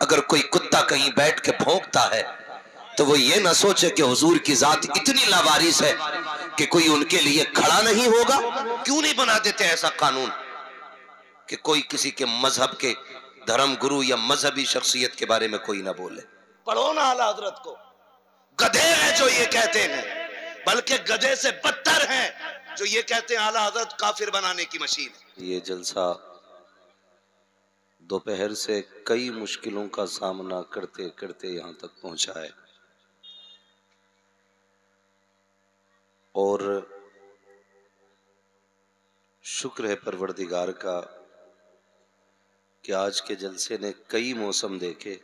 अगर कोई कुत्ता कहीं बैठ के भौंकता है तो वो ये ना सोचे कि हुजूर की जात इतनी लावारिस है कि कोई उनके लिए खड़ा नहीं होगा। क्यों नहीं बना देते ऐसा कानून कि कोई किसी के मजहब के धर्म गुरु या मजहबी शख्सियत के बारे में कोई ना बोले। पढ़ो ना आला हजरत को। गधे हैं जो ये कहते हैं, बल्कि गधे से बदतर हैं जो ये कहते हैं आला हजरत काफिर बनाने की मशीन है। ये जलसा दोपहर से कई मुश्किलों का सामना करते करते यहां तक पहुंचा है और शुक्र है परवरदिगार का कि आज के जलसे ने कई मौसम देखे।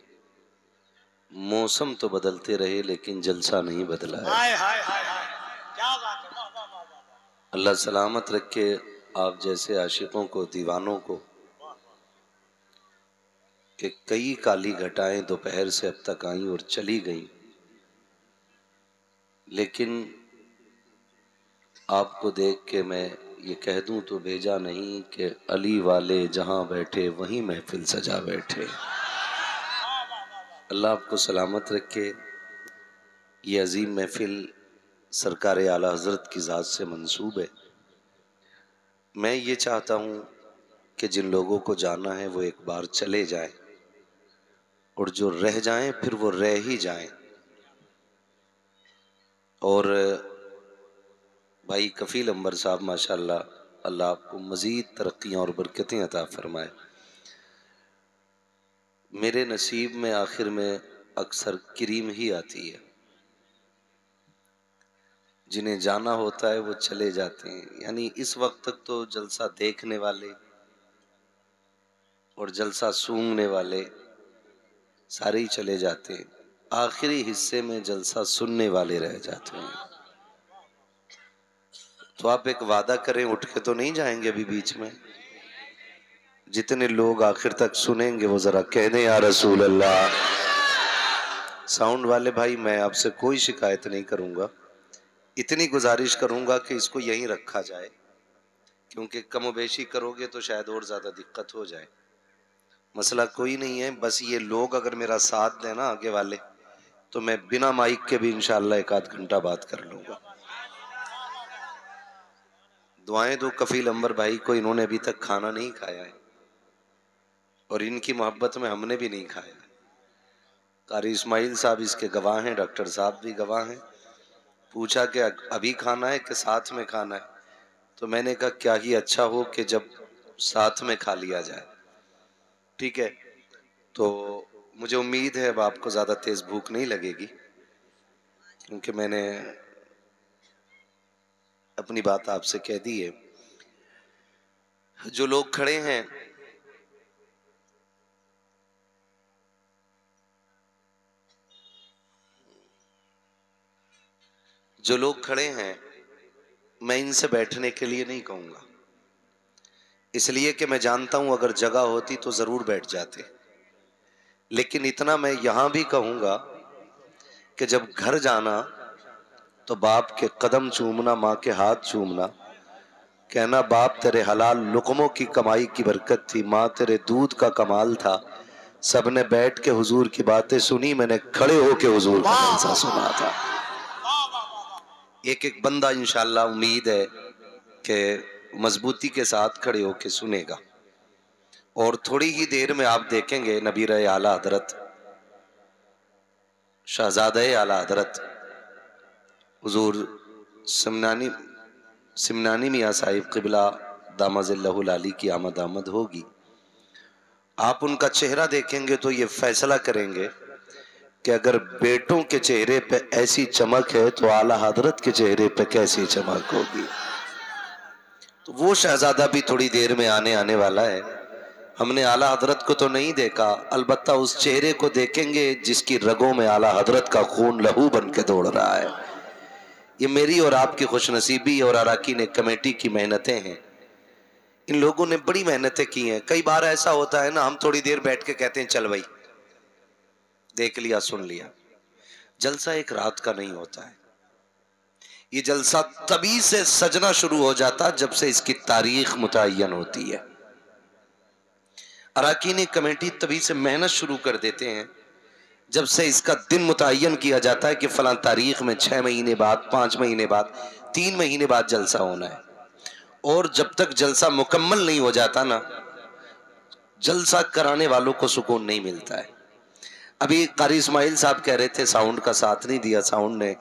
मौसम तो बदलते रहे लेकिन जलसा नहीं बदला है। हाय हाय हाय हाय, क्या बात है, वाह वाह वाह। अल्लाह सलामत रखे आप जैसे आशिकों को, दीवानों को, कि कई काली घटाएं दोपहर से अब तक आई और चली गई, लेकिन आपको देख के मैं ये कह दूं तो भेजा नहीं कि अली वाले जहां बैठे वहीं महफिल सजा बैठे। अल्लाह आपको सलामत रखे। ये अजीम महफिल सरकार आला हजरत की ज़ात से मंसूब है। मैं ये चाहता हूँ कि जिन लोगों को जाना है वो एक बार चले जाएं और जो रह जाएं फिर वो रह ही जाएं। और भाई कफील अंबर साहब माशाल्लाह, अल्लाह आपको मज़ीद तरक्कियाँ और बरकतें अता फरमाए। मेरे नसीब में आखिर में अक्सर करीम ही आती है। जिन्हें जाना होता है वो चले जाते हैं। यानी इस वक्त तक तो जलसा देखने वाले और जलसा सूंघने वाले सारे ही चले जाते हैं। आखिरी हिस्से में जलसा सुनने वाले रह जाते हैं। तो आप एक वादा करें, उठ के तो नहीं जाएंगे अभी बीच में? जितने लोग आखिर तक सुनेंगे वो जरा कह दें या रसूल अल्लाह। साउंड वाले भाई, मैं आपसे कोई शिकायत नहीं करूंगा, इतनी गुजारिश करूंगा कि इसको यहीं रखा जाए, क्योंकि कमोबेशी करोगे तो शायद और ज्यादा दिक्कत हो जाए। मसला कोई नहीं है, बस ये लोग अगर मेरा साथ दें ना आगे वाले, तो मैं बिना माइक के भी इंशाअल्लाह एक आध घंटा बात कर लूंगा। दुआएं दो कफील अंबर भाई को, इन्होंने अभी तक खाना नहीं खाया है और इनकी मोहब्बत में हमने भी नहीं खाया। कारी इस्माइल साहब इसके गवाह हैं, डॉक्टर साहब भी गवाह हैं। पूछा कि अभी खाना है कि साथ में खाना है, तो मैंने कहा क्या ही अच्छा हो कि जब साथ में खा लिया जाए। ठीक है, तो मुझे उम्मीद है अब आपको ज़्यादा तेज़ भूख नहीं लगेगी, क्योंकि मैंने अपनी बात आपसे कह दी है। जो लोग खड़े हैं, जो लोग खड़े हैं, मैं इनसे बैठने के लिए नहीं कहूँगा, इसलिए कि मैं जानता हूँ अगर जगह होती तो ज़रूर बैठ जाते। लेकिन इतना मैं यहाँ भी कहूँगा कि जब घर जाना तो बाप के कदम चूमना, माँ के हाथ चूमना, कहना बाप तेरे हलाल लुक़मों की कमाई की बरकत थी, माँ तेरे दूध का कमाल था। सबने बैठ के हुजूर की बातें सुनी, मैंने खड़े होके हुजूर का जलसा सुना था। एक एक बंदा इंशाअल्लाह उम्मीद है कि मजबूती के साथ खड़े होके सुनेगा। और थोड़ी ही देर में आप देखेंगे नबी रहे आला हजरत, शहजादे आला हजरत हुजूर सिमनानी मियाँ साहिब क़िबला दामज़िल्लहुल आली की आमद होगी। आप उनका चेहरा देखेंगे तो ये फैसला करेंगे कि अगर बेटों के चेहरे पे ऐसी चमक है तो आला हजरत के चेहरे पे कैसी चमक होगी। तो वो शहजादा भी थोड़ी देर में आने वाला है। हमने आला हजरत को तो नहीं देखा, अलबत्ता उस चेहरे को देखेंगे जिसकी रगों में आला हजरत का खून लहू बन के दौड़ रहा है। ये मेरी और आपकी खुशनसीबी और अराकीन कमेटी की मेहनतें हैं। इन लोगों ने बड़ी मेहनतें की हैं। कई बार ऐसा होता है ना, हम थोड़ी देर बैठ के कहते हैं चल भाई देख लिया सुन लिया। जलसा एक रात का नहीं होता है। ये जलसा तभी से सजना शुरू हो जाता जब से इसकी तारीख मुतय्यन होती है। अरकान कमेटी तभी से मेहनत शुरू कर देते हैं जब से इसका दिन मुतय्यन किया जाता है कि फलां तारीख में 6 महीने बाद, 5 महीने बाद, 3 महीने बाद जलसा होना है। और जब तक जलसा मुकम्मल नहीं हो जाता ना, जलसा कराने वालों को सुकून नहीं मिलता है। अभी कारी इस्माइल साहब कह रहे थे साउंड का साथ नहीं दिया, साउंड ने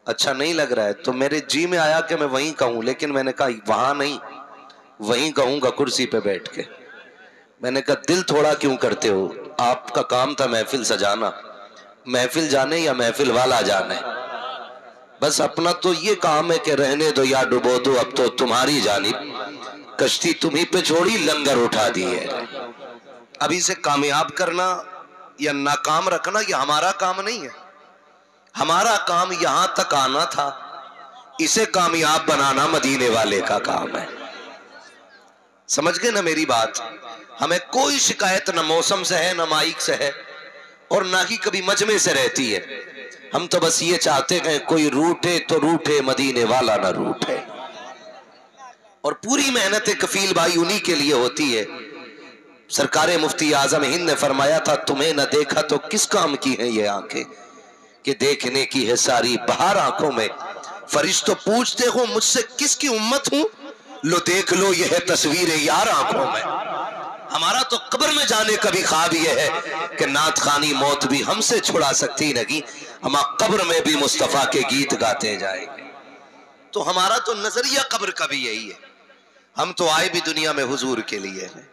अच्छा नहीं लग रहा है, तो मेरे जी में आया कि मैं वहीं कहूँ, लेकिन मैंने कहा वहां नहीं, वहीं कहूँगा कुर्सी पे बैठ के। मैंने कहा दिल थोड़ा क्यों करते हो, आपका काम था महफिल सजाना, महफिल जाने या महफिल वाला जाने, बस अपना तो ये काम है कि रहने दो या डुबो दो, अब तो तुम्हारी जानिब कश्ती तुम्ही पे छोड़ी, लंगर उठा दी है। अभी से कामयाब करना या नाकाम रखना ये हमारा काम नहीं है। हमारा काम यहां तक आना था, इसे कामयाब बनाना मदीने वाले का काम है। समझ गए ना मेरी बात? हमें कोई शिकायत न मौसम से है, न माइक से है, और ना ही कभी मजमे से रहती है। हम तो बस ये चाहते हैं कोई रूठे तो रूठे, मदीने वाला ना रूठे। और पूरी मेहनत कफील भाई उन्हीं के लिए होती है। सरकारे मुफ्ती आजम हिंद ने फरमाया था, तुम्हें न देखा तो किस काम की है ये आंखें, कि देखने की है सारी बहार आंखों में। फरिश्तों पूछते हो मुझसे किसकी उम्मत हूं, लो देख लो यह है तस्वीरें यार आंखों में। हमारा तो कब्र में जाने का भी ख्वाब यह है कि नात खानी मौत भी हमसे छुड़ा सकती नहीं, हम कब्र में भी मुस्तफा के गीत गाते जाएंगे। तो हमारा तो नजरिया कब्र का भी यही है। हम तो आए भी दुनिया में हुजूर के लिए हैं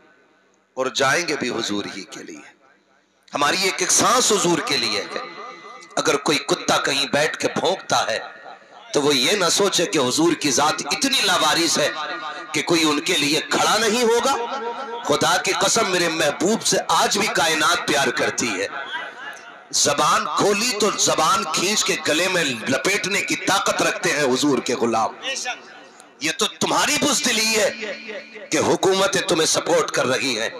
और जाएंगे भी हुजूर ही के लिए। हमारी एक एक सांस हुजूर के लिए है। अगर कोई कुत्ता कहीं बैठ के भौंकता है तो वो ये ना सोचे कि हुजूर की जात इतनी लावारिस है कि कोई उनके लिए खड़ा नहीं होगा। खुदा की कसम मेरे महबूब से आज भी कायनात प्यार करती है। जबान खोली तो जबान खींच के गले में लपेटने की ताकत रखते हैं हुजूर के गुलाम। ये तो तुम्हारी बुज़दिली है कि हुकूमतें तुम्हें सपोर्ट कर रही हैं,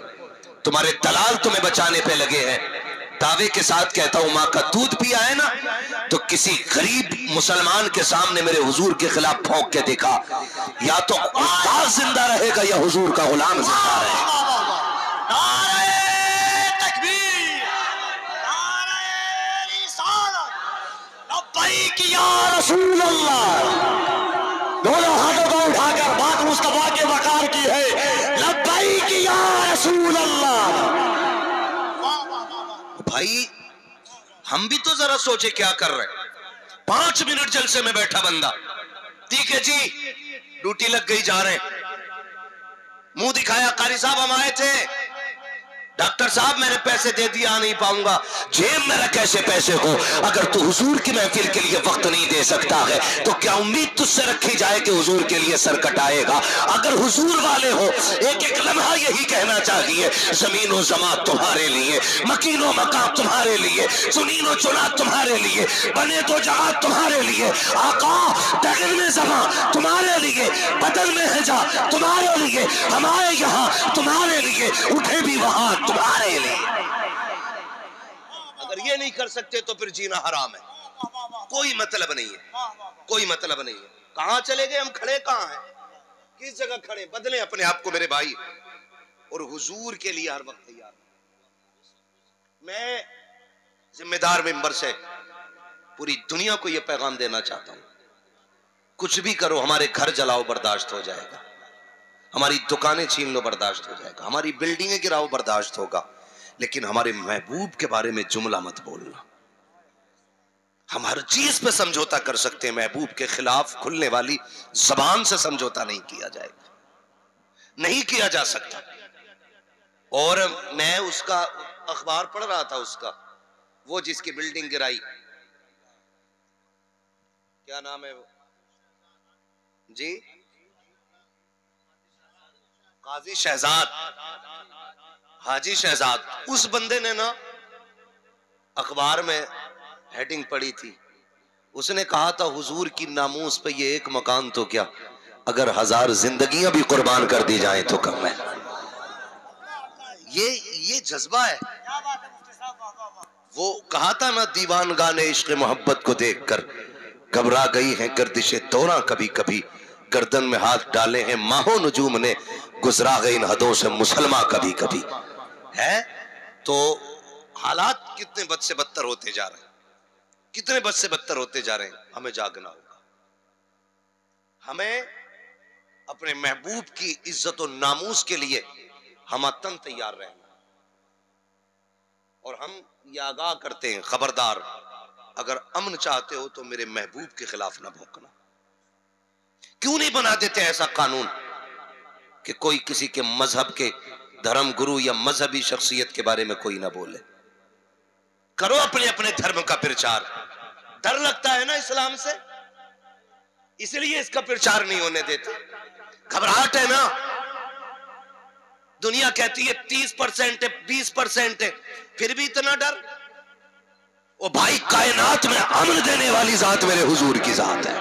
तुम्हारे दलाल तुम्हें बचाने पे लगे हैं। दावे के साथ कहता हूं, माँ का दूध पिया है ना, तो किसी गरीब मुसलमान के सामने मेरे हुजूर के खिलाफ भौंक के देखा, या तो उस्ताद जिंदा रहेगा या हुजूर का गुलाम जिंदा रहेगा। दोनों हाथों को उठाकर बात मुस्तफा के वकार की है, लब्बैक या रसूल अल्लाह। भाई हम भी तो जरा सोचे क्या कर रहे हैं। 5 मिनट जलसे में बैठा बंदा, ठीक है जी ड्यूटी लग गई, जा रहे हैं। मुंह दिखाया, कारी साहब हम आए थे, डॉक्टर साहब मैंने पैसे दे दिया, आ नहीं पाऊंगा। जेब में रख ऐसे पैसे को, अगर तू हुजूर की महफिल के लिए वक्त नहीं दे सकता है तो क्या उम्मीद तुझसे रखी जाए कि हुजूर के लिए सर कटाएगा। अगर हुजूर वाले हो, एक एक लम्हा यही कहना चाहिए, जमीन व जमा तुम्हारे लिए, मकीनो मकाम तुम्हारे लिए, चुनीनो चुना तुम्हारे लिए, बने तो जगह तुम्हारे लिए, आका दगन में जमा तुम्हारे लिए, बदन में है जा तुम्हारे लिए, हमारे यहाँ तुम्हारे लिए, उठे भी वहां तुम्हारे लिए। अगर ये नहीं कर सकते तो फिर जीना हराम है। कोई मतलब नहीं है, कोई मतलब नहीं है। कहां चले गए हम, खड़े कहां हैं, किस जगह खड़े? बदले अपने आप को मेरे भाई, और हुजूर के लिए हर वक्त तैयार। मैं जिम्मेदार मेंबर से पूरी दुनिया को यह पैगाम देना चाहता हूं, कुछ भी करो, हमारे घर जलाओ बर्दाश्त हो जाएगा, हमारी दुकानें छीन लो बर्दाश्त हो जाएगा, हमारी बिल्डिंगें गिराओ बर्दाश्त होगा, लेकिन हमारे महबूब के बारे में जुमला मत बोलना। हम हर चीज पे समझौता कर सकते हैं, महबूब के खिलाफ खुलने वाली जबान से समझौता नहीं किया जाएगा, नहीं किया जा सकता। और मैं उसका अखबार पढ़ रहा था, उसका वो जिसकी बिल्डिंग गिराई, क्या नाम है वो जी, काजी शहजाद, हाजी शहजाद। उस बंदे ने ना अखबार में हेडिंग पड़ी थी, उसने कहा था हुजूर की नामूस पे ये एक मकान तो क्या, अगर 1000 जिंदगियां भी कुर्बान कर दी जाएं तो कम है। ये जज्बा है। वो कहा था ना, दीवान गाने इश्क मोहब्बत को देखकर घबरा गई हैं गर्दिशे दौरा, कभी कभी गर्दन में हाथ डाले हैं माहो नजूम ने, गुजरा गई इन हदों से मुसलमान कभी कभी। है। तो हालात कितने बद से बदतर होते जा रहे हैं, कितने बद से बदतर होते जा रहे हैं। हमें जागना होगा, हमें अपने महबूब की इज्जत और नामूस के लिए हम तन तैयार रहना। और हम ये आगाह करते हैं, खबरदार, अगर अमन चाहते हो तो मेरे महबूब के खिलाफ ना भौंकना। क्यों नहीं बना देते ऐसा कानून कि कोई किसी के मजहब के धर्म गुरु या मजहबी शख्सियत के बारे में कोई ना बोले। करो अपने अपने धर्म का प्रचार। डर लगता है ना इस्लाम से, इसलिए इसका प्रचार नहीं होने देते। घबराहट है ना, दुनिया कहती है 30% है, 20% है, फिर भी इतना डर। ओ भाई, कायनात में अमन देने वाली जात मेरे हुजूर की जात है,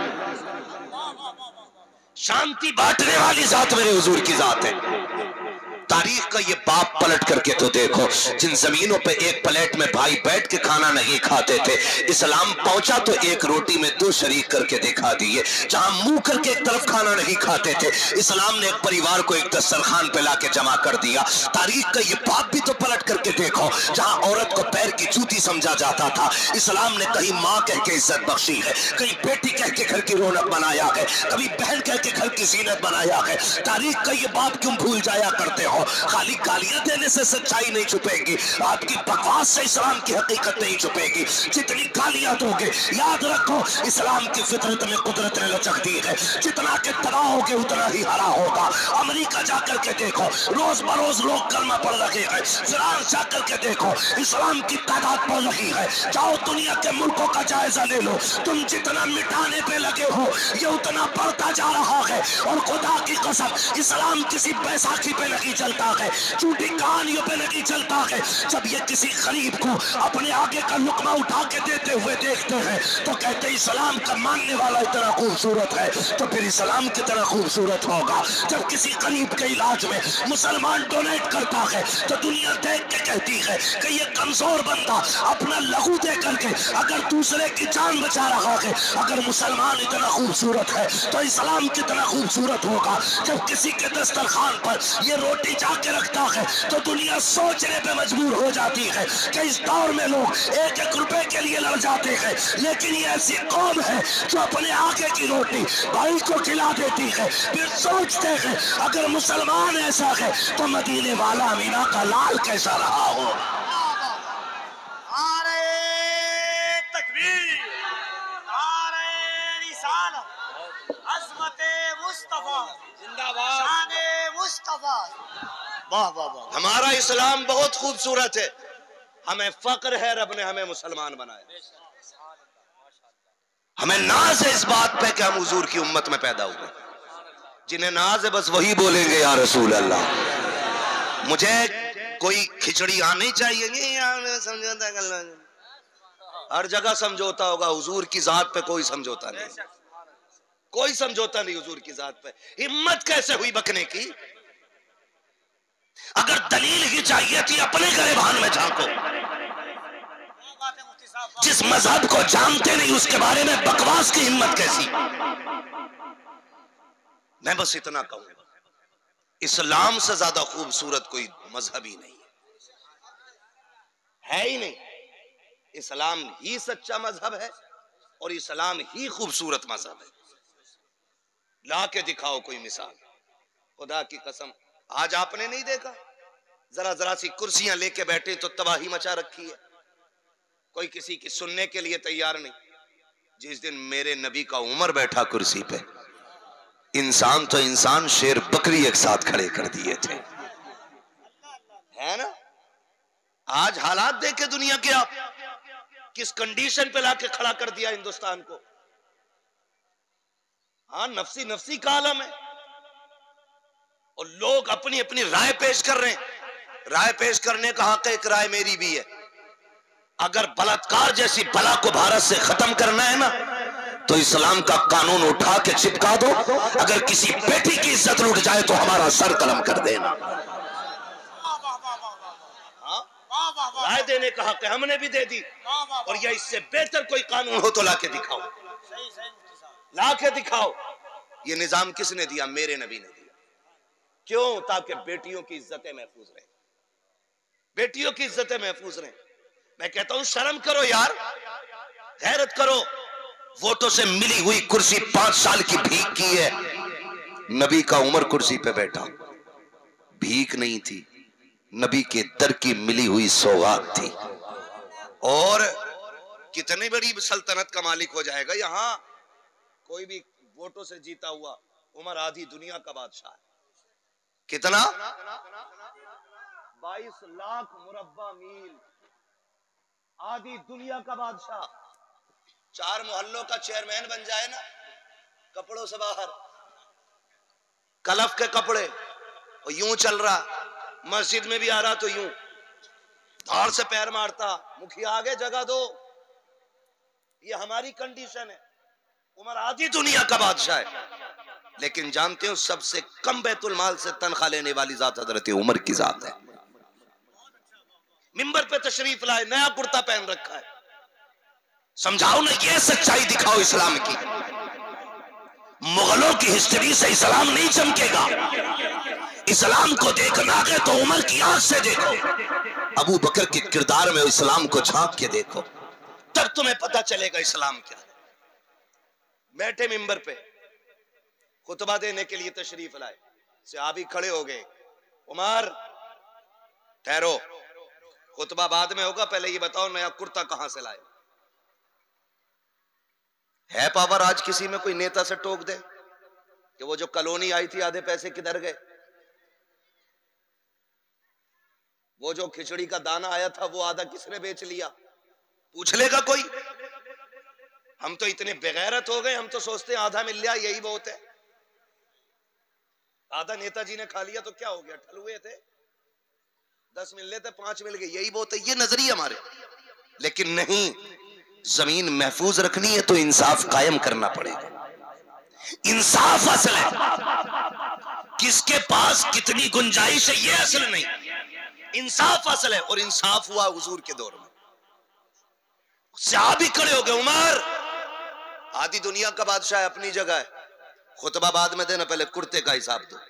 शांति बांटने वाली जात मेरे हुजूर की जात है। तारीख का ये बाप पलट करके तो देखो, जिन जमीनों पे एक प्लेट में भाई बैठ के खाना नहीं खाते थे, इस्लाम पहुंचा तो एक रोटी में 2 शरीक करके दिखा दिए। जहां मुंह करके एक तरफ खाना नहीं खाते थे, इस्लाम ने एक परिवार को एक दस्तरखान पे लाके जमा कर दिया। तारीख का ये बाप भी तो पलट करके देखो, जहां औरत को पैर की जूती समझा जाता था, इस्लाम ने कहीं माँ कह के इज्जत बख्शी है, कहीं बेटी कह के घर की रौनक बनाया है, कभी बहन कह के घर की जीनत बनाया है। तारीख का ये बाप क्यों भूल जाया करते हो? खाली गालियां देने से सच्चाई नहीं छुपेगी, आपकी बकवास से इस्लाम की हकीकत नहीं छुपेगी। जितनी गालियां दोगे, याद रखो इस्लाम की फितरत में कुदरत ने लचक दी है, जितना के तबाहोगे उतना ही हरा होगा। अमेरिका जाकर के देखो, रोज बरोज लोग कलमा पढ़ रहे हैं। फ्रांस जाकर के देखो, इस्लाम की तादाद बढ़ रही है। जाओ दुनिया के मुल्कों का जायजा ले लो, तुम जितना मिटाने पे लगे हो ये उतना बढ़ता जा रहा है। और खुदा की कसम, इस्लाम किसी बैसाखी पे नहीं चलता है, झूठी कहानियों पे नहीं चलता है। जब ये किसी गरीब को अपने आगे का लुकमा उठा के देते हुए देखते हैं तो कहते हैं इस्लाम का मानने वाला इतना खूबसूरत है तो फिर इस्लाम कितना खूबसूरत होगा। जब किसी गरीब के इलाज में मुसलमान डोनेट करता है तो दुनिया देख के कहती है कि ये कमजोर बंदा अपना लहू दे करके अगर दूसरे की जान बचा रहा है, अगर मुसलमान इतना खूबसूरत है तो इस्लाम कितना खूबसूरत होगा। जब किसी के दस्तरखान पर ये रोटी जाके रखता है तो दुनिया सोचने पे मजबूर हो जाती है कि इस दौर में लोग 1-1 रुपए के लिए लड़ जाते हैं, लेकिन ये ऐसी कौम है जो अपने आगे की रोटी भाई को खिला देती है। फिर सोचते हैं अगर मुसलमान ऐसा है तो मदीने वाला अमीना का लाल कैसा रहा हो। हमारा इस्लाम बहुत खूबसूरत है, हमें फक्र है रब ने हमें मुसलमान बनाया। हमें नाज है इस बात पे कि हम हुजूर की उम्मत में पैदा हुए। जिन्हें नाज है बस वही बोलेंगे या रसूल अल्लाह। मुझे कोई खिचड़ी आनी चाहिए, समझौता कर, हर जगह समझौता होगा, हुजूर की जात पे कोई समझौता नहीं, कोई समझौता नहीं हुजूर की जात पे। हिम्मत कैसे हुई बकने की? अगर दलील ही चाहिए थी अपने गरेबान में झांको। जिस मजहब को जानते नहीं उसके बारे में बकवास की हिम्मत कैसी? मैं बस इतना कहूंगा, इस्लाम से ज्यादा खूबसूरत कोई मजहब ही नहीं है ही नहीं। इस्लाम ही सच्चा मजहब है और इस्लाम ही खूबसूरत मजहब है। ला के दिखाओ कोई मिसाल, खुदा की कसम। आज आपने नहीं देखा, जरा जरा सी कुर्सियां लेके बैठे तो तबाही मचा रखी है, कोई किसी की सुनने के लिए तैयार नहीं। जिस दिन मेरे नबी का उमर बैठा कुर्सी पे, इंसान तो इंसान शेर बकरी एक साथ खड़े कर दिए थे, है ना। आज हालात देखे दुनिया के, आप किस कंडीशन पे लाके खड़ा कर दिया हिंदुस्तान को। हाँ, नफसी नफसी का आलम है और लोग अपनी अपनी राय पेश कर रहे हैं। राय पेश करने का हक है, एक राय मेरी भी है। अगर बलात्कार जैसी बला को भारत से खत्म करना है ना तो इस्लाम का कानून उठा के चिपका दो। अगर किसी बेटी की इज्जत लूट जाए तो हमारा सर कलम कर देना। राय देने का हक है, हमने भी दे दी। और या इससे बेहतर कोई कानून हो तो लाके दिखाओ, लाके दिखाओ। ये निजाम किसने दिया? मेरे नबी ने दिया। क्यों? ताकि बेटियों की इज्जतें महफूज रहे। बेटियों की इज्जतें महफूज रहें। मैं कहता हूं शर्म करो यार, गैरत करो। वोटों से मिली हुई कुर्सी 5 साल की भीख की है। नबी का उमर कुर्सी पे बैठा, भीख नहीं थी, नबी के दर की मिली हुई सौगात थी। और कितनी बड़ी सल्तनत का मालिक हो जाएगा यहां कोई भी वोटों से जीता हुआ। उमर आधी दुनिया का बादशाह है। कितना? 22 लाख मुरब्बा मील, आधी दुनिया का बादशाह। 4 मोहल्लों का चेयरमैन बन जाए ना, कपड़ों से बाहर, कलफ के कपड़े, और यूं चल रहा, मस्जिद में भी आ रहा तो यूं धार से पैर मारता, मुखिया आगे जगह दो। ये हमारी कंडीशन है। उमर आधी दुनिया का बादशाह है, लेकिन जानते हो सबसे कम बैतुल माल से तनख्वाह लेने वाली जात हजरत उमर की जात है। मिंबर पे तशरीफ लाए, नया कुर्ता पहन रखा है। समझाओ ना, ये सच्चाई दिखाओ इस्लाम की। मुगलों की हिस्ट्री से इस्लाम नहीं चमकेगा। इस्लाम को देखना है तो उमर की आंख से देखो, अबू बकर के किरदार में इस्लाम को झांक के देखो, तब तुम्हें पता चलेगा इस्लाम क्या है। बैठे मिंबर पे खुतबा देने के लिए तशरीफ लाए, सहाबी खड़े हो गए। उमर ठहरो, खुतबा बाद में होगा, पहले ये बताओ नया कुर्ता कहां से लाए। है पावर आज किसी में कोई नेता से टोक दे कि वो जो कॉलोनी आई थी आधे पैसे किधर गए, वो जो खिचड़ी का दाना आया था वो आधा किसने बेच लिया, पूछ लेगा कोई? हम तो इतने बेगैरत हो गए, हम तो सोचते हैं आधा मिल लिया यही बहुत है। आधा नेताजी ने खा लिया तो क्या हो गया, ठल हुए थे, 10 मिल लेते 5 मिल गए यही बहुत है, ये नजरिए हमारे। लेकिन नहीं, जमीन महफूज रखनी है तो इंसाफ कायम करना पड़ेगा। इंसाफ असल है, किसके पास कितनी गुंजाइश है ये असल नहीं, इंसाफ असल है। और इंसाफ हुआ हुजूर के दौर में। सहाबी खड़े हो गए, उमर आधी दुनिया का बादशाह है, अपनी जगह है, खुतबा बाद में देना, पहले कुर्ते का हिसाब दो।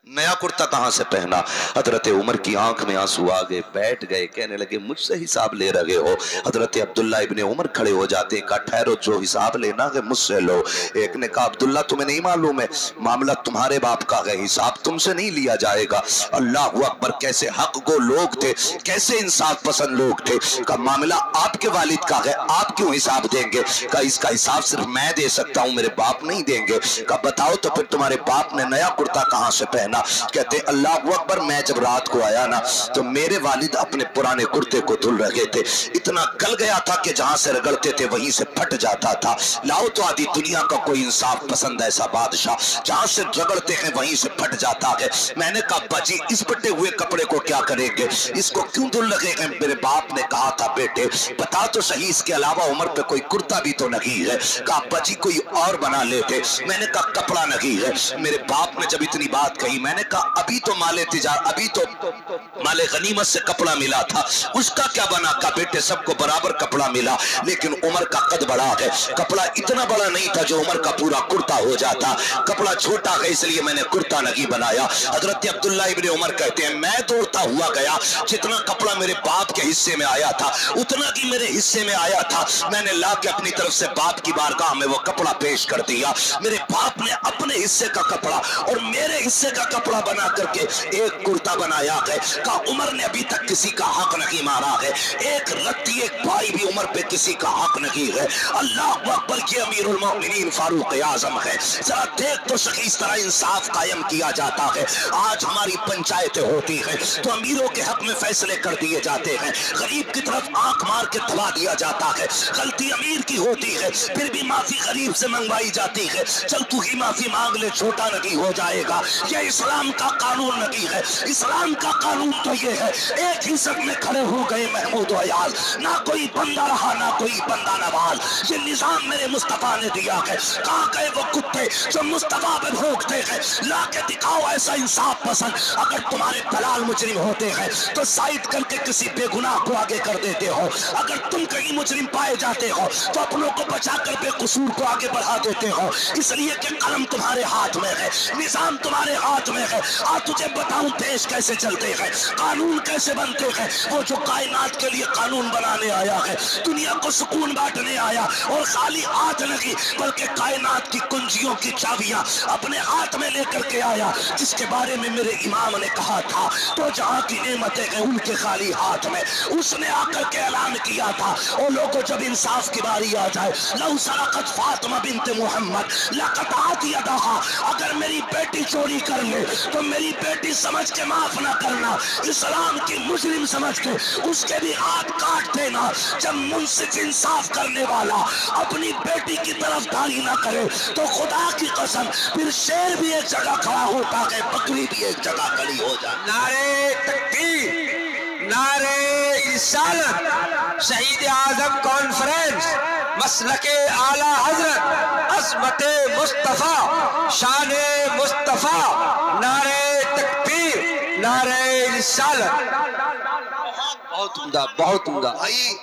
नया कुर्ता कहां से पहना? हजरत उमर की आंख में आंसू आ गए, बैठ गए, कहने लगे मुझसे हिसाब ले रहे हो। हजरत अब्दुल्ला इब्ने उमर खड़े हो जाते, कहा ठहरो, जो हिसाब लेना है मुझसे लो। एक ने कहा अब्दुल्ला तुम्हें नहीं मालूम है, मामला तुम्हारे बाप का है, हिसाब तुमसे नहीं लिया जाएगा। अल्लाह अकबर, कैसे हक को लोग थे, कैसे इंसाफ पसंद लोग थे। का मामला आपके वालिद का है, आप क्यों हिसाब देंगे? का इसका हिसाब सिर्फ मैं दे सकता हूं, मेरे बाप नहीं देंगे। का बताओ तो फिर तुम्हारे बाप ने नया कुर्ता कहां से पहना? कहते अल्लाह अकबर, मैं जब रात को आया ना तो मेरे वालिद अपने पुराने कुर्ते को धुल रहे थे, इतना गल गया था कि जहां से रगड़ते थे वहीं से फट जाता था। लाओ तो आधी दुनिया का कोई इंसाफ पसंद ऐसा बादशाह, जहां से रगड़ते हैं वहीं से फट जाता है। मैंने कहा बाजी इस फटे हुए कपड़े को क्या करेंगे, इसको क्यों धुल रहे हैं? मेरे बाप ने कहा था बेटे बता तो सही, इसके अलावा उमर पे कोई कुर्ता भी तो नहीं है। कहा बाजी कोई और बना लेते। मैंने कहा कपड़ा नहीं है। मेरे बाप ने जब इतनी बात कही, मैंने कहा अभी तो अभी तो माले गनीमत से कपड़ा मिला था, उसका क्या बना? का बेटे सबको बराबर कपड़ा मिला, लेकिन उमर का कद बड़ा है, कपड़ा इतना बड़ा नहीं था जो उमर का पूरा कुर्ता हो जाता, कपड़ा छोटा है इसलिए मैंने कुर्ता नहीं बनाया। हजरत अब्दुल्ला इब्ने उमर कहते हैं मैं दौड़ता हुआ गया, जितना कपड़ा मेरे बाप के हिस्से में आया था उतना की मेरे हिस्से में आया था, मैंने ला के अपनी तरफ से बाप की बारगाह में वो कपड़ा पेश कर दिया। मेरे बाप ने अपने हिस्से का कपड़ा और मेरे हिस्से का कपड़ा बना करके एक कुर्ता बनाया है। का उमर ने अभी तक किसी का हक नहीं मारा है, एक रत्ती एक भाई भी उमर पे किसी का हक नहीं है। अल्लाह अकबर, ये अमीरुल मोमिनीन फारूक आजम है। जरा देख तो सही, इस तरह इंसाफ कायम किया जाता है। आज हमारी पंचायतें होती है तो अमीरों के हक में फैसले कर दिए जाते हैं, गरीब की तरफ आंख मार के दबा दिया जाता है। गलती अमीर की होती है फिर भी माफी गरीब से मंगवाई जाती है, चल तू ही माफी मांग ले, छोटा नहीं हो जाएगा। ये इस्लाम का कानून नहीं है। इस्लाम का कानून तो ये है, एक ही सद में खड़े हो गए महमूद अयाल, ना कोई बंदा रहा ना कोई बंदा नवाज। ये निजाम मेरे मुस्तफा ने दिया है। कहाँ गए वो कुत्ते जो मुस्तफा पे भोंकते हैं? ला के दिखाओ ऐसा इंसाफ पसंद। अगर तुम्हारे दलाल मुजरिम होते हैं तो साइड करके किसी बेगुनाह को आगे कर देते हो, अगर तुम कहीं मुजरिम पाए जाते हो तो अपनों को बचाकर बेकसूर को आगे बढ़ा देते हो, इसलिए कि कलम तुम्हारे हाथ में है, निजाम तुम्हारे हाथ हाथ में है। आज तुझे बताऊं देश कैसे चलते हैं, कानून कैसे बनते हैं। वो जो कायनात के लिए कानून बनाने आया है, दुनिया को सुकून बांटने आया, और खाली हाथ नहीं बल्कि कायनात की कुंजियों की चाबियां अपने हाथ में लेकर के आया, जिसके बारे में मेरे इमाम ने कहा था तो जहां की नेमतें हैं उनके खाली हाथ में। उसने आकर के ऐलान किया था, ओ लोगों जब इंसाफ की बारी आ जाए, लौ सरकत फातिमा बिन्त मोहम्मद लकतात यदहा, अगर मेरी बेटी चोरी कर ले तो मेरी बेटी समझ के माफ ना करना, इस्लाम की मुस्लिम समझ के उसके भी हाथ काट देना। जब मुंसिफ इंसाफ करने वाला अपनी बेटी की तरफदारी ना करे तो खुदा की कसम फिर शेर भी एक जगह खड़ा होता है, बकरी भी एक जगह खड़ी हो जाए। नारे तकबीर, नारे रिसालत, शहीद आजम कॉन्फ्रेंस, मसलके आला हजरत, अज़मते मुस्तफा, शाने मुस्तफा, नारे तकबीर, नारे रिसालत। बहुत उम्दा, बहुत उम्दा। भाई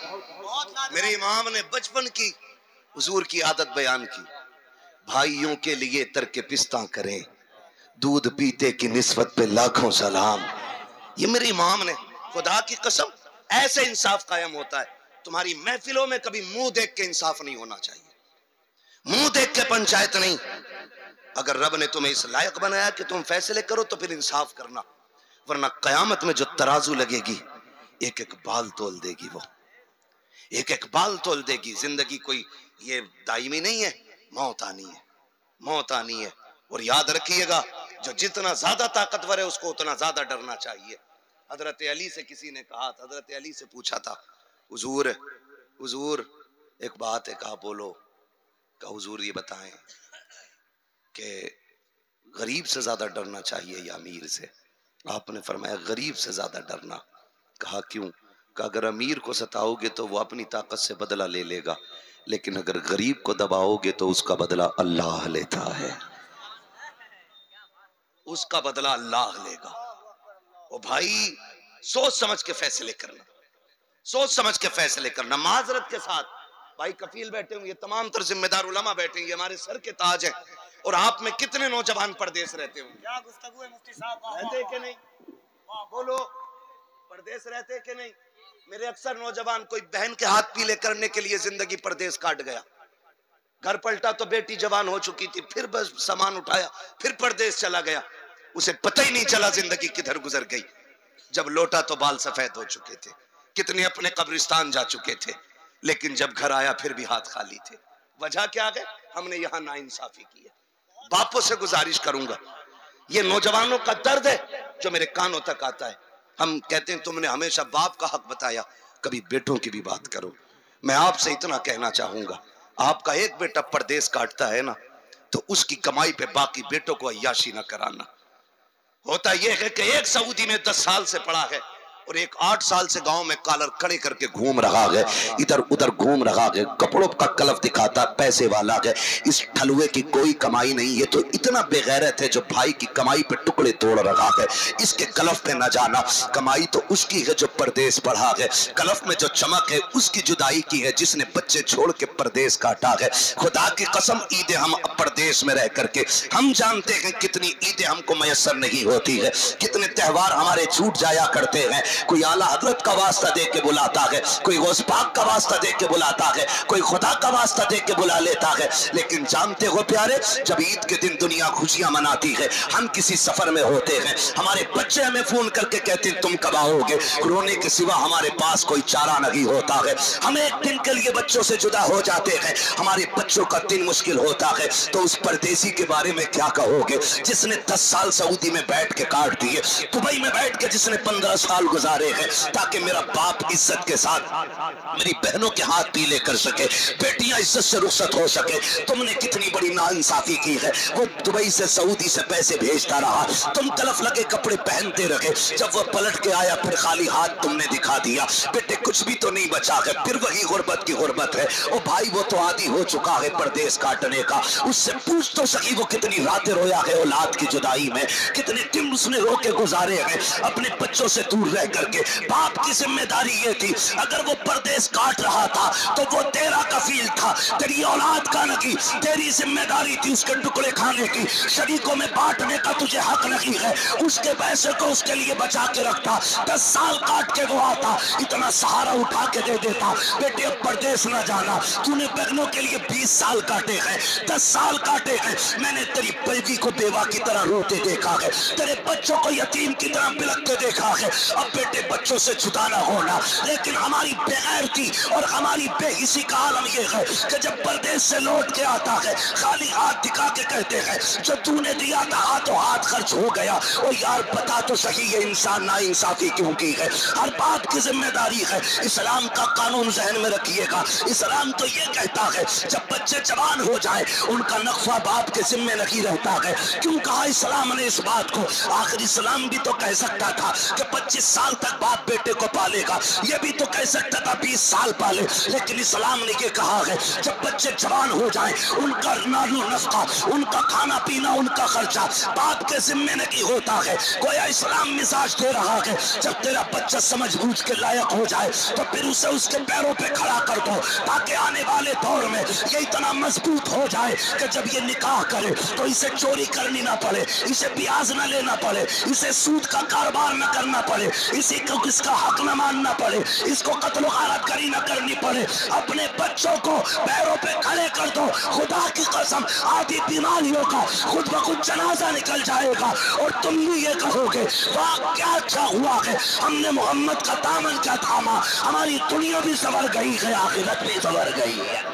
मेरे इमाम ने बचपन की हुजूर की आदत बयान की, भाइयों के लिए तर्क पिस्ता करें, दूध पीते की निस्बत पे लाखों सलाम। ये मेरे इमाम ने, खुदा की कसम ऐसे इंसाफ कायम होता है। तुम्हारी महफिलों में कभी मुंह देख के इंसाफ नहीं होना चाहिए, मुंह देख के पंचायत नहीं। अगर रब ने तुम्हें इस लायक बनाया कि तुम फैसले करो तो फिर इंसाफ करना, वरना कयामत में जो तराजू लगेगी एक एक बाल तोल देगी, वो एक एक बाल तोल देगी। जिंदगी कोई ये दायमी नहीं है, मौत आनी है, मौत आनी है। और याद रखिएगा, जो जितना ज्यादा ताकतवर है उसको उतना ज्यादा डरना चाहिए। हजरत अली से किसी ने कहा था, हजरत अली से पूछा था, हुजूर हुजूर एक बात है, कहा बोलो। कहा हुजूर ये बताएं कि गरीब से ज्यादा डरना चाहिए या अमीर से? आपने फरमाया गरीब से ज्यादा डरना। कहा क्यों? कि अगर अमीर को सताओगे तो वो अपनी ताकत से बदला ले लेगा, लेकिन अगर गरीब को दबाओगे तो उसका बदला अल्लाह लेता है, उसका बदला अल्लाह लेगा। ओ भाई सोच समझ के फैसले करना, सोच समझ के फैसले करना, माजरत के साथ। भाई कफील बैठे हुए, तमाम तर जिम्मेदार उलमा बैठे हैं, ये हमारे सर के ताज है। और आप में कितने नौजवान परदेश रहते होंगे? क्या गुफ्तगू है मुफ्ती साहब, रहते कि नहीं? बोलो, परदेश रहते कि नहीं? मेरे अक्सर नौजवान कोई बहन के हाथ पीले करने के लिए जिंदगी परदेश काट गया, घर पलटा तो बेटी जवान हो चुकी थी, फिर बस सामान उठाया फिर परदेश चला गया, उसे पता ही नहीं चला जिंदगी किधर गुजर गई। जब लौटा तो बाल सफेद हो चुके थे, कितने अपने कब्रिस्तान जा चुके थे, लेकिन जब घर आया फिर भी हाथ खाली थे। वजह क्या है? हमने यहाँ नाइंसाफी की है। बापों से गुजारिश करूंगा, ये नौजवानों का दर्द है जो मेरे कानों तक आता है। हम कहते हैं तुमने हमेशा बाप का हक बताया, कभी बेटों की भी बात करो। मैं आपसे इतना कहना चाहूंगा, आपका एक बेटा परदेश काटता है ना, तो उसकी कमाई पे बाकी बेटों को अय्याशी न कराना। होता यह है कि एक सऊदी में 10 साल से पड़ा है और एक 8 साल से गांव में कॉलर खड़े करके घूम रहा है, इधर उधर घूम रहा है, कपड़ों का कलफ दिखाता, पैसे वाला है। इस ठलुए की कोई कमाई नहीं, ये तो इतना बेगैरत है जो भाई की कमाई पे टुकड़े तोड़ रहा है। इसके कलफ पे न जाना, कमाई तो उसकी है जो परदेश पढ़ा है, कलफ में जो चमक है उसकी जुदाई की है जिसने बच्चे छोड़ के परदेश काटा है। खुदा की कसम, ईदें हम परदेश में रह करके हम जानते हैं कितनी ईदें हमको मयसर नहीं होती है, कितने त्यौहार हमारे छूट जाया करते हैं। कोई आला हजरत का वास्ता दे के बुलाता है, कोई गौस पाक का वास्ता दे के बुलाता है, कोई खुदा का वास्ता दे के बुला लेता है। लेकिन जानते हो प्यारे, जब ईद के दिन दुनिया खुशियां मनाती है, हम किसी सफर में होते हैं, हमारे बच्चे हमें फोन करके कहते हैं तुम कब आओगे, रोने के सिवा हमारे पास कोई चारा नहीं होता है। हम एक दिन के लिए बच्चों से जुदा हो जाते हैं, हमारे बच्चों का दिन मुश्किल होता है। तो उस परदेसी के बारे में क्या कहोगे जिसने 10 साल सऊदी में बैठ के काट दिए, दुबई में बैठ के जिसने 15 साल गुजारे हैं ताकि मेरा बाप इज्जत के साथ मेरी बहनों के हाथ पीले कर सके, बेटियां इज्जत से रुखसत हो सके। तुमने कितनी बड़ी नाइंसाफी की है। वो दुबई से सऊदी से पैसे भेजता रहा, तुम तलफ लगे कपड़े पहनते रहे, जब वो पलट के आया फिर खाली हाथ तुमने दिखा दिया। बेटे कुछ भी तो नहीं बचा है, फिर वही गुर्बत की गुर्बत है। ओ भाई वो तो आदी हो चुका है परदेश काटने का, उससे पूछ तो सकी वो कितनी रातें रोया है औलाद की जुदाई में, कितने दिन उसने रो के गुजारे हैं अपने बच्चों से दूर रह करके। बाप की जिम्मेदारी ये थी, अगर वो परदेश काट रहा था तो वो तेरा कफील था, तेरी औलाद का नहीं, तेरी जिम्मेदारी थी उसके टुकड़े खाने की, शरीकों में बांटने का तुझे हक नहीं है। उसके पैसे को उसके लिए बचा के रखता, 10 साल काट के वो आता, इतना सहारा उठा के दे देता, बेटे अब परदेश ना जाना, तूने बहनों के लिए 20 साल काटे हैं, 10 साल काटे हैं, मैंने तेरी बेटी को बेवा की तरह रोते देखा है, तेरे बच्चों को यतीम की तरह बिलखते देखा है। अब बेटे बच्चों से जुदा ना होना, लेकिन हमारी बेगैरती और हमारी बेहिसी का आलम यह है कि जब परदेश से लौट के आता है खाली हाथ दिखा के कहते हैं जो तूने दिया था हाथों हाथ खर्च हो गया। और यार बता तो सही ये इंसान ना इंसाफी क्यों की है? हर बात की जिम्मेदारी है। इस्लाम का कानून जहन में रखिएगा, इस्लाम तो ये कहता है जब बच्चे जवान हो जाए उनका नक्फा बाप के जिम्मे नहीं रहता है। क्यों कहा इस्लाम ने इस बात को? आखिर इस्लाम भी तो कह सकता था कि 25 साल तक बाप बेटे को पालेगा, ये भी तो कह सकता था 20 साल पाले, लेकिन इस्लाम ने ये कहा है जब बच्चे जवान हो जाए उनका नालू नफका, उनका खाना पीना, उनका खर्चा बाप के जिम्मे नहीं होता है। कोई इस्लाम मिजाज दे रहा है जब तेरा बच्चा समझ बूझ के लायक हो जाए तो फिर उसे उसके पैरों पे खड़ा कर दो, ताकि आने वाले दौर में ये इतना मजबूत हो जाए कि जब ये निकाह करे तो इसे चोरी करनी ना पड़े, इसे ब्याज ना लेना पड़े, इसे सूद का कारोबार न करना पड़े, इसी को इसका हक न मानना पड़े, इसको कत्ल गारतगरी न करनी पड़े। अपने बच्चों को पैरों पे खड़े कर दो, खुदा की कसम आधी बीमारियों का खुद ब खुद जनाजा निकल जाएगा और तुम भी ये कहोगे वाह क्या अच्छा हुआ है, हमने मोहम्मद का दामन क्या थामा, हमारी दुनिया भी संवर गई है, आखिरत भी संवर गई है।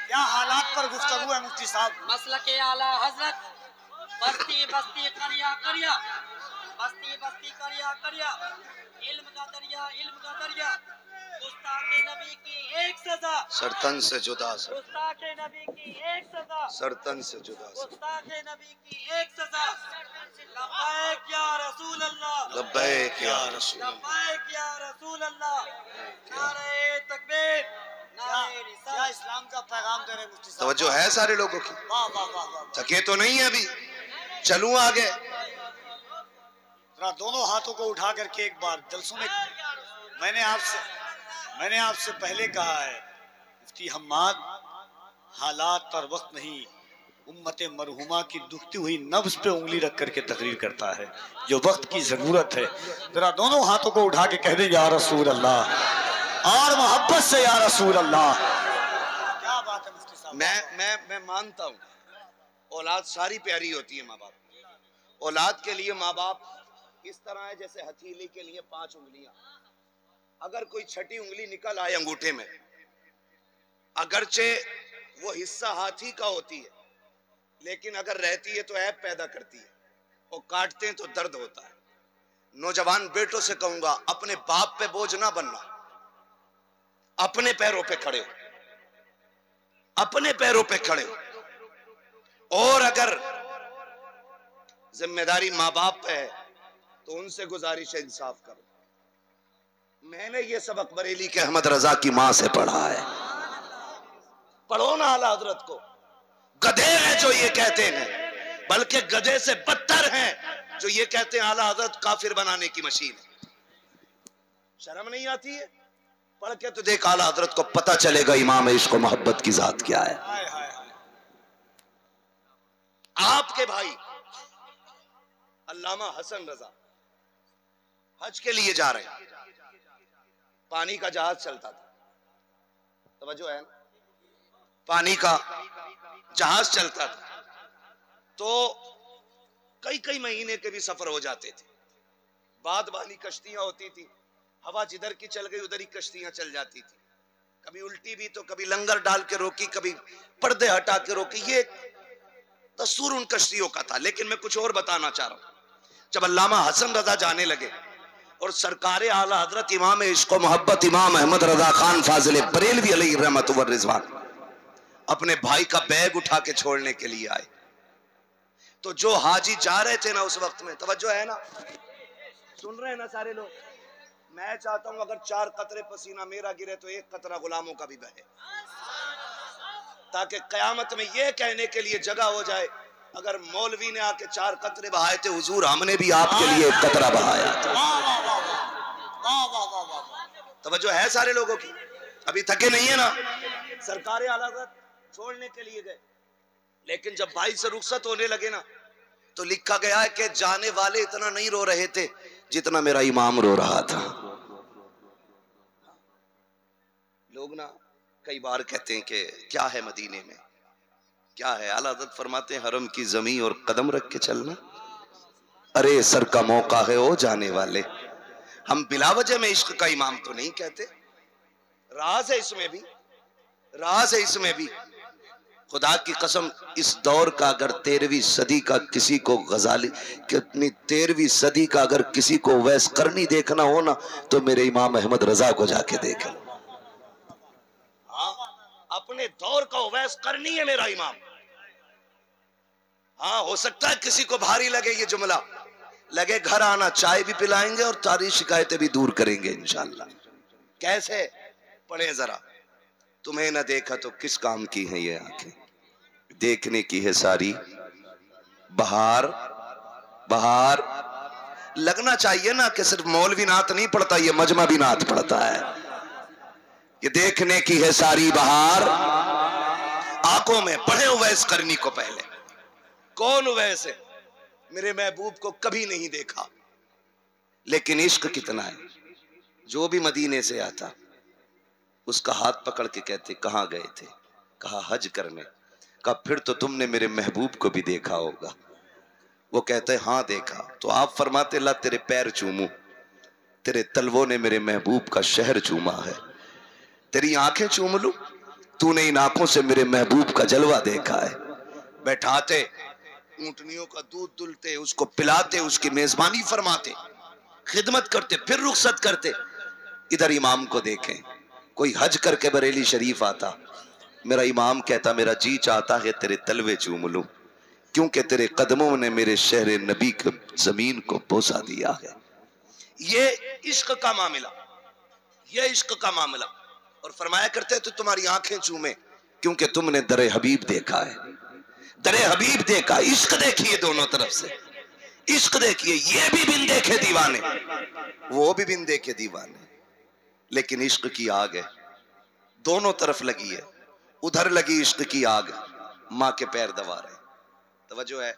क्या हालात पर गुफ्तगू है मुफ्ती साहब? मसलके आला हजरत बस्ती बस्ती करिया करिया, बस्ती बस्ती करिया करिया, इल्म का दरिया, गुस्ताखे नबी की एक सजा, सरतन से जुदा, गुस्ताखे नबी की एक सजा, सरतन से जुदा, गुस्ताखे नबी की एक सजा। लब्बैक या रसूल अल्लाह, लब्बैक या रसूल, लब्बैक या रसूल अल्लाह, नारे तकबीर, नारे क्या रिसालत। इस्लाम का पैगाम दे रहे मुफ्ती साहब? तवज्जो है सारे लोगों की? वाह वाह वाह वाह। थके तो नहीं है अभी? चलूं आगे? जरा दोनों हाथों को उठा करके एक बार जल्सों में मैंने आपसे पहले कहा है मुफ्ती हम्माद हालात और वक्त नहीं, उम्मत मरहुमा की दुखती हुई नब्ज पे उंगली रख करके तकरीर करता है। जो वक्त की जरूरत है जरा दोनों हाथों को उठा के कह दे या रसूल अल्लाह, और मोहब्बत से या रसूल अल्लाह। क्या बात है मुफ्ती साहब? मैं मानता हूँ औलाद सारी प्यारी होती है। माँ बाप औलाद के लिए माँ बाप इस तरह है जैसे हथेली के लिए 5 उंगलियां। अगर कोई छठी उंगली निकल आए अंगूठे में, अगरचे वो हिस्सा हाथी का होती है, लेकिन अगर रहती है तो ऐब पैदा करती है और काटते हैं तो दर्द होता है। नौजवान बेटों से कहूंगा अपने बाप पे बोझ ना बनना, अपने पैरों पे खड़े हो, अपने पैरों पे खड़े हो। और अगर जिम्मेदारी माँ बाप पे है तो उनसे गुजारिश है इंसाफ करो। मैंने ये सबक बरेली के अहमद रजा की मां से पढ़ा है। पढ़ो ना आला हजरत को। गधे हैं जो ये कहते हैं, बल्कि गधे से बदतर हैं जो ये कहते हैं आला हजरत काफिर बनाने की मशीन है। शर्म नहीं आती है? पढ़ के तो देख आला हजरत को पता चलेगा इमाम इश्क व मोहब्बत की जात क्या है। आपके भाई अल्लामा हसन रजा हज के लिए जा रहे हैं, पानी का जहाज चलता था, तवज्जो है ना, पानी का जहाज चलता था तो कई कई महीने के भी सफर हो जाते थे। बाद वाली कश्तियां होती थी, हवा जिधर की चल गई उधर ही कश्तियां चल जाती थी, कभी उल्टी भी तो कभी लंगर डाल के रोकी, कभी पर्दे हटा के रोकी। ये दस्तूर उन कश्तियों का था। लेकिन मैं कुछ और बताना चाह रहा हूं। जब अल्लामा हसन रजा जाने लगे और सरकारे आला हजरत इमाम इश्क व मोहब्बत इमाम अहमद रजा खान फाजिल बरेलवी अलैहि रहमत व रिजवान अपने भाई का बैग उठा के छोड़ने के लिए आए, तो जो हाजी जा रहे थे ना उस वक्त में, तवज्जो है ना, सुन रहे हैं ना सारे लोग, मैं चाहता हूं अगर 4 कतरे पसीना मेरा गिरे तो 1 कतरा गुलामों का भी बहे, ताकि कयामत में यह कहने के लिए जगह हो जाए, अगर मौलवी ने आके 4 कतरे बहाए थे हुजूर, हमने भी आपके लिए 1 कतरा बहाया था। तवज्जो है सारे लोगों की? अभी थके नहीं है ना? सरकार आला हज़रत छोड़ने के लिए गए, लेकिन जब भाई से रुखसत होने लगे ना, तो लिखा गया है कि जाने वाले इतना नहीं रो रहे थे जितना मेरा इमाम रो रहा था। लोग ना कई बार कहते हैं कि क्या है मदीने में, क्या है? आला हज़रत फरमाते हैं हरम की जमीन और कदम रख के चलना। अरे सर का मौका है ओ जाने वाले। हम बिला वजह में इश्क का इमाम तो नहीं कहते, राज है इसमें भी, राज है इसमें भी। खुदा की कसम, इस दौर का अगर 13वीं सदी का किसी को गजाली, कितनी 13वीं सदी का अगर किसी को वैस करनी देखना हो ना, तो मेरे इमाम अहमद रजा को जाके देखें। हाँ, अपने दौर का वैस करनी है मेरा इमाम। हाँ, हो सकता है किसी को भारी लगे ये जुमला, लगे घर आना चाय भी पिलाएंगे और सारी शिकायतें भी दूर करेंगे इंशाअल्लाह। कैसे? पढ़े जरा। तुम्हें न देखा तो किस काम की है ये आंखें, देखने की है सारी बहार। बहार लगना चाहिए ना कि सिर्फ मौलवी नात नहीं पढ़ता, ये मजमा भी नात पढ़ता है। ये देखने की है सारी बहार आंखों में। पढ़े उवैस करनी को पहले। कौन उवैस है? मेरे महबूब को कभी नहीं देखा, लेकिन इश्क कितना है। जो भी मदीने से आता उसका हाथ पकड़ के कहते कहां गए थे? कहा हज करने। कहा फिर तो तुमने मेरे महबूब को भी देखा होगा। वो कहते हाँ देखा। तो आप फरमाते ला तेरे पैर चूमूं, तेरे तलवों ने मेरे महबूब का शहर चूमा है। तेरी आंखें चूम लूं, तूने इन आंखों से मेरे महबूब का जलवा देखा है। बैठाते, ऊंटनियों का दूध दुलते, उसको पिलाते, उसकी मेजबानी फरमाते, खिदमत करते, फिर रुखसत करते। इधर इमाम को देखें, कोई हज करके बरेली शरीफ आता, मेरा इमाम कहता मेरा जी चाहता है तेरे तलवे चूम लूं, क्योंकि तेरे कदमों ने मेरे शहर नबी की जमीन को बोसा दिया है। ये इश्क का मामला, ये इश्क का मामला। और फरमाया करते तो तुम्हारी आंखें चूमे क्योंकि तुमने दरे हबीब देखा है, दरे हबीब देखा। इश्क देखिए दोनों तरफ से, इश्क देखिए। ये भी बिन देखे दीवाने, वो भी बिन देखे दीवाने, लेकिन इश्क की आग है, दोनों तरफ लगी है। उधर लगी इश्क की आग, माँ के पैर दबा रहे। तवज्जो है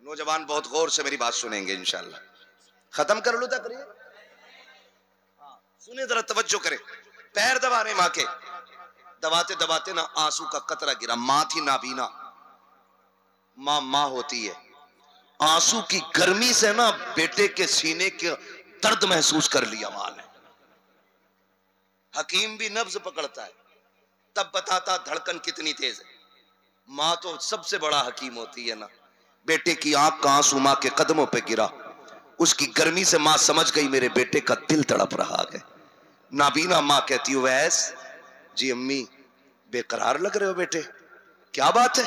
नौजवान, बहुत गौर से मेरी बात सुनेंगे इंशाल्लाह। खत्म कर लो तकरीर, सुने जरा, तवज्जो करें। पैर दबा रहे माँ के, दबाते दबाते ना आंसू का कतरा गिरा। माँ थी नाबीना, माँ माँ होती है। आंसू की गर्मी से ना बेटे के सीने के दर्द महसूस कर लिया माँ ने। हकीम भी नब्ज पकड़ता है तब बताता धड़कन कितनी तेज है। माँ तो सबसे बड़ा हकीम होती है ना। बेटे की आंख का आंसू माँ के कदमों पे गिरा, उसकी गर्मी से माँ समझ गई मेरे बेटे का दिल तड़प रहा है। नाबीना माँ कहती वैस जी अम्मी बेकरार लग रहे हो बेटे, क्या बात है?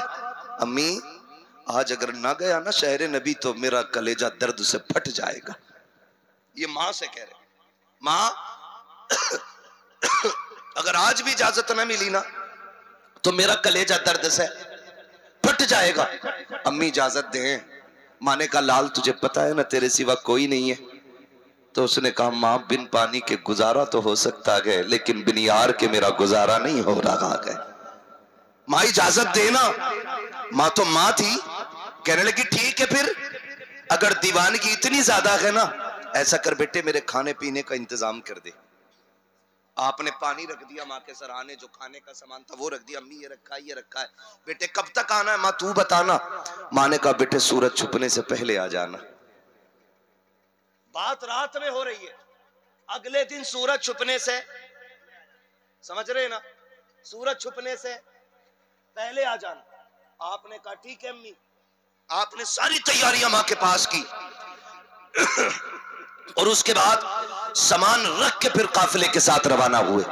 अम्मी आज अगर ना गया ना शहर नबी तो मेरा कलेजा दर्द से फट जाएगा। ये माँ से कह रहे, माँ अगर आज भी इजाजत ना मिली ना तो मेरा कलेजा दर्द से फट जाएगा। अम्मी इजाजत दें। माँ ने कहा लाल तुझे पता है ना तेरे सिवा कोई नहीं है। तो उसने कहा माँ बिन पानी के गुजारा तो हो सकता है, लेकिन बिन यार के मेरा गुजारा नहीं हो रहा है। माँ इजाजत देना। माँ तो माँ थी, कहने लगी ठीक है फिर अगर दीवानगी इतनी ज्यादा है ना, ऐसा कर बेटे मेरे खाने पीने का इंतजाम कर दे। आपने पानी रख दिया माँ के सराहने, जो खाने का सामान था वो रख दिया। अम्मी ये रखा है, ये रखा है। बेटे कब तक आना है? माँ तू बताना। माँ ने कहा बेटे सूरज छुपने से पहले आ जाना। बात रात में हो रही है, अगले दिन सूरज छुपने से, समझ रहे ना, सूरज छुपने से पहले आ जाना। आपने कहा ठीक है अम्मी। आपने सारी तैयारियां माँ के पास की और उसके बाद सामान रख के फिर काफिले के साथ रवाना हुए।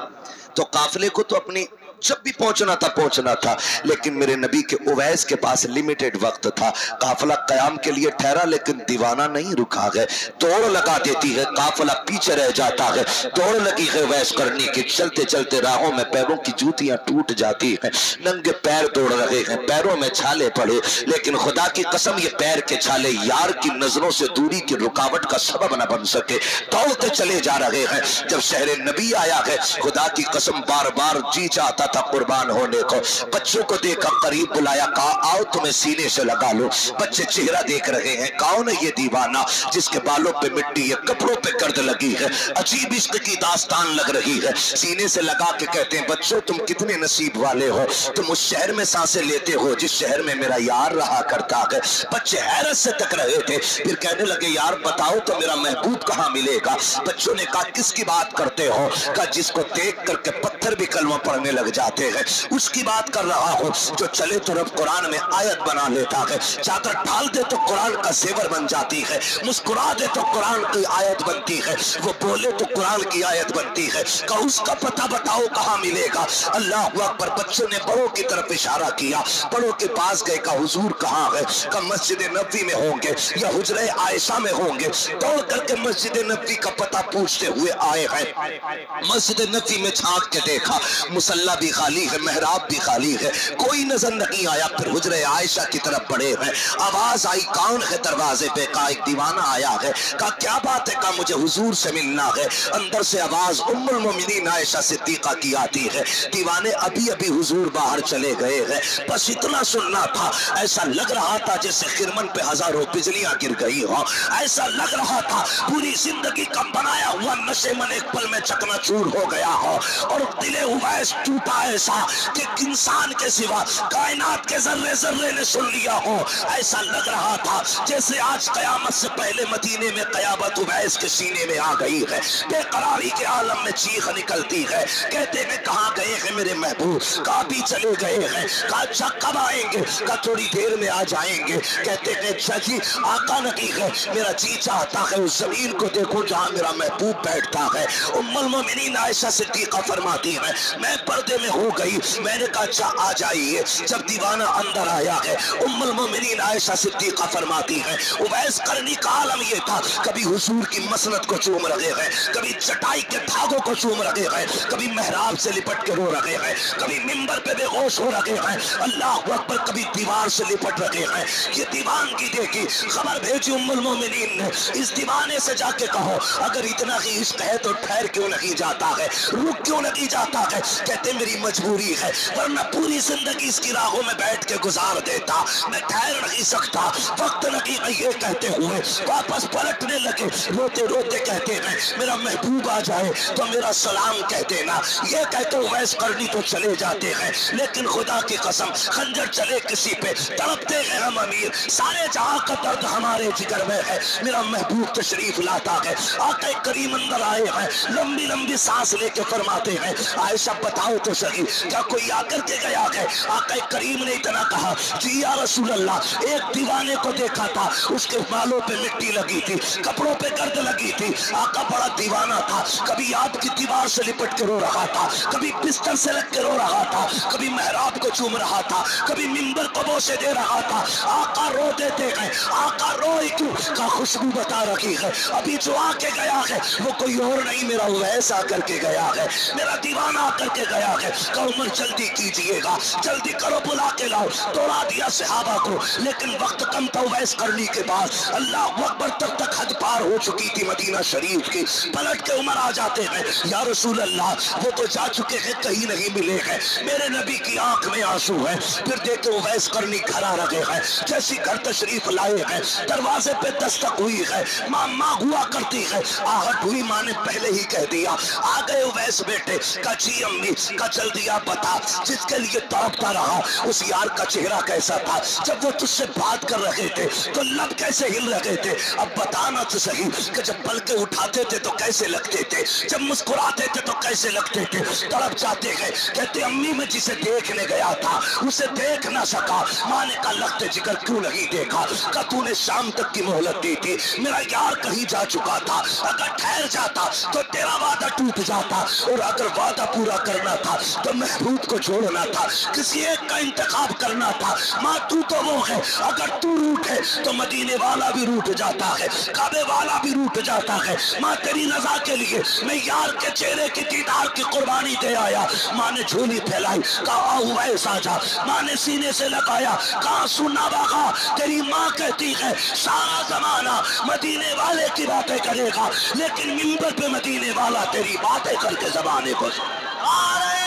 तो काफिले को तो अपनी जब भी पहुंचना था, लेकिन मेरे नबी के उवैस के पास लिमिटेड वक्त था। काफिला कयाम के लिए ठहरा, लेकिन दीवाना नहीं रुका है, दौड़ लगा देती है, काफिला पीछे रह जाता है। दौड़ लगी है उवैस करनी की, चलते चलते राहों में पैरों की जूतियां टूट जाती हैं, नंगे पैर दौड़ रहे हैं, पैरों में छाले पड़े, लेकिन खुदा की कसम ये पैर के छाले यार की नजरों से दूरी की रुकावट का सबब न बन सके। दौड़ते चले जा रहे हैं। जब शहर नबी आया है, खुदा की कसम बार बार जी चाहता था कुर्बान होने को। बच्चों को देखा, करीब बुलाया, कहा आओ तुम्हें सीने से लगा लो। बच्चे चेहरा देख रहे हैं, कौन है ये दीवाना जिसके बालों पे मिट्टी है, कपड़ों पे गर्द लगी है, अजीब इश्क की दास्तान लग रही है। सीने से लगा के कहते हैं बच्चों तुम कितने नसीब वाले हो, तुम उस शहर में सांसें लेते हो जिस शहर में मेरा यार रहा करता है। बच्चे हैरत से तक रहे थे, फिर कहने लगे यार बताओ तो मेरा महबूब कहाँ मिलेगा। बच्चों ने कहा किसकी बात करते हो? कहा जिसको देख करके पत्थर भी कलमा पढ़ने लग जाते हैं, उसकी बात कर रहा हूँ। जो चले तो रब कुरान में आयत बना लेता है, चादर डाल दे तो कुरान का जेवर बन जाती है, मुस्कुरा दे तो कुरान की आयत बनती है, वो बोले तो कुरान की आयत बनती है। कहा उसका पता बताओ कहाँ मिलेगा। अल्लाह अकबर। बच्चों ने बड़ों की तरफ इशारा किया, बड़ों के पास गए, कहा हुजूर कहाँ है? कहा मस्जिद नबवी में होंगे या हुजरे आयशा में होंगे। दौड़ करके मस्जिद नबवी का पता पूछते हुए आए हैं। मस्जिद नबवी में झांक के देखा, मुसल्ला भी खाली है, मेहराब भी खाली है, कोई नजर नहीं आया। फिर हुजरे आयशा की तरफ बढ़े हैं, आवाज आई कौन है दरवाजे पे? कहा एक दीवाना आया है। कहा क्या बात है? कहा मुझे हुजूर से मिलना है। अंदर से आवाज उम्मुल मोमिनीन आयशा सिद्दीका की आती है, दीवाने अभी अभी हुजूर बाहर चले गए हैं, बस इतना सुनना था। ऐसा लग रहा था जैसे खिरमन पे हजारों बिजलियां गिर गई हो, ऐसा लग रहा था पूरी जिंदगी का बनाया हुआ नशे मन एक पल में चकनाचूर हो गया हो, और दिले उवैस टूटा ऐसा कि इंसान के सिवा कायनात के जर्रे जर्रे ने सुन लिया हो। ऐसा लग रहा था जैसे आज कयामत से पहले मदीने में कयामत उवैस के सीने में आ गई है। बेकरारी के आलम में चीख निकलती है, कहते हैं कहाँ गए हैं मेरे महबूब? कहा भी चले गए हैं। कहा अच्छा कब आएंगे? कहा थोड़ी देर में आ जाएंगे। कहते हैं अच्छा जी आका नहीं है, मेरा जी चाहता है उस जमीन को देखो जहाँ मेरा महबूब बैठता है। उम्मुल मोमिनीन आयशा सिद्दीका फरमाती है मैं पर्दे में हो गई, मैंने कहा अच्छा आ जाइए। जब दीवाना अंदर आया है, उम्मुल मोमिनीन आयशा सिद्दीका फरमाती है उवैस करनी का आलम ये था, कभी हुजूर की मसनद को चूम रहे हैं, कभी चटाई के धागों को चूम रहे हैं, कभी मेहराब से लिपट के रो रहे हैं, कभी मिंबर पे बेहोश हो रहे हैं, अल्लाह अकबर, कभी दीवार से लिपट रहे हैं। ये दीवानगी देखी, खबर भेजी उम्मुल मोमिनीन ने, इस दीवाने से जाके कहो अगर इतना ही इश्क है तो ठहर क्यों नहीं जाता है, रुक क्यों नहीं जाता है? कहते मेरी मजबूरी है, वरना पूरी जिंदगी इसकी राहों में बैठ के गुजार देता, मैं ठहर नहीं सकता, वक्त नहीं है। ये कहते हुए वापस पलटने लगे, रोते रोते कहते हैं मेरा महबूब आ जाए तो मेरा सलाम कह देना। ये कहते उवैस करनी तो चले जाते हैं, लेकिन खुदा की कसम खंजर चले किसी पे तड़पते हैं हम अमीर, सारे जहां का दर्द हमारे जिगर में है। मेरा महबूब तशरीफ लाता है, आका करीम अंदर आए हैं, लंबी लंबी सांस लेके फरमाते हैं आयशा बताओ तो सही क्या कोई आकर के गया है? आका करीम ने इतना कहा जी या रसूल अल्लाह, एक दीवाने को देखा था, उसके बालों पे मिट्टी लगी थी, कपड़ों पे गर्द लगी थी। आका बड़ा दीवाना था, कभी आपकी दीवार से लिपट के रो रहा था, कभी बिस्तर से लग के रो रहा था, कभी मेहराब को चूम रहा था, कभी मिंबर को बोसे दे रहा था। आका रो देते हैं, आका रोए क्यों? का खुशबू बता रखी है, अभी जो आके गया है वो कोई और नहीं, मेरा उवैस आकर के गया है, मेरा दीवाना आकर के गया है। का उमर जल्दी कीजिएगा, जल्दी करो, बुला के लाओ। दौड़ा दिया सहाबा को, लेकिन वक्त कम था उवैस करने के बाद। अल्लाह अकबर तब तक हद पार हो चुकी थी मदीना शरीफ की। पलट के उमर आ जाते हैं या रसूल अल्लाह वो तो जा चुके हैं, कहीं नहीं मिले हैं। मेरे नबी की आंख में आंसू है। फिर देखे उवैस करनी घर आ रहे हैं, जैसी घर तशरीफ लाए हैं, दरवाजे पे दस्तक हुई है, माँ माँ हुआ करती है, आहट हुई, माँ ने पहले ही कह दिया आ गए उवैस बेटे। का जी अम्मी, का जल्दी आप बता जिसके लिए तड़पता रहा उस यार का चेहरा कैसा था? जब वो तुझसे बात कर रहे थे तो लब कैसे हिल रहे थे? अब बताना तो सही कि जब पल के उठाते थे तो कैसे लगते थे, जब मुस्कुराते थे तो कैसे लगते थे? तड़प जाते हैं, कहते अम्मी मैं जिसे देखने गया था उसे देख ना सका। माँ ने कहा लगते जिगर क्यों नहीं देखा? का तूने शाम तक की मोहलत दी थी, मेरा यार कहीं जा चुका था, अगर ठहर जाता तो तेरा वादा टूट जाता, और अगर वादा पूरा करना था तो महबूब को छोड़ना था, किसी एक का इंतखाब करना था। माँ तू तो वो है, अगर तू रूठे तो मदीने वाला भी रूठ जाता है, काबे वाला भी रूठ जाता है। माँ तेरी रजा के लिए मैं यार के चेहरे की दीदार की कुर्बानी दे आया। माँ ने झोली फैलाई, कहा हुआ साझा, माँ ने सीने से लगाया, कहा सुना बागा, तेरी माँ कहती है सारा जमाना मदीने वाले की बातें करेगा, लेकिन मिंबर पे मदीने वाला तेरी बातें करके जमाने को। नारे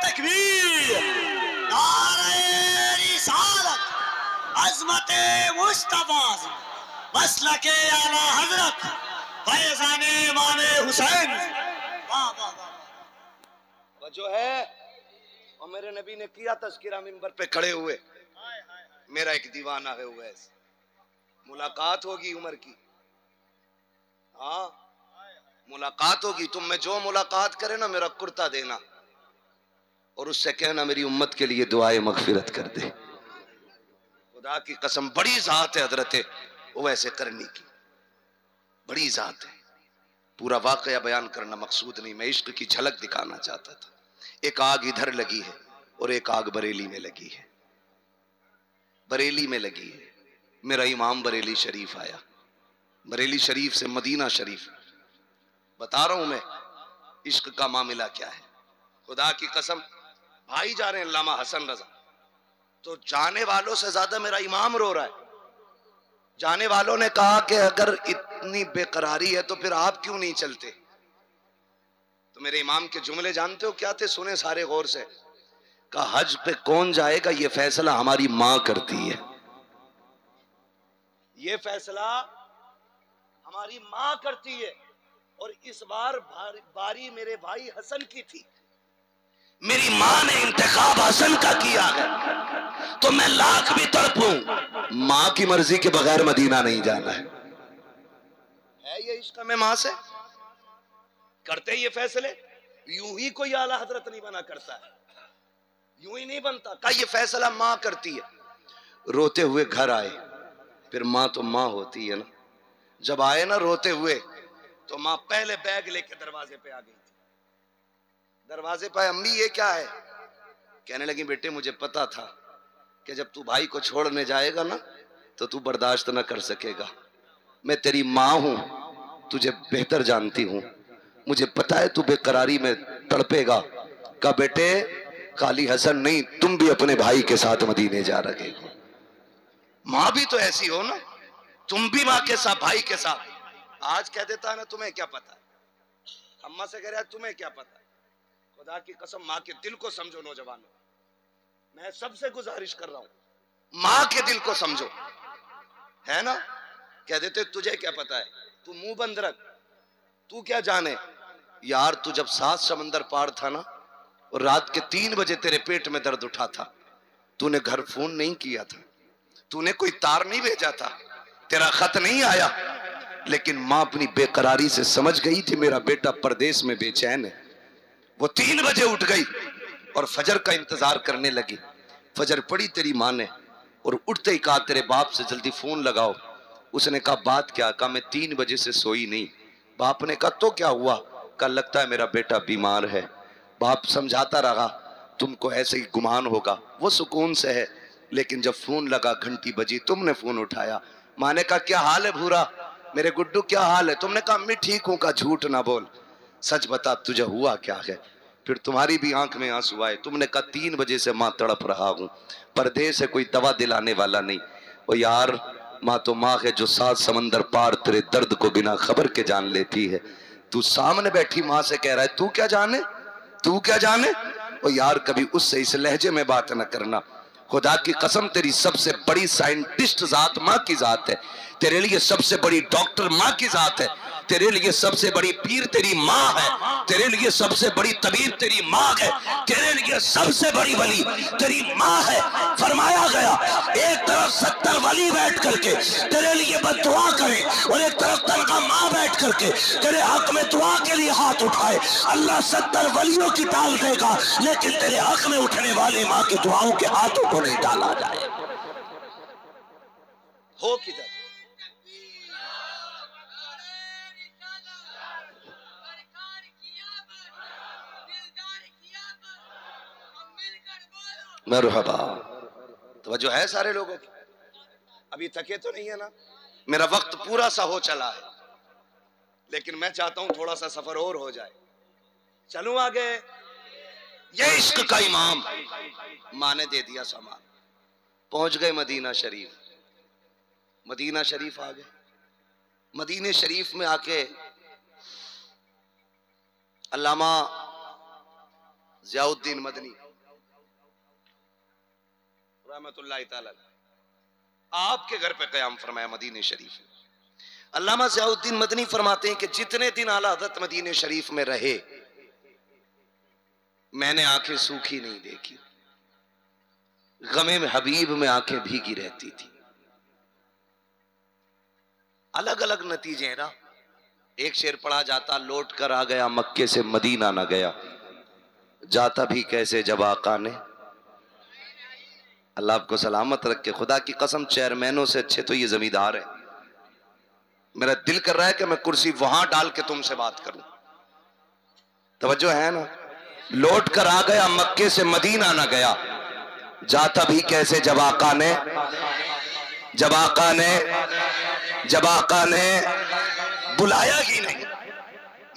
तकबीर, नारे रिसालत, अज़मते मुस्तफा, मसलके आला हजरत, फैज़ाने इमामे हुसैन। वाह वाह वाह। जो है और मेरे नबी ने किया तज़किरा मिंबर पे खड़े हुए, मेरा एक दीवाना है उवैस, मुलाकात होगी उमर की, हाँ मुलाकात होगी। तुम में जो मुलाकात करे ना मेरा कुर्ता देना और उससे कहना मेरी उम्मत के लिए दुआए मगफिरत कर दे। खुदा की कसम बड़ी जात है हजरत उवैस करनी की, बड़ी जात है। पूरा वाकया बयान करना मकसूद नहीं, मैं इश्क की झलक दिखाना चाहता था। एक आग इधर लगी है और एक आग बरेली में लगी है, बरेली में लगी है। मेरा इमाम बरेली शरीफ आया, बरेली शरीफ से मदीना शरीफ। बता रहा हूं मैं इश्क का मामला क्या है। खुदा की कसम भाई जा रहे हैं अल्लामा हसन रजा, तो जाने वालों से ज्यादा मेरा इमाम रो रहा है। जाने वालों ने कहा कि अगर इतनी बेकरारी है तो फिर आप क्यों नहीं चलते। तो मेरे इमाम के जुमले जानते हो क्या थे, सुने सारे गौर से। कहा हज पे कौन जाएगा ये फैसला हमारी मां करती है, ये फैसला हमारी मां करती है। और इस बार बारी मेरे भाई हसन की थी, मेरी मां ने इंतखाब हसन का किया है, तो मैं लाख भी तड़पूं मां की मर्जी के बगैर मदीना नहीं जाना है ये इश्क में मां से करते ये फैसले। यूं ही कोई आला हजरत नहीं बना करता है, यूं ही नहीं बनता। का ये फैसला मां करती है। रोते हुए घर आए, फिर मां तो मां होती है ना। जब आए ना रोते हुए तो मां पहले बैग लेके दरवाजे पे आ गई थी। दरवाजे पे, अम्मी ये क्या है। कहने लगी बेटे मुझे पता था कि जब तू भाई को छोड़ने जाएगा ना तो तू बर्दाश्त ना कर सकेगा। मैं तेरी मां हूं, तुझे बेहतर जानती हूं, मुझे पता है तू बेकरारी में तड़पेगा। कहा बेटे खाली हसन नहीं, तुम भी अपने भाई के साथ मदीने जा रहे हो। मां भी तो ऐसी हो ना, तुम भी मां के साथ भाई के साथ। आज कह देता है ना तुम्हें क्या पता, अम्मा से कह रहा है तुम्हें क्या पता। खुदा की कसम मां के दिल को समझो नौजवानों, मैं सबसे गुजारिश कर रहा हूं मां के दिल को समझो, है ना। कह देते तुझे क्या पता है, तू मुंह बंद रख, तू क्या जाने। यार तू जब 7 समंदर पार था ना और रात के 3 बजे तेरे पेट में दर्द उठा था, तूने घर फोन नहीं किया था, तूने कोई तार नहीं भेजा था, तेरा खत नहीं आया, लेकिन मां अपनी बेकरारी से समझ गई थी मेरा बेटा परदेश में बेचैन है। वो 3 बजे उठ गई और फजर का इंतजार करने लगी। फजर पड़ी तेरी मां ने और उठते ही कहा तेरे बाप से जल्दी फोन लगाओ। उसने कहा बात क्या। कहा मैं 3 बजे से सोई नहीं। बाप ने कहा तो क्या हुआ। कहा लगता है मेरा बेटा बीमार है। बाप समझाता रहा तुमको ऐसे ही गुमान होगा, वो सुकून से है। लेकिन जब फोन लगा घंटी बजी, तुमने फोन उठाया। माँ ने कहा क्या हाल है भूरा, मेरे गुड्डू क्या हाल है। तुमने कहा अम्मी ठीक हूं। कहा झूठ ना बोल, सच बता तुझे हुआ क्या है। फिर तुम्हारी भी आंख में आंसू आए। तुमने कहा 3 बजे से माँ तड़प रहा हूं, परदेश से कोई दवा दिलाने वाला नहीं। ओ यार माँ तो माँ है जो 7 समंदर पार तेरे दर्द को बिना खबर के जान लेती है। तू सामने बैठी माँ से कह रहा है तू क्या जाने, तू क्या जाने। ओ यार कभी उससे इस लहजे में बात न करना। खुदा की कसम तेरी सबसे बड़ी साइंटिस्ट जात माँ की जात है, तेरे लिए सबसे बड़ी डॉक्टर माँ की जात है, तेरे लिए सबसे बड़ी पीर तेरी माँ है, तेरे लिए सबसे बड़ी तबीब तेरी माँ है, तेरे लिए सबसे बड़ी वली तेरी माँ है। फरमाया गया एक तरफ 70 वली बैठ करके तेरे लिए बद्दुआ करे और एक तरफ तनखा माँ बैठ करके तेरे हक में दुआ के लिए हाथ उठाए। अल्लाह 70 वलियों की टाल देगा, लेकिन तेरे हक में उठने वाले माँ की दुआओं के हाथों को नहीं डाला जाए। हो किधर मरहबा। तो जो है सारे लोगों की, अभी थके तो नहीं है ना? मेरा वक्त पूरा सा हो चला है, लेकिन मैं चाहता हूं थोड़ा सा सफर और हो जाए। चलूं आगे? ये इश्क का इमाम, माँ ने दे दिया सामान, पहुंच गए मदीना शरीफ। मदीना शरीफ आ गए। मदीने शरीफ में आके अल्लामा ज़ियाउद्दीन मदनी रहमतुल्लाहि ताला आपके घर पे क़याम फरमाया मदीने शरीफ में। अल्लामा ज़ियाउद्दीन मदनी फरमाते हैं कि जितने दिन आला हज़रत मदीने शरीफ में रहे, मैंने आंखें सूखी नहीं देखी, गमे में हबीब में आंखें भीगी रहती थी। अलग अलग नतीजे हैं ना। एक शेर पढ़ा जाता, लौट कर आ गया मक्के से मदीना न गया, जाता भी कैसे जब आका ने। अल्लाह आपको सलामत रखे। खुदा की कसम, चेयरमैनों से अच्छे तो ये जमींदार है। मेरा दिल कर रहा है कि मैं कुर्सी वहां डाल के तुमसे बात करूं। तवज्जो है ना? लौट कर आ गया मक्के से मदीना न गया, जाता भी कैसे जब आका ने, जब आका ने, जब आका ने बुलाया ही नहीं,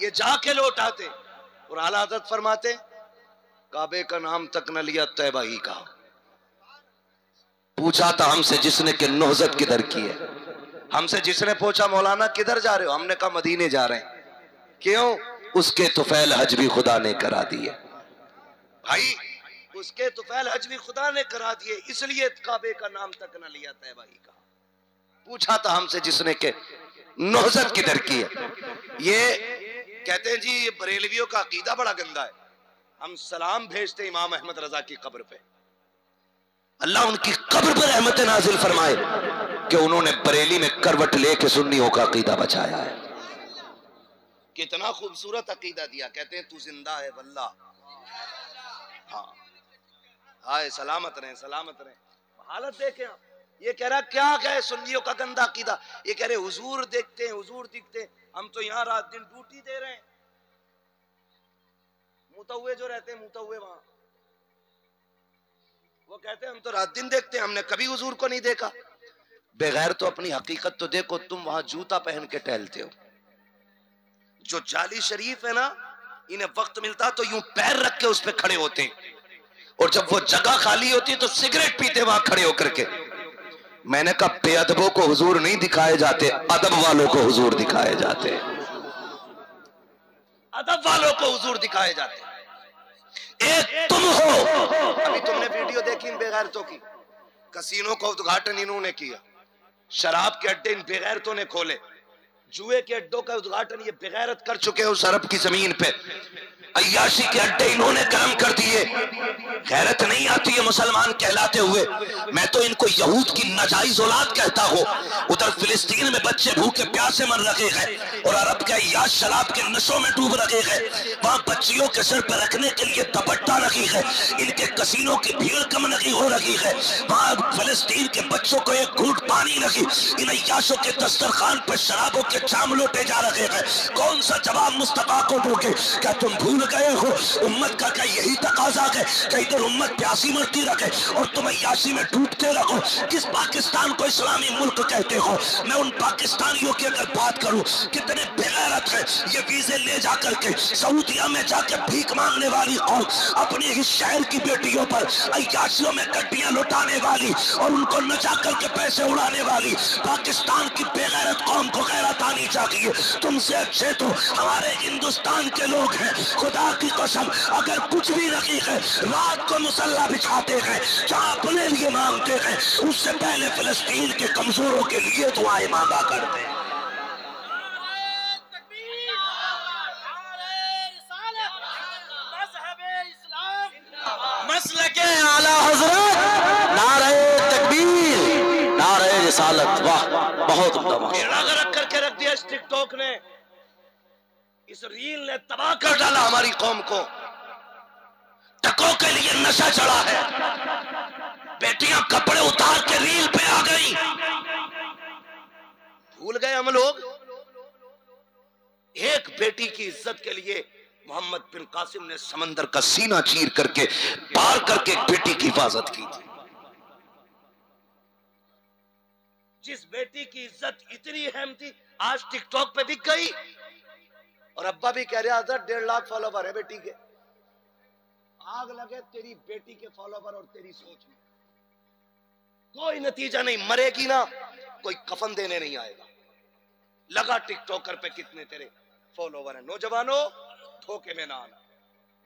ये जाके लौट आते। और आला हज़रत फरमाते, काबे का नाम तक न लिया, तैबा ही कहा। पूछा था हमसे जिसने कि नौजत किधर की है। हमसे जिसने पूछा मौलाना किधर जा रहे हो, हमने कहा मदीने जा रहे हैं। क्यों? उसके तुफैल हज भी खुदा ने करा दिए। भाई, उसके तुफैल हज भी खुदा ने करा दिए, इसलिए काबे का नाम तक न लिया, तैबा ही कहा। पूछा था हमसे जिसने के नौजत किधर की है। ये कहते हैं जी, ये बरेलवियों का अकीदा बड़ा गंदा है। हम सलाम भेजते इमाम अहमद रजा की कब्र पे, अल्लाह उनकी कब्र पर रहमत नाजिल फरमाए कि उन्होंने बरेली में करवट लेके सुन्नियों का अकीदा बचाया है। कितना खूबसूरत अकीदा दिया। कहते हैं तू जिंदा है वल्लाह। हाँ, हाय सलामत रहे, सलामत रहे। हालत देखें आप। ये कह रहा क्या है सुन्नियों का गंदा अकीदा। ये कह रहे हुजूर देखते हैं, हुजूर दिखते हैं। हम तो यहाँ रात दिन ड्यूटी दे रहे हैं। मुतव्वे जो रहते हैं, मुतव्वे वहां, वो कहते हैं हम तो रात दिन देखते हैं, हमने कभी हुजूर को नहीं देखा। बगैर तो अपनी हकीकत तो देखो, तुम वहां जूता पहन के टहलते हो। जो जाली शरीफ है ना, इन्हें वक्त मिलता तो यूं पैर रख के उस पर खड़े होते हैं, और जब वो जगह खाली होती है तो सिगरेट पीते वहां खड़े होकर के। मैंने कहा बेअदबों को हुजूर नहीं दिखाए जाते, अदब वालों को हुजूर दिखाए जाते, अदब वालों को हुजूर दिखाए जाते। एक तुम हो। अभी तुमने वीडियो देखी इन बेगैरतों की। कसीनों का उद्घाटन इन्होंने किया, शराब के अड्डे इन बेगैरतों ने खोले, जुए के अड्डों का उद्घाटन ये बेगैरत कर चुके हैं उस अरब की जमीन पे। अय्याशी के अड्डे इन्होंने गर्म कर दिए। गैरत नहीं आती है मुसलमान कहलाते हुए। मैं तो इनको यहूद की नाजायज औलाद कहता हूँ। उधर फिलिस्तीन में बच्चे भूखे प्यासे मर रहे हैं और अरब के अय्याश शराब के नशों में डूब रहे हैं। वहाँ बच्चियों के सर पर रखने के लिए दुपट्टा रखी है, इनके कसीनों की भीड़ कम नहीं हो रही है। वहाँ फिलिस्तीन के बच्चों को एक घूंट पानी नहीं, इन अय्याशों के दस्तरखान पर शराबों के जाम लौटे जा रहे हैं। कौन सा जवाब मुस्तफा को दोगे? क्या तुम भूल गए हो उम्मत का क्या यही तकाजा है कि इधर उम्मत प्यासी मरती रखे और तुम अय्याशी में डूबते रहो? किस पाकिस्तान को इस्लामी मुल्क कहते हो? मैं उन पाकिस्तानियों की अगर बात करूं, कितने बेगैरत है। ये वीजे ले जाकर के सऊदिया में जाके भीख मांगने वाली कौम, अपने ही शहर की बेटियों पर अय्याशियों में गड्डियां लुटाने वाली और उनको नचा करके पैसे उड़ाने वाली पाकिस्तान की बेगैरत कौम को गैरत आनी चाहिए। तुमसे अच्छे तो हमारे हिंदुस्तान के लोग हैं। खुदा की कसम, अगर कुछ भी नहीं है, रात को मुसल्ला बिछाते हैं, जहां अपने लिए मांगते हैं, उससे पहले फिलिस्तीन के कमजोरों के लिए दुआएं मांगा करते हैं। मसलके आला हजरत, नारे तकबीर, नारे रिसालत। वाह, बहुत रख करके रख दिया इस टिकटॉक ने, इस रील ने तबाह कर डाला हमारी कौम को। टकों के लिए नशा चढ़ा है। बेटियां कपड़े उतार के रील पे आ गई। भूल गए हम लोग, एक बेटी की इज्जत के लिए मोहम्मद बिन कासिम ने समंदर का सीना चीर करके पार करके एक बेटी की हिफाजत की थी। जिस बेटी की इज्जत इतनी अहम थी, आज टिकटॉक पे बिक गई। और अब्बा भी कह रहा था 1.5 लाख फॉलोवर है बेटी के। आग लगे तेरी बेटी के फॉलोवर और तेरी सोच में, कोई नतीजा नहीं। मरेगी ना, कोई कफन देने नहीं आएगा। लगा टिकटॉकर पे कितने तेरे फॉलोवर हैं। नौजवानों, धोखे में ना आना।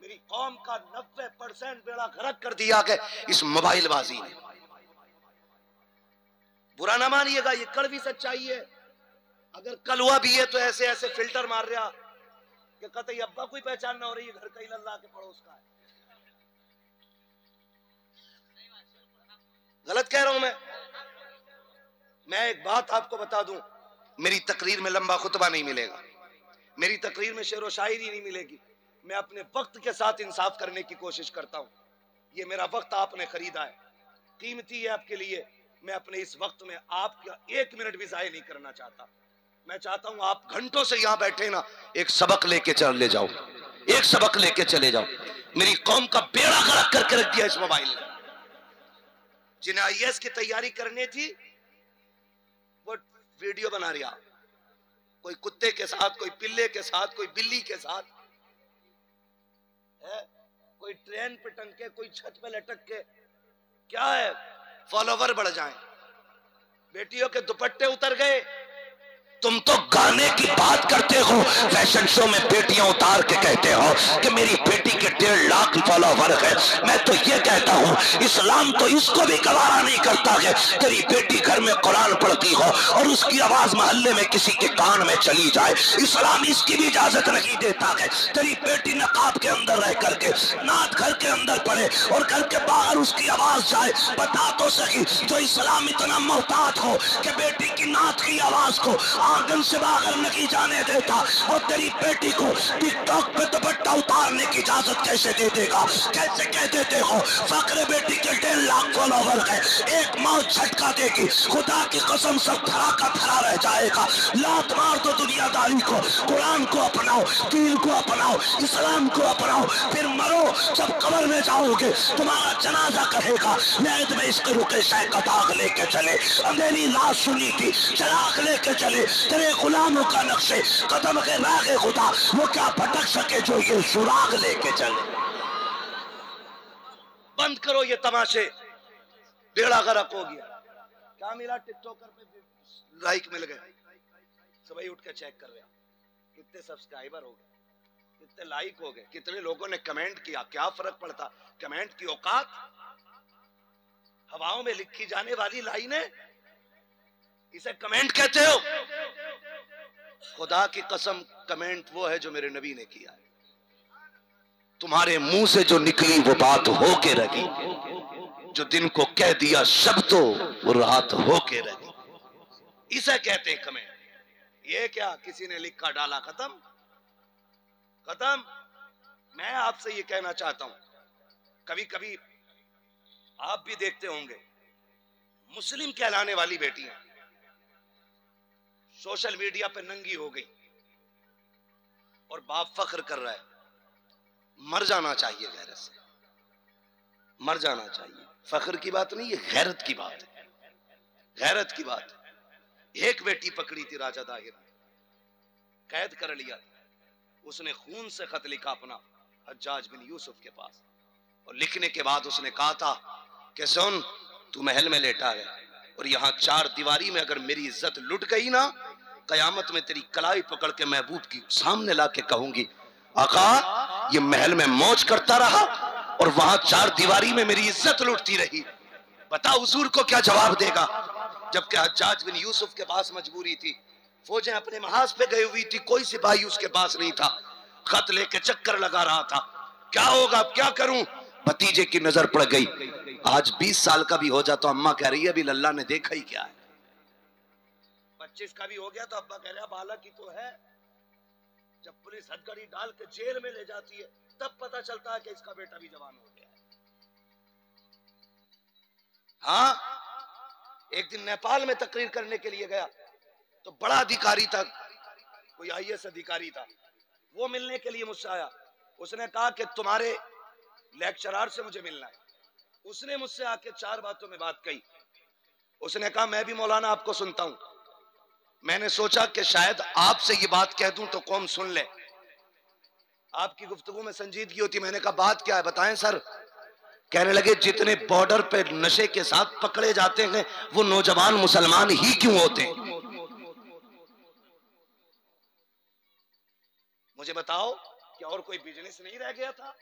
मेरी कौम का 90% बेड़ा गर्क कर दिया गया इस मोबाइल बाजी ने। बुरा ना मानिएगा, ये कड़वी सच्चाई है। अगर कलवा भी है तो ऐसे ऐसे फिल्टर मार रहा कि कतई अब्बा कोई पहचान ना हो रही है, घर का ही लल्ला के पड़ोस का है। गलत कह रहा हूं मैं एक बात आपको बता दूं, मेरी तकरीर में लंबा खुतबा नहीं मिलेगा, मेरी तकरीर में शेर व शायरी नहीं मिलेगी। मैं अपने वक्त के साथ इंसाफ करने की कोशिश करता हूं। ये मेरा वक्त आपने खरीदा है, कीमती है आपके लिए। मैं अपने इस वक्त में आपका 1 मिनट भी जाया नहीं करना चाहता। मैं चाहता हूं आप घंटों से यहां बैठे ना, एक सबक लेके चले जाओ, एक सबक लेके चले जाओ। मेरी कौम का बेड़ा गर्क करके रख दिया इस मोबाइल ने। जिन्हें IAS की तैयारी करनी थी वो वीडियो बना रहा, कोई कुत्ते के साथ, कोई पिल्ले के साथ, कोई बिल्ली के साथ है, कोई ट्रेन पे टंग के, कोई छत पे लटक के। क्या है, फॉलोवर बढ़ जाएं। बेटियों के दुपट्टे उतर गए। तुम तो गाने की बात करते हो, फैशन शो में बेटियां उतार के कहते हो कि मेरी बेटी के 1.5 लाख फॉलोवर है। मैं तो ये कहता हूं, इस्लाम तो इसको भी गवारा नहीं करता है तेरी बेटी घर में कुरान पढ़ती हो और उसकी आवाज मोहल्ले में किसी के कान में चली जाए। इस्लाम इसकी भी इजाजत नहीं देता है तेरी बेटी नकाब के अंदर रह करके नात घर के अंदर पड़े और घर के बाहर उसकी आवाज जाए। बता तो सही, जो इस्लाम इतना मोहतात हो कि बेटी की नात की आवाज को आंगन से बाहर नहीं जाने देता, और तेरी बेटी को टिकटॉक पे दुपट्टा उतारने की इजाजत कैसे दे देगा? कैसे कह देते हो फक्र बेटी के 1.5 लाख फॉलोवर है, एक मौत झटका देगी, खुदा की कसम सब धरा का धरा रह जाएगा। लात मार दो दुनियादारी को, कुरान को अपनाओ, दीन को अपनाओ, इस्लाम को अपनाओ, फिर मरो। जब कब्र में जाओगे तुम्हारा जनाजा कहेगा नैद में इसके रुके शय का दाग लेके चले, अंधेरी लाश सुनी थी चराग लेके चले, तेरे गुलामों का नक्शे कदम के रागे खुदा वो क्या भटक सके जो ये सुराग लेके चले। बंद करो ये तमाशे, बेड़ा गर्क हो गया। क्या मिला टिकटॉकर पे? लाइक मिल गए। सुबह उठ के चेक कर रहे कितने सब्सक्राइबर हो गए, कितने लाइक हो गए, कितने लोगों ने कमेंट किया। क्या फर्क पड़ता, कमेंट की औकात हवाओं में लिखी जाने वाली लाइनें, इसे कमेंट कहते हो? खुदा की कसम कमेंट वो है जो मेरे नबी ने किया है। तुम्हारे मुंह से जो निकली वो बात हो के रही, जो दिन को कह दिया शब तो वो रात हो के रही, इसे कहते हैं कमेंट। ये क्या किसी ने लिखा डाला, खत्म खत्म। मैं आपसे ये कहना चाहता हूं, कभी कभी आप भी देखते होंगे मुस्लिम कहलाने वाली बेटियां सोशल मीडिया पे नंगी हो गई और बाप फख्र कर रहा है। मर जाना चाहिए, गैरत से मर जाना चाहिए। फख्र की बात नहीं, ये गैरत की बात है, गैरत की बात है। एक बेटी पकड़ी थी राजा दाहिर, कैद कर लिया था। उसने खून से खत लिखा अपना हज्जाज बिन यूसुफ के पास, और लिखने के बाद उसने कहा था कि सुन, तू महल में लेटा है और यहाँ 4 दीवारी में अगर मेरी इज्जत लुट गई ना, कयामत में तेरी कलाई पकड़ के महबूब की सामने ला के कहूंगी, आका ये महल में मौज करता रहा और वहां 4 दीवारी में मेरी इज्जत लुटती रही। बता हुजूर को क्या जवाब देगा? जबकि हज्जाज बिन यूसुफ के पास मजबूरी थी, फौजें अपने महाज पे गई हुई थी, कोई सिपाही उसके पास नहीं था, खत लेके चक्कर लगा रहा था। क्या होगा, क्या करूं? भतीजे की नजर पड़ गई। आज 20 साल का भी हो जाता, तो अम्मा कह रही है अभी लल्ला ने देखा ही क्या है। 25 का भी हो गया तो अब्बा कह रहा बालक ही तो है। जब पुलिस हथकड़ी डाल के जेल में ले जाती है तब पता चलता है कि इसका बेटा भी जवान हो गया है। हाँ, एक दिन नेपाल में तकरीर करने के लिए गया तो बड़ा अधिकारी था, कोई IAS अधिकारी था, वो मिलने के लिए मुझसे आया। उसने कहा कि तुम्हारे लेक्चरर से मुझे मिलना है। उसने मुझसे आके 4 बातों में बात कही। उसने कहा मैं भी मौलाना आपको सुनता हूं। मैंने सोचा कि शायद आपसे ये बात कह दूं तो कौम सुन ले, आपकी गुफ्तगू में संजीदगी होती। मैंने कहा बात क्या है, बताएं सर। कहने लगे जितने बॉर्डर पे नशे के साथ पकड़े जाते हैं वो नौजवान मुसलमान ही क्यों होते हैं? मुझे बताओ कि और कोई बिजनेस नहीं रह गया था?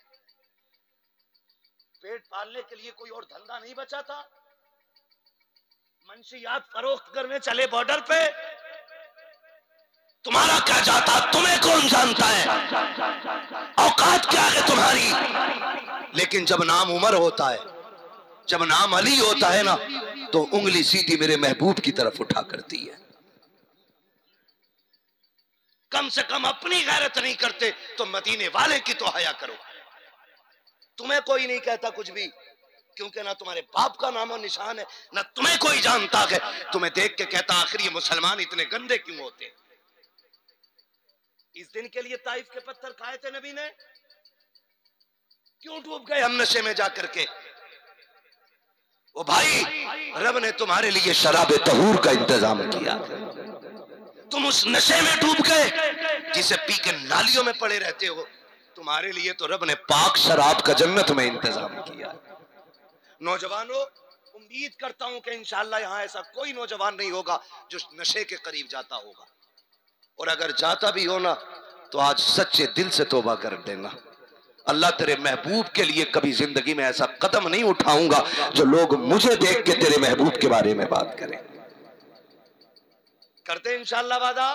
पेट पालने के लिए कोई और धंधा नहीं बचा था? मंशियात फरोख्त करने चले बॉर्डर पे। तुम्हारा क्या जाता, तुम्हें कौन जानता है, औकात क्या है तुम्हारी। लेकिन जब नाम उमर होता है, जब नाम अली होता है ना, तो उंगली सीधी मेरे महबूब की तरफ उठा करती है। कम से कम अपनी गैरत नहीं करते तो मदीने वाले की तो हया करो। तुम्हें कोई नहीं कहता कुछ भी, क्योंकि ना तुम्हारे बाप का नाम और निशान है, ना तुम्हें कोई जानता है। तुम्हें देख के कहता आखिर ये मुसलमान इतने गंदे क्यों होते। इस दिन के लिए ताइफ के पत्थर खाए थे नबी ने, क्यों डूब गए हम नशे में जाकर के? ओ भाई, रब ने तुम्हारे लिए शराब तहूर का इंतजाम किया, तुम उस नशे में डूब गए जिसे पी के नालियों में पड़े रहते हो। तुम्हारे लिए तो रब ने पाक शराब का जन्नत में इंतजाम किया। नौजवानों, उम्मीद करता हूं कि इंशाअल्लाह यहां ऐसा कोई नौजवान नहीं होगा जो नशे के करीब जाता होगा, और अगर जाता भी हो ना तो आज सच्चे दिल से तौबा कर देना। अल्लाह तेरे महबूब के लिए कभी जिंदगी में ऐसा कदम नहीं उठाऊंगा जो लोग मुझे देख के तेरे महबूब के बारे में बात करें। करते इंशाअल्लाह वादा।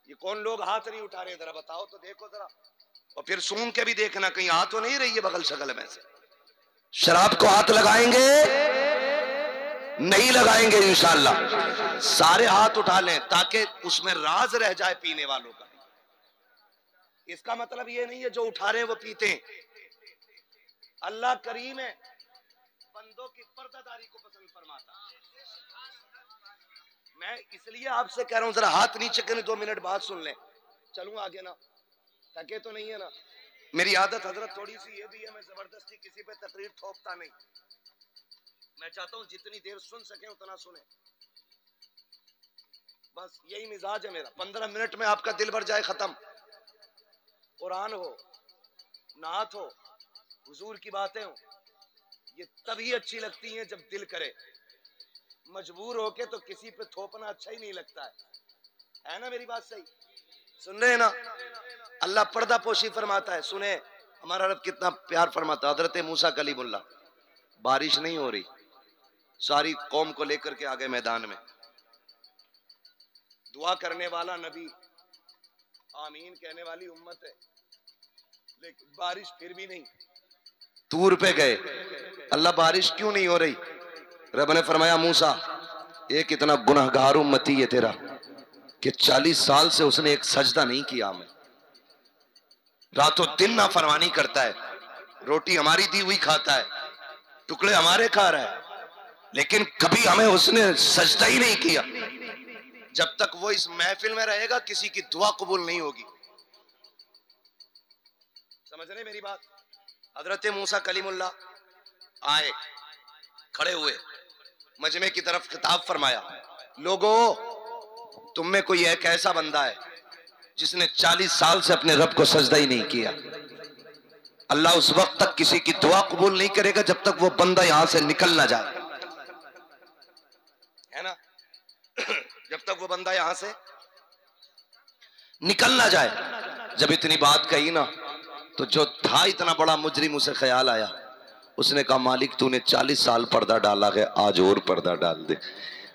ये कौन लोग हाथ नहीं उठा रहे, जरा बताओ तो, देखो जरा, और फिर सूंघ के भी देखना कहीं हाथ तो नहीं रही है बगल शगल में से। शराब को हाथ लगाएंगे नहीं लगाएंगे इंशाअल्लाह, सारे हाथ उठा लें ताकि उसमें राज रह जाए पीने वालों का। इसका मतलब ये नहीं है जो उठा रहे हैं वो पीते हैं। अल्लाह करीम है, बंदों की पर्दादारी को पसंद फरमाता। मैं इसलिए आपसे कह रहा हूं जरा हाथ नीचे करें, 2 मिनट बाद सुन लें। चलूं आगे ना, थके तो नहीं है ना? मेरी आदत हजरत थोड़ी सी ये भी है, मैं जबरदस्ती किसी पे तकरीर थोपता नहीं। मैं चाहता हूं जितनी देर सुन सके उतना सुने, बस यही मिजाज है मेरा। 15 मिनट में आपका दिल भर जाए, खत्म। कुरान हो, नात हो, हुजूर की बातें हो, ये तभी अच्छी लगती हैं जब दिल करे। मजबूर होके तो किसी पे थोपना अच्छा ही नहीं लगता है ना? मेरी बात सही सुन रहे हैं ना? अल्लाह पर्दा पोशी फरमाता है। सुने, हमारा रब कितना प्यार फरमाता है। हजरत मूसा कलीमुल्लाह, बारिश नहीं हो रही, सारी कौम को लेकर के आ गए मैदान में। दुआ करने वाला नबी, आमीन कहने वाली उम्मत है, लेकिन बारिश फिर भी नहीं। तूर पे गए, अल्लाह बारिश क्यों नहीं हो रही? रब ने फरमाया मूसा, एक इतना गुनहगार उम्मती है तेरा कि 40 साल से उसने एक सजदा नहीं किया। मैं रातों दिन नाफरमानी करता है, रोटी हमारी दी हुई खाता है, टुकड़े हमारे खा रहा है, लेकिन कभी हमें उसने सजदा ही नहीं किया। जब तक वो इस महफिल में रहेगा किसी की दुआ कबूल नहीं होगी। समझ रहे मेरी बात? हजरत मूसा कलीमुल्लाह आए, खड़े हुए, मजमे की तरफ खिताब फरमाया, लोगों तुम में कोई एक ऐसा बंदा है जिसने 40 साल से अपने रब को सजदा ही नहीं किया। अल्लाह उस वक्त तक किसी की दुआ कबूल नहीं करेगा जब तक वो बंदा यहां से निकल ना जाए, है ना? जब तक वो बंदा यहां से निकल ना जाए। जब इतनी बात कही ना तो जो था इतना बड़ा मुजरिम, उसे ख्याल आया, उसने कहा मालिक तूने 40 साल पर्दा डाला है, आज और पर्दा डाल दे।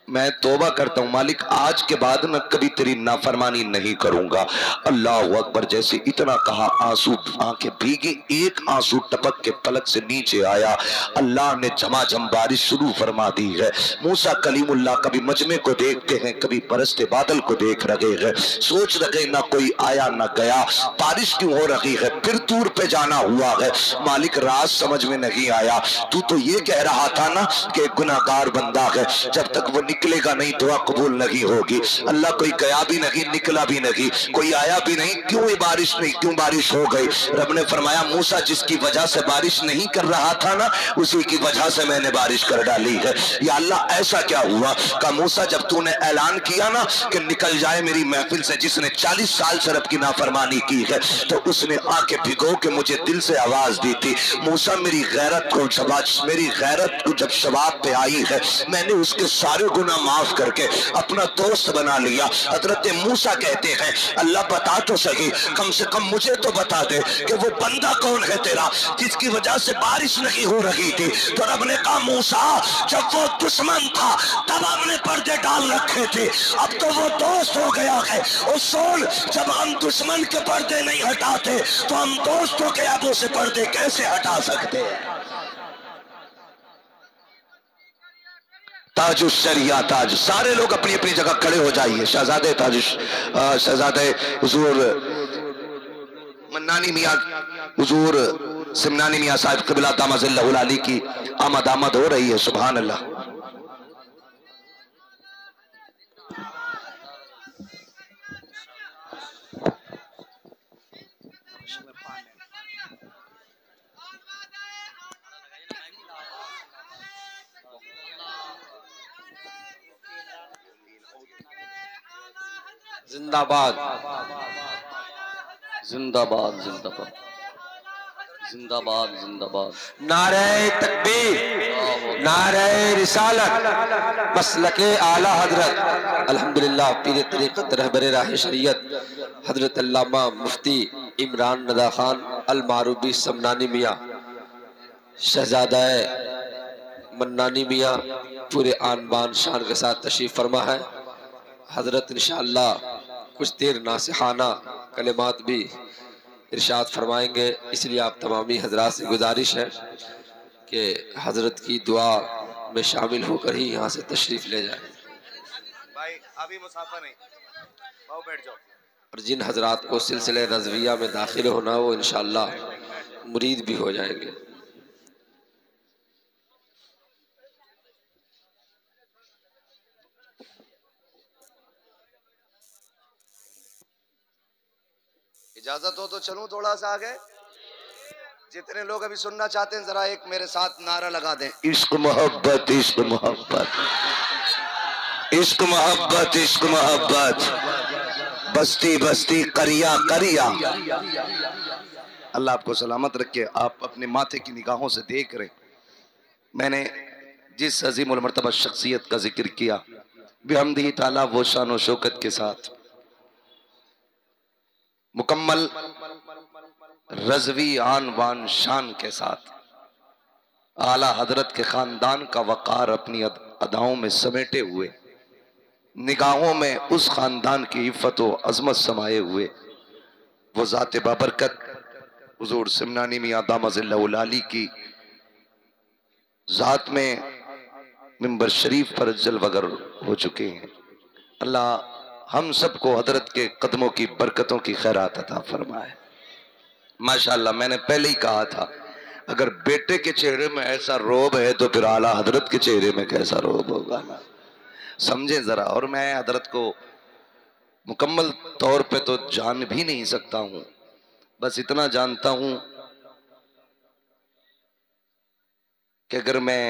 मैं तौबा करता हूं मालिक, आज के बाद मैं कभी तेरी नाफरमानी नहीं करूंगा। अल्लाह अकबर। जैसे इतना कहा, आंसू आंखें भीगी, एक आंसू टपक के पलक से नीचे आया। अल्लाह ने झमाझम बारिश शुरू फरमा दी है। मूसा कलीमुल्लाह कभी मजमे को देखते हैं, कभी बरसते बादल को देख रहे हैं, सोच रहे ना कोई आया ना गया, बारिश क्यों हो रही है? फिर तूर पे जाना हुआ है। मालिक राज समझ में नहीं आया, तू तो ये कह रहा था ना कि गुनाहगार बंदा है, जब तक वो निकलेगा नहीं, दुआ कबूल नहीं होगी। अल्लाह कोई गया भी नहीं, निकला भी नहीं, कोई आया भी नहीं, क्यों ये बारिश नहीं, क्यों बारिश हो गई? रब ने फरमाया मूसा जिसकी वजह से बारिश नहीं कर रहा था ना, उसी की वजह से मैंने बारिश कर डाली है। या अल्लाह ऐसा क्या हुआ? का मूसा जब तूने ऐलान किया ना कि निकल जाए मेरी महफिल से जिसने 40 साल से रब की नाफरमानी की है, तो उसने आके भिगो के मुझे दिल से आवाज दी थी। मूसा मेरी गैरत को जब शबाब पे आई है, मैंने उसके सारे गुनाह माफ करके अपना दोस्त बना लिया। हजरत मूसा कहते हैं अल्लाह बता तो सही, कम से कम मुझे तो बता दे कि वो बंदा कौन है तेरा जिसकी वजह से बारिश नहीं हो रही थी। तो रब ने कहा मूसा जब वो दुश्मन था तब हमने पर्दे डाल रखे थे, अब तो वो दोस्त हो गया है। और सुन, जब हम दुश्मन के पर्दे नहीं हटाते तो हम दोस्तों के आबों से पर्दे कैसे हटा सकते हैं? ताजुश शरिया ताज, सारे लोग अपनी अपनी जगह खड़े हो जाइए। शहजादे ताजुश, शहजादे हुजूर मन्नानी मियां, हुजूर सिमनानी मियां साहिब क़िबला दामज़िल्लहुल आली की आमद हो रही है। सुभान अल्लाह। जिंदाबाद जिंदाबाद जिंदाबाद जिंदाबाद जिंदाबाद। नारे तकबीर, नारे रिसालत, मसलके आला हजरत अल्हम्दुलिल्लाह पीर तरीक़त रहबर राह शरीयत हजरत अल्लामा मुफ्ती इमरान नदा खान अल मारूबी समनानी मियाँ शहजादा मन्नानी मियाँ पूरे आन बान शान के साथ तशरीफ फरमा है। हजरत इंशाअल्लाह कुछ देर नासिहाना कलिमात भी इरशाद फरमाएंगे, इसलिए आप तमामी हजरात से गुजारिश है कि हजरत की दुआ में शामिल होकर ही यहाँ से तशरीफ ले जाए। भाई अभी मुसाफा नहीं, आओ बैठ जाओ। और जिन हजरात को सिलसिले रज़विया में दाखिल होना वो इंशाअल्लाह मुरीद भी हो जाएंगे। इजाजत हो तो चलूं थोड़ा सा आगे। जितने लोग अभी सुनना चाहते हैं जरा एक मेरे साथ नारा लगा दें, इश्क मोहब्बत इश्क मोहब्बत इश्क मोहब्बत इश्क मोहब्बत, बस्ती बस्ती करिया करिया। अल्लाह आपको सलामत रखे। आप अपने माथे की निगाहों से देख रहे, मैंने जिस अजीमुल मर्तबा शख्सियत का जिक्र किया बिहम्दिही ताला वो शान व शौकत के साथ मुकम्मल रज़वी आन वान शान के साथ आला हजरत के खानदान का वक़ार अपनी अदाओं में समेटे हुए, निगाहों में उस खानदान की इफ़्फ़त व अज़मत समाये हुए वो ज़ात बाबरकत हुज़ूर सिमनानी मियां दामज़िल्लहुल आली की ज़ात में मिंबर शरीफ पर जलवगर हो चुके हैं। अल्लाह हम सबको हजरत के कदमों की बरकतों की खैरात अता फरमाए। माशाअल्लाह, मैंने पहले ही कहा था अगर बेटे के चेहरे में ऐसा रोब है तो फिर आला हजरत के चेहरे में कैसा रोब होगा ना, समझे जरा। और मैं हजरत को मुकम्मल तौर पे तो जान भी नहीं सकता हूं, बस इतना जानता हूं कि अगर मैं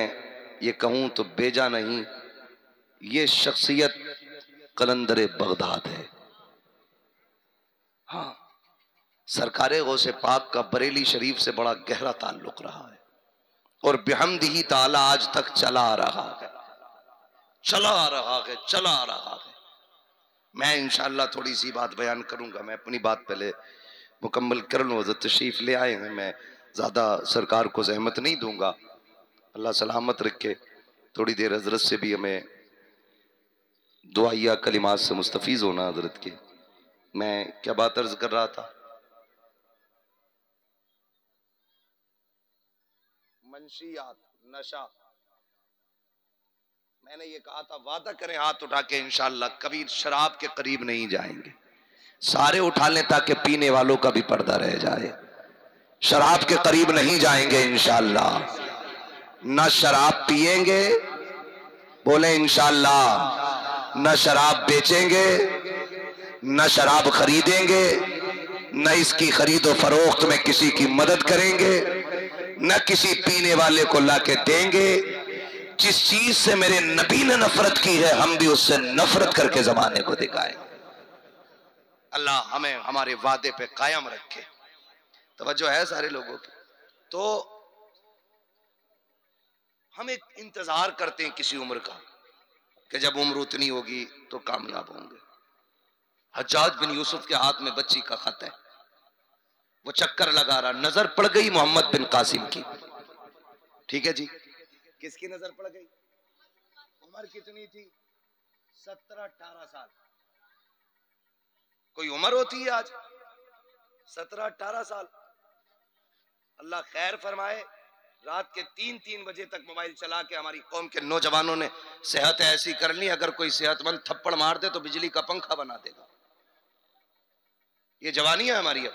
ये कहूं तो बेजा नहीं, ये शख्सियत कलंदर बगदाद है। हाँ, सरकारे गौसे पाक का बरेली शरीफ से बड़ा गहरा ताल्लुक रहा है और बिहम्दिही ताला आज तक चला रहा है, चला रहा है, चला रहा है। मैं इंशाअल्लाह थोड़ी सी बात बयान करूंगा। मैं अपनी बात पहले मुकम्मल कर लूँ। हज़रत तशरीफ ले आए हैं, मैं ज़्यादा सरकार को ज़हमत नहीं दूंगा। अल्लाह सलामत रखे। थोड़ी देर हजरत से भी हमें दुआया कलिमात से मुस्तफीज होना हजरत के। मैं क्या बात अर्ज कर रहा था, मंशियात नशा, मैंने ये कहा था वादा करें हाथ उठा के इंशाअल्लाह कभी शराब के करीब नहीं जाएंगे। सारे उठा लें ताकि पीने वालों का भी पर्दा रह जाए। शराब के करीब नहीं जाएंगे इंशाअल्लाह, ना शराब पिएंगे बोले इंशाअल्लाह न शराब बेचेंगे, न शराब खरीदेंगे, न इसकी खरीदो फरोख्त में किसी की मदद करेंगे, न किसी पीने वाले को लाके देंगे। जिस चीज से मेरे नबी ने नफरत की है हम भी उससे नफरत करके जमाने को दिखाएं। अल्लाह हमें हमारे वादे पे कायम रखे। तवज्जो है सारे लोगों की। तो हम एक इंतजार करते हैं किसी उम्र का कि जब उम्र उतनी होगी तो कामयाब होंगे। हज्जाज बिन यूसुफ के हाथ में बच्ची का खत है, वो चक्कर लगा रहा, नजर पड़ गई मोहम्मद बिन कासिम की। ठीक है जी, किसकी नजर पड़ गई? उम्र कितनी थी? 17-18 साल। कोई उम्र होती है आज? 17-18 साल। अल्लाह खैर फरमाए। रात के 3-3 बजे तक मोबाइल चला के हमारी कौम के नौजवानों ने सेहत ऐसी कर ली, अगर कोई सेहतमंद थप्पड़ मार दे तो बिजली का पंखा बना देगा। ये जवानी है हमारी अब,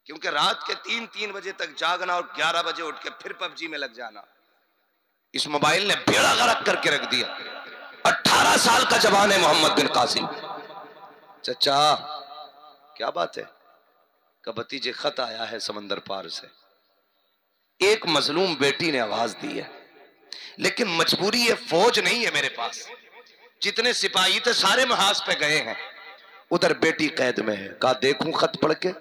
क्योंकि रात के 3-3 बजे तक जागना और 11 बजे उठ के फिर पबजी में लग जाना, इस मोबाइल ने बेड़ा गर्क करके रख दिया। 18 साल का जवान है मोहम्मद बिन कासिम। चचा क्या बात है? का भतीजे खत आया है समंदर पार से। एक मजलूम बेटी ने आवाज दी है, लेकिन मजबूरी है, फौज नहीं है मेरे पास। जितने सिपाही थे सारे महाज पे गए हैं, उधर बेटी कैद में है। कहा देखूं खत पढ़ के।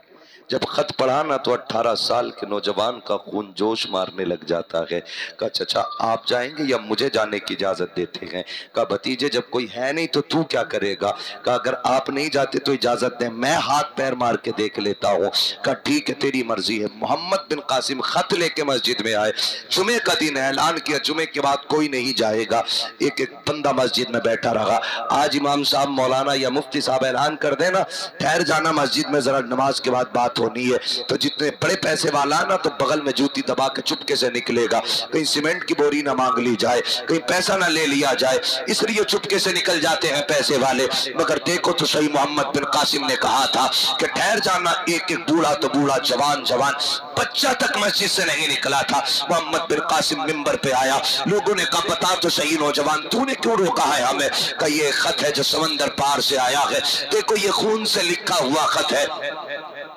जब खत पढ़ा ना तो 18 साल के नौजवान का खून जोश मारने लग जाता है। कहा चचा आप जाएंगे या मुझे जाने की इजाजत देते हैं? कहा भतीजे जब कोई है नहीं तो तू क्या करेगा? कहा अगर आप नहीं जाते तो इजाजत दें, मैं हाथ पैर मार के देख लेता हूँ। कहा ठीक है तेरी मर्जी है। मोहम्मद बिन कासिम खत लेके मस्जिद में आए। जुमे का दिन ऐलान किया, जुमे के बाद कोई नहीं जाएगा। एक एक बंदा मस्जिद में बैठा रहा। आज इमाम साहब मौलाना या मुफ्ती साहब ऐलान कर देना ठहर जाना मस्जिद में, जरा नमाज के बाद बात होनी है। तो जितने बड़े पैसे वाला ना तो बगल में जूती दबा के चुपके से निकलेगा, कहीं सीमेंट की बोरी ना मांग ली जाए, कहीं पैसा ना ले लिया जाए, इसलिए चुपके से निकल जाते हैं पैसे वाले। मगर देखो तो सही, मोहम्मद बिन कासिम ने कहा था कि ठहर जाना। एक एक बूढ़ा तो बूढ़ा, जवान जवान, बच्चा तक मस्जिद से नहीं निकला था। मोहम्मद बिन कासिम मिंबर पे आया। लोगों ने कहा बता तो सही नौजवान, तूने क्यों रोका है हमें? कहा ये खत है जो समंदर पार से आया है। देखो ये खून से लिखा हुआ खत है,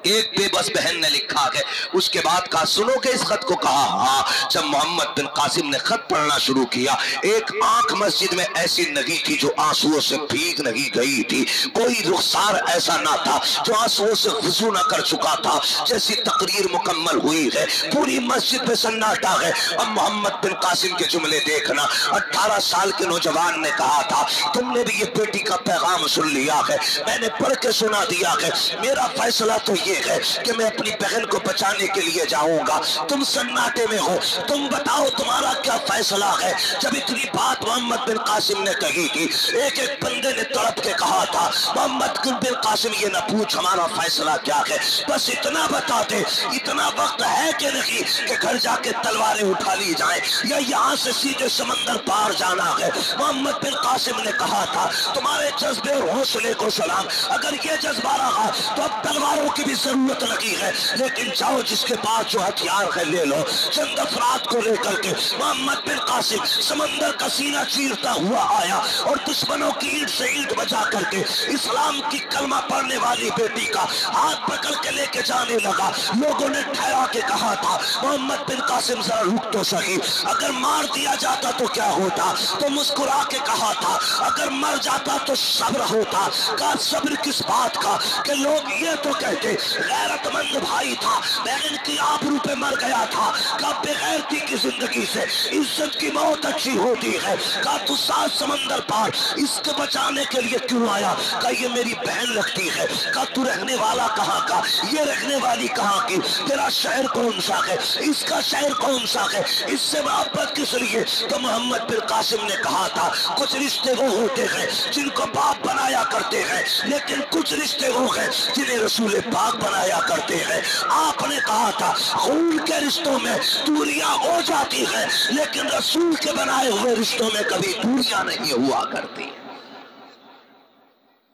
एक बेबस बहन ने लिखा है। उसके बाद कहा सुनोगे इस खत को? कहा हाँ। जब मोहम्मद बिन कासिम ने खत पढ़ना शुरू किया, एक आंख मस्जिद में ऐसी लगी थी जो आंसुओं से भीग नहीं गई थी। कोई रुखसार ऐसा ना था जो आंसुओं से वुजू ना कर चुका था। जैसी तकरीर मुकम्मल हुई है, पूरी मस्जिद में सन्नाटा है। अब मोहम्मद बिन कासिम के जुमले देखना। 18 साल के नौजवान ने कहा था तुमने भी ये बेटी का पैगाम सुन लिया है, मैंने पढ़ के सुना दिया है। मेरा फैसला तो ये है कि मैं अपनी बहन को बचाने के लिए जाऊंगा। तुम सन्नाटे में हो, तुम बताओ तुम्हारा क्या फैसला है? जब इतनी बात मोहम्मद बिन कासिम ने कही थी, एक एक बंदे ने तड़प के कहा था मोहम्मद बिन कासिम ये न पूछ हमारा फैसला क्या है, बस इतना बता दे। इतना वक्त है कि नहीं कि घर जाके तलवारें उठा ली जाए या यहाँ से सीधे समंदर पार जाना है? मोहम्मद बिन कासिम ने कहा था तुम्हारे जज्बे और हौसले को सलाम, अगर ये जज्बा रहा तो अब तलवारों की भी जरूरत लगी है, लेकिन जाओ जिसके पास जो हथियार है ले लो। चंद अफराद को लेकर के मोहम्मद बिन कासिम समंदर का सीना चीरता हुआ आया और दुश्मनों की ईंट से ईंट बजा करके इस्लाम की कलमा पढ़ने वाली बेटी का हाथ पकड़ के लेके जाने लगा। लोगों ने ठहरा के कहा था मोहम्मद बिन कासिम जरा रुक तो सही, अगर मार दिया जाता तो क्या होता? तो मुस्कुरा के कहा था अगर मर जाता तो सब्र होता। का सब्र किस बात का कि लोग ये तो कहते गैरतमंद भाई था, बहन की आबरू पे मर गया था। का बेगैरती की जिंदगी से इज्जत की मौत अच्छी होती है। का तू 7 समंदर पार इसको बचाने के लिए क्यों आया? का ये मेरी बहन लगती है। का तू रहने वाला कहाँ का? ये रहने वाली कहाँ की? तेरा शहर कौन सा है? इसका शहर कौन सा है? इससे मोहब्बत किस लिए? तो मोहम्मद बिन कासिम ने कहा था कुछ रिश्ते वो होते हैं जिनको बाप बनाया करते हैं, लेकिन कुछ रिश्ते वो हैं जिन्हें रसूल पाक बनाया करते हैं। आपने कहा था खून के रिश्तों में दूरियां हो जाती है, लेकिन रसूल के बनाए हुए रिश्तों में कभी दूरियां नहीं हुआ करती।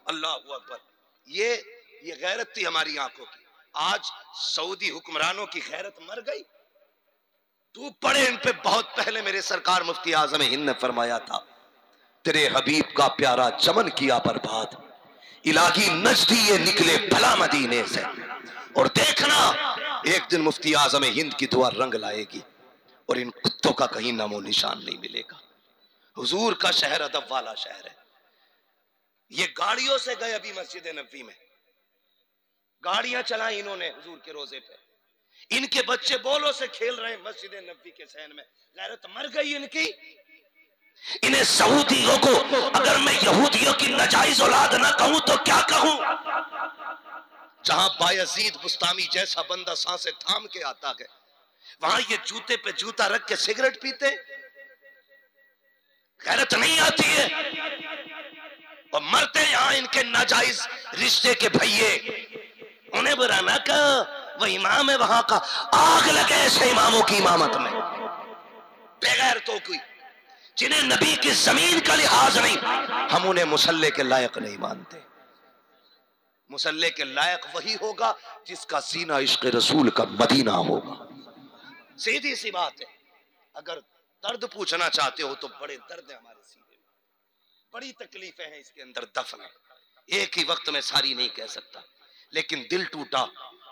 अल्लाह अकबर। ये गैरत थी हमारी आंखों की। आज सऊदी हुक्मरानों की गैरत मर गई। तू पढ़े इन पे। बहुत पहले मेरे सरकार मुफ्ती आजम हिंद ने फरमाया था, तेरे हबीब का प्यारा चमन किया बर्बाद, इलाही नजदी ये निकले भला मदीने से। और देखना एक दिन मुफ्ती आजम हिंद की दुआ रंग लाएगी और इन कुत्तों का कहीं नामो निशान नहीं मिलेगा। हुजूर का शहर अदब वाला शहर है। ये गाड़ियों से गए अभी मस्जिद नबवी में, गाड़ियां चलाई इन्होंने हुजूर के रोजे पे। इनके बच्चे बोलों से खेल रहे हैं मस्जिद नबवी के सहन में। गैरत मर गई इनकी। इन्हें सऊदियों को अगर मैं यहूदियों की नाजायज औलाद ना कहूं तो क्या कहूं? जहां बायजीद बुस्तामी जैसा बंदा सांसें थाम के आता है, वहां ये जूते पे जूता रख के सिगरेट पीते। गैरत नहीं आती है। और मरते यहां इनके नाजायज रिश्ते के भैये। उन्हें बुरा ना कहो, वो इमाम है वहां का। आग लगे ऐसे इमामों की इमामत में, बगैर तो कोई, जिन्हें नबी की जमीन का लिहाज नहीं। हम उन्हें मुसल्ले के लायक नहीं मानते। मुसल्ले के लायक वही होगा जिसका सीना इश्क रसूल का मदीना होगा। सीधी सी बात है। अगर दर्द पूछना चाहते हो तो बड़े दर्द है हमारे सीने में, बड़ी तकलीफें हैं इसके अंदर दफन है। एक ही वक्त में सारी नहीं कह सकता, लेकिन दिल टूटा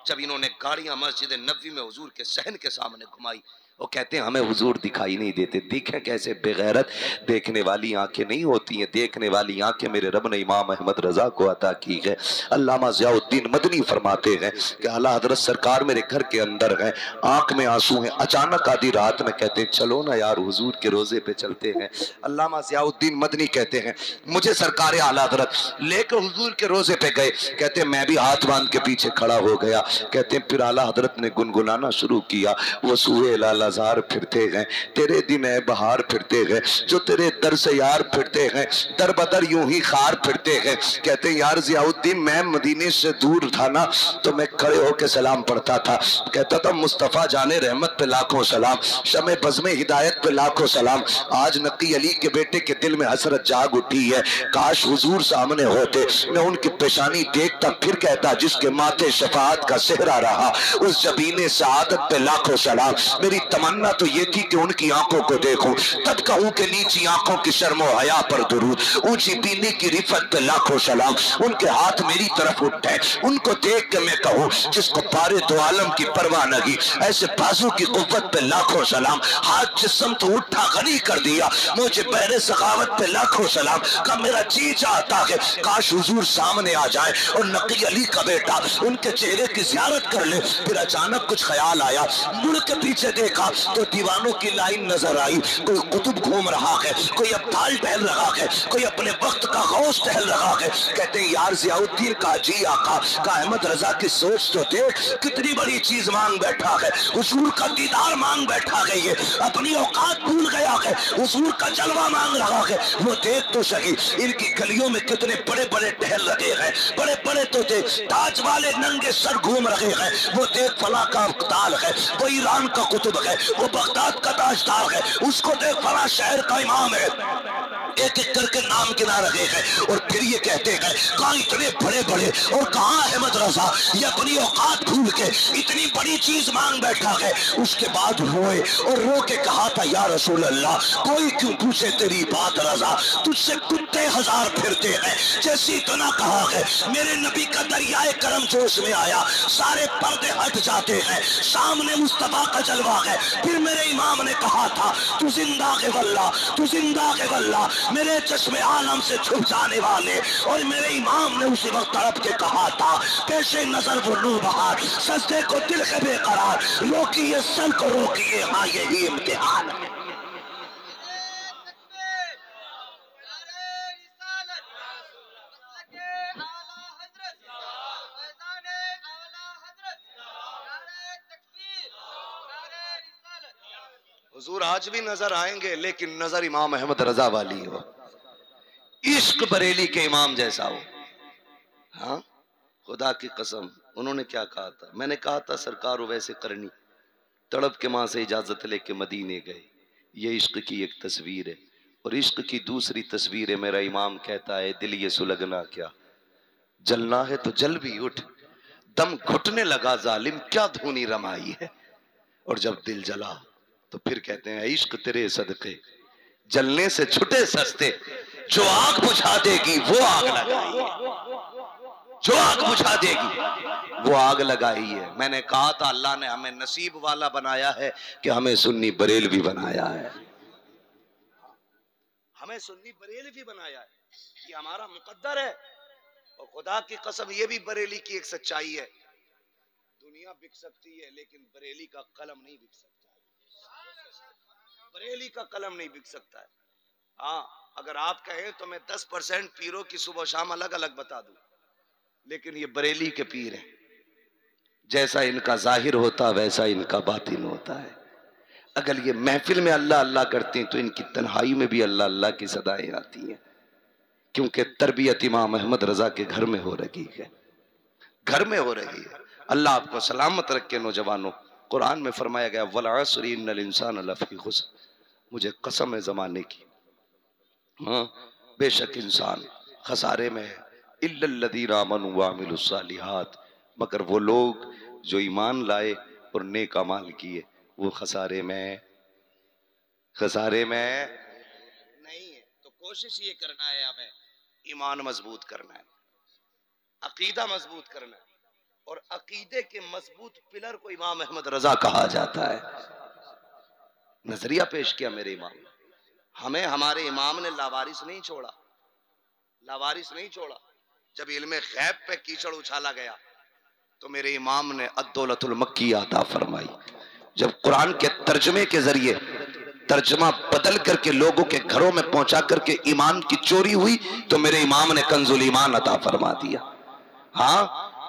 जब इन्होंने गाड़ियां मस्जिद नबवी में हुजूर के सहन के सामने घुमाई। वो कहते हैं हमें हुजूर दिखाई नहीं देते। देखें कैसे बेगैरत। देखने वाली आंखें नहीं होती हैं, देखने वाली आंखें मेरे रब ने इमाम अहमद रजा को अता की है। अल्लामा ज़ियाउद्दीन मदनी फरमाते हैं कि आला हजरत सरकार मेरे घर के अंदर हैं, आंख में आंसू हैं। अचानक आधी रात में कहते हैं चलो ना यार हुजूर के रोजे पे चलते हैं। अल्लामा ज़ियाउद्दीन मदनी कहते हैं मुझे सरकार आला हजरत लेकर हुजूर के रोजे पे गए। कहते हैं मैं भी हाथ बांध के पीछे खड़ा हो गया। कहते हैं फिर आला हजरत ने गुनगुनाना शुरू किया, वो सूए लाला जार फिरते गए, तेरे दिन है बहार फिरते गए, जो तेरे दर से यार फिरते गए, दर बदर यूं ही खार फिरते गए। कहते हैं यार ज़ियाउद्दीन मैं मदीने से दूर था ना तो मैं खड़े होकर सलाम पढ़ता था। कहता था मुस्तफ़ा जाने रहमत पे लाखों सलाम, शमे बज़्मे हिदायत पे लाखों सलाम। आज नकी अली के बेटे के दिल में हसरत जाग उठी है, काश हुजूर सामने होते, मैं उनकी पेशानी देखता, फिर कहता जिसके माथे शफाअत का सेहरा रहा उस जबीने सआदत पे लाखों सलाम। मेरी तमन्ना तो ये थी कि उनकी आंखों को देखूं, तब कहूं कि नीची आंखों की शर्मो हया पर दुरूद, ऊंची बीनी की रिफत पे लाखों सलाम। उनके हाथ मेरी तरफ उठे, उनको देख के मैं कहूं जिसको पारे दो आलम की परवाह नहीं, ऐसे बाजू की कुव्वत पे लाखों सलाम। हाथ जिस्म तो उठा गनी कर दिया, मुझे बहरे सखावत पे लाखों सलाम। का मेरा जी चाहता है काश हुजूर सामने आ जाए और नकी अली का बेटा उनके चेहरे की ज़ियारत कर ले। फिर अचानक कुछ ख्याल आया, मुड़ के पीछे देखा तो दीवानों की लाइन नजर आई। कोई कुतुब घूम रहा है, कोई अब्दाल टहल रहा है, कोई अपने वक्त का गौस टहल रहा है। कहते हैं यार ज़ियाउद्दीन का जी आका का अहमद रजा की सोच तो देख, कितनी बड़ी चीज मांग बैठा है। हुजूर का दीदार मांग बैठा है, ये अपनी औकात भूल गया है, हुजूर का जलवा मांग रहा है। वो देख तो सही इनकी गलियों में कितने बड़े बड़े टहल रहे हैं, बड़े बड़े तो देख ताज वाले नंगे सर घूम रहे हैं। वो देख फला का अब्दाल है, वो ईरान का कुतुब है, वो बगदाद का ताजदार है, उसको देख फला शहर का इमाम है। एक एक करके नाम गिना रहे हैं और फिर ये कहते हैं कहाँ इतने बड़े बड़े और कहाँ अहमद रजा, ये अपनी औकात भूल के इतनी बड़ी चीज मांग बैठा है। उसके बाद रोए और रो के कहा था या रसूल अल्लाह कोई क्यों पूछे तेरी बात रजा, तुझसे कुत्ते हजार फिरते हैं। जैसी इतना कहा है मेरे नबी का दरियाए करम जोश में आया, सारे पर्दे हट जाते हैं, सामने मुस्तफा का जलवा है। फिर मेरे इमाम ने कहा था तू जिंदा के वल्ला, तू जिंदा के वल्ला, मेरे चश्मे आलम से छुप जाने वाले। और मेरे इमाम ने उसी वक्त तड़प के कहा था कैसे नजर वो रू बहार, सजदे को दिल के बेकरार, रोकिए सल को रोकिए, हाँ यही इम्तिहान है। हुजूर आज भी नजर आएंगे लेकिन नजर इमाम अहमद रजा वाली हो, इश्क बरेली के इमाम जैसा हो। हाँ खुदा की कसम उन्होंने क्या कहा था, मैंने कहा था सरकार वैसे करनी, तड़प के मां से इजाजत लेके मदीने गए। ये इश्क की एक तस्वीर है। और इश्क की दूसरी तस्वीर है मेरा इमाम कहता है दिल ये सुलगना क्या, जलना है तो जल भी उठ, दम घुटने लगा जालिम क्या धूनी रमाई है। और जब दिल जला तो फिर कहते हैं इश्क तेरे सदके जलने से छुटे सस्ते, जो आग बुझा देगी वो आग लगाई है, जो आग बुझा देगी वो आग लगाई है। मैंने कहा था अल्लाह ने हमें नसीब वाला बनाया है कि हमें सुन्नी बरेलवी बनाया है, हमें सुन्नी बरेलवी बनाया है, ये हमारा मुकद्दर है। और खुदा की कसम ये भी बरेली की एक सच्चाई है, दुनिया बिक सकती है लेकिन बरेली का कलम नहीं बिक सकता है, बरेली का कलम नहीं बिक सकता है। हाँ, अगर आप कहें तो मैं 10% पीरों की सुबह शाम अलग अलग बता दूं, लेकिन ये बरेली के पीर हैं, जैसा इनका जाहिर होता वैसा इनका बातिन होता है। अगर ये महफिल में अल्लाह अल्लाह करते हैं तो इनकी तन्हाई में भी अल्लाह अल्लाह की सदाएं आती हैं, क्योंकि तरबियत इमाम अहमद रजा के घर में हो रही है, घर में हो रही है। अल्लाह आपको सलामत रखे नौजवानों। कुरान में फरमाया गया वल अस्र इन्नल इंसान लफी खुस्र, मुझे कसम है जमाने की, हाँ बेशक इंसान खसारे में है, इल्लल्लज़ीना आमनू व अमिलुस सालिहात, मगर वो लोग जो ईमान लाए और नेक अमाल किए वो खसारे में, खसारे में नहीं है। तो कोशिश ये करना है हमें ईमान मजबूत करना है, अकीदा मजबूत करना है, और अकीदे के मजबूत पिलर को इमाम अहमद रजा कहा जाता है। नजरिया पेश किया मेरे इमाम ने, हमें हमारे इमाम ने लावारिस नहीं छोड़ा, लावारिस नहीं छोड़ा। जब इल्मे गैब पे कीचड़ उछाला गया तो मेरे इमाम ने अद्दौलतुल मक्की अता फरमाई। जब कुरान के तर्जमे के जरिए तर्जमा बदल करके लोगों के घरों में पहुंचा करके ईमान की चोरी हुई तो मेरे इमाम ने कंजुल ईमान अता फरमा दिया। हाँ,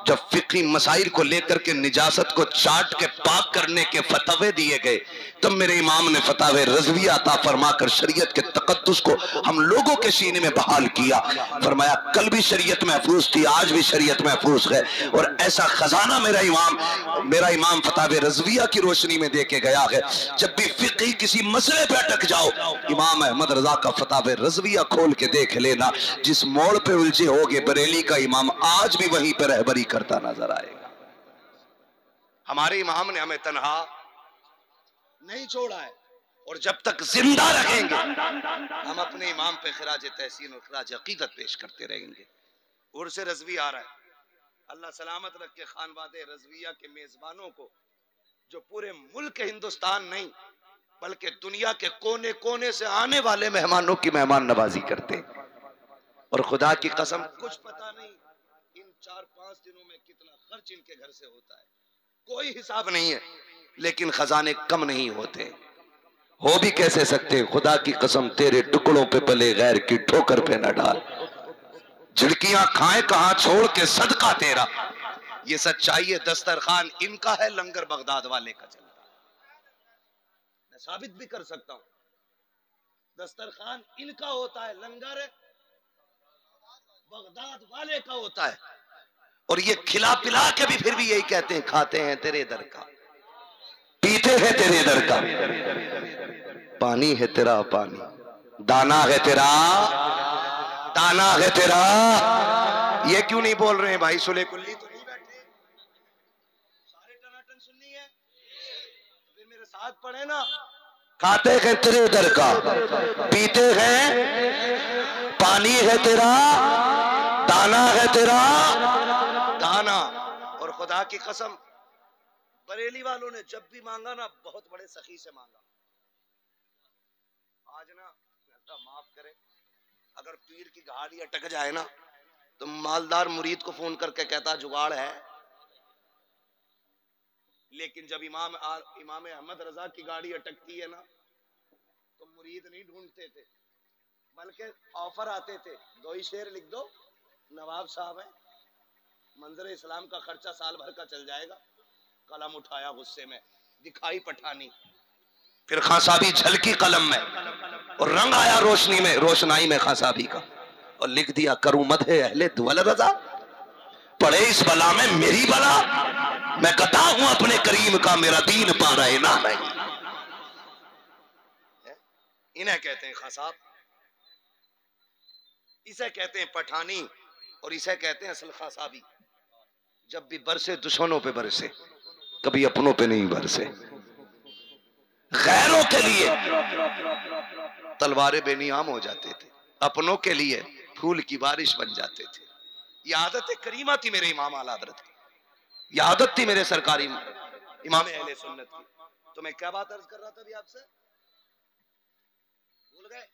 जब फिक्री मसाइल को लेकर के निजासत को चाट के पाक करने के फतवे दिए गए तब मेरे इमाम ने फतावे रज़विया अता फरमाकर शरीयत के तकद्दुस को हम लोगों के सीने में बहाल किया। फरमाया कल भी शरीयत महफूज थी, आज भी शरीयत महफूज है, और ऐसा खजाना मेरा इमाम फतावे रज़विया की रोशनी में दे के गया है। जब भी फिक्री किसी मसले पे अटक जाओ, इमाम अहमद रजा का फतावे रज़विया खोल के देख लेना, जिस मोड़ पे उलझे होगे बरेली का इमाम आज भी वहीं पर रहबरी करता नजर आएगा। हमारे इमाम ने हमें तन्हा नहीं छोड़ा है, और जब तक जिंदा रहेंगे हम अपने इमाम पे खिराज तहसीन और खिराज अकीदत पेश करते रहेंगे। उर्स रज़वी आ रहा है, अल्लाह सलामत रखे खानवादे रज़विया के मेजबानों को, जो पूरे मुल्क हिंदुस्तान नहीं बल्कि दुनिया के कोने कोने से आने वाले मेहमानों की मेहमान नवाजी करते। और खुदा की कसम कुछ पता नहीं इन 4-5 दिनों में कितना खर्च इनके घर से होता है, कोई हिसाब नहीं है, लेकिन खजाने कम नहीं होते। हो भी कैसे सकते, खुदा की कसम तेरे टुकड़ों पे पले गैर की ठोकर पे न डाल, झिड़कियां खाए कहां छोड़ के सदका तेरा। ये सच्चाई है, दस्तरखान इनका है, लंगर बगदाद वाले का चलता है। मैं साबित भी कर सकता हूं, दस्तरखान इनका होता है, लंगर बगदाद वाले का होता है। और ये खिला पिला के भी फिर भी यही कहते हैं खाते हैं तेरे दर का, पीते हैं तेरे दर का, पानी है तेरा पानी, दाना है तेरा दाना है तेरा। ये क्यों नहीं बोल रहे हैं भाई? सुले कुल्ली तो नहीं बैठे, सारे टनाटन सुननी है, फिर मेरे साथ पढ़े ना, खाते हैं तेरे दर का, पीते हैं, पानी है तेरा, दाना है तेरा, दाना। और खुदा की कसम बरेली वालों ने जब भी मांगा ना बहुत बड़े सखी से मांगा। आज ना माफ करे, अगर पीर की गाड़ी अटक जाए ना तो मालदार मुरीद को फोन करके कहता जुगाड़ है, लेकिन जब इमाम अहमद रजा की गाड़ी अटकती है ना तो मुरीद नहीं ढूंढते थे, बल्कि ऑफर आते थे, 2 ही शेर लिख दो, नवाब साहब है, मंजर इस्लाम का खर्चा साल भर का चल जाएगा। कलम उठाया गुस्से में, दिखाई पठानी, फिर खासाबी झलकी कलम में, और रंग आया रोशनी में, रोशनाई में खासाबी का, और लिख दिया करूं मदहे अहले दुअल रजा, पड़े इस बला में मेरी बला, मैं गदा हूं अपने करीम का, मेरा दीन पा रहे ना नहीं। इन्हें कहते हैं खासाब, इसे कहते हैं पठानी, और इसे कहते हैं असल खासाबी। जब भी बरसे दुश्मनों पे बरसे, कभी अपनों पे नहीं बरसे। गैरों के लिए तलवारें बेनियाम हो जाते थे, अपनों के लिए फूल की बारिश बन जाते थे। ये आदत करीमा थी मेरे इमाम आला हज़रत की, ये आदत थी मेरे सरकारी इमाम अहले सुन्नत की। तो मैं क्या बात अर्ज कर रहा था अभी आपसे, भूल गए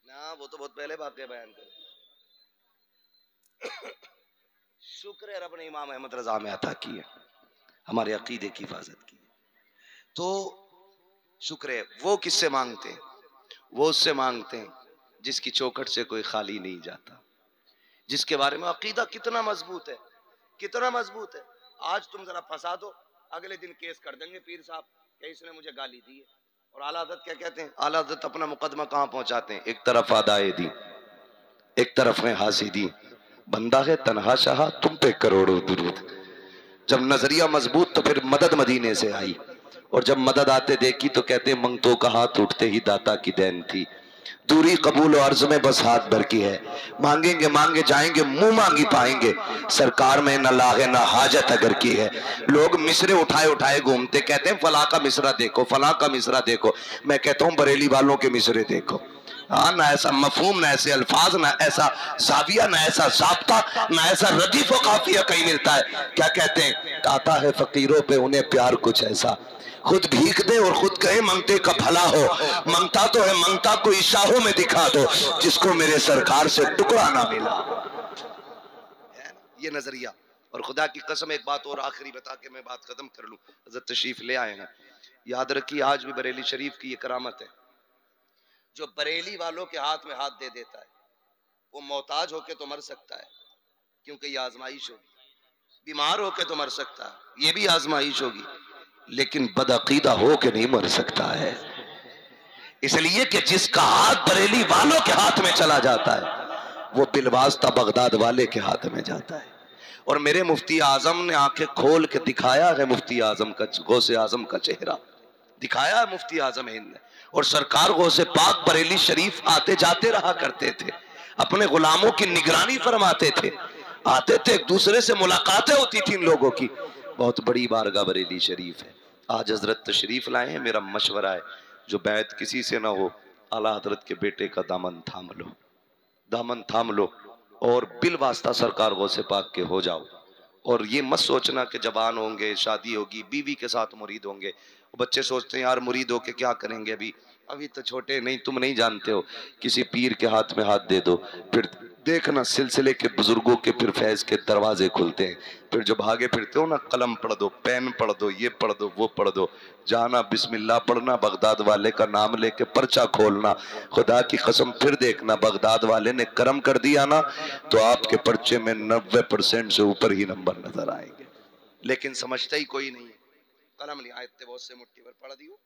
ना? वो तो बहुत पहले वाक़या बयान कर। शुक्र है रब ने इमाम अहमद रजा में अता की है, हमारे अकीदे की हिफाजत की। तो शुक्र है। वो किससे मांगते हैं? वो उससे मांगते हैं जिसकी चौखट से कोई खाली नहीं जाता, जिसके बारे में अकीदा कितना मजबूत है, कितना मजबूत है। आज तुम जरा फंसा दो, अगले दिन केस कर देंगे पीर साहब कि इसने मुझे गाली दी है। और आला हज़रत क्या कहते हैं? आला हज़रत अपना मुकदमा कहाँ पहुंचाते हैं? एक तरफ आदाए दी, एक तरफ है हासिदी, बंदा है तन्हा शाह तुम पे करोड़ों दुरूद। जब नजरिया मजबूत तो फिर मदद मदीने से आई, और जब मदद आते देखी तो कहते मंगतों का हाथ उठते ही दाता की देन थी। दूरी कबूल और अर्ज में बस हाथ भर की है, मांगेंगे मांगे जाएंगे मुंह मांगी पाएंगे, सरकार में न लागे न हाजत अगर की है। लोग मिसरे उठाए उठाए घूमते, कहते हैं फला का मिसरा देखो, फला का मिसरा देखो। मैं कहता हूँ बरेली वालों के मिसरे देखो। हाँ, ना ऐसा मफहूम, ना ऐसे अल्फाज, ना ऐसा जाविया, ना ऐसा ज़ाब्ता, ना ऐसा रदीफ व काफिया कहीं मिलता है। क्या कहते हैं? आता है फकीरों पे उन्हें प्यार कुछ ऐसा, खुद भीख दे और खुद कहे मंगते का भला हो। मंगता तो है, मंगता को इशारों में दिखा दो, जिसको मेरे सरकार से टुकड़ा ना मिला। ये नजरिया। और खुदा की कसम एक बात और आखिरी बता के मैं बात खत्म कर लूं। हज़रत तशरीफ ले आए हैं, याद रखिए आज भी बरेली शरीफ की ये करामत है। जो बरेली वालों के हाथ में हाथ दे देता है वो मोहताज होके तो मर सकता है, क्योंकि ये आजमाइश होगी। बीमार होके तो मर सकता है, ये भी आजमाइश होगी, लेकिन बदअकीदा हो के नहीं मर सकता है। इसलिए कि जिसका हाथ बरेली वालों के हाथ में चला जाता है वो बिलवास्ता बगदाद वाले के हाथ में जाता है। और मेरे मुफ्ती आजम ने आंखें खोल के दिखाया है, मुफ्ती आजम का, गौसे आजम का चेहरा दिखाया है मुफ्ती आजम हिंद ने। और सरकार गौसे पाक बरेली शरीफ आते जाते रहा करते थे, अपने गुलामों की निगरानी फरमाते थे, आते थे, एक दूसरे से मुलाकातें होती थी इन लोगों की। बहुत बड़ी बारगाह बरेली शरीफ है। आज हजरत तशरीफ लाए हैं, मेरा मशवरा है जो बैत किसी से ना हो, आला हजरत के बेटे का दामन थाम लो, दामन थाम लो और बिल वास्ता सरकार गौसे पाक के हो जाओ। और ये मत सोचना कि जवान होंगे, शादी होगी, बीवी के साथ मुरीद होंगे। बच्चे सोचते हैं यार मुरीद होके क्या करेंगे, अभी तो छोटे, नहीं तुम नहीं जानते हो। किसी पीर के हाथ में हाथ दे दो, फिर देखना सिलसिले के बुजुर्गों के फिर फैज के दरवाजे खुलते हैं। फिर जब भागे फिरते हो ना, कलम पढ़ दो, पेन पढ़ दो, ये पढ़ दो, वो पढ़ दो, जाना बिस्मिल्लाह पढ़ना, बगदाद वाले का नाम लेके पर्चा खोलना। खुदा की कसम फिर देखना, बगदाद वाले ने करम कर दिया ना तो आपके पर्चे में 90% से ऊपर ही नंबर नजर आएंगे। लेकिन समझता ही कोई नहीं है। कलम लिया आयते बहुत से मुट्ठी पर पढ़ दियो,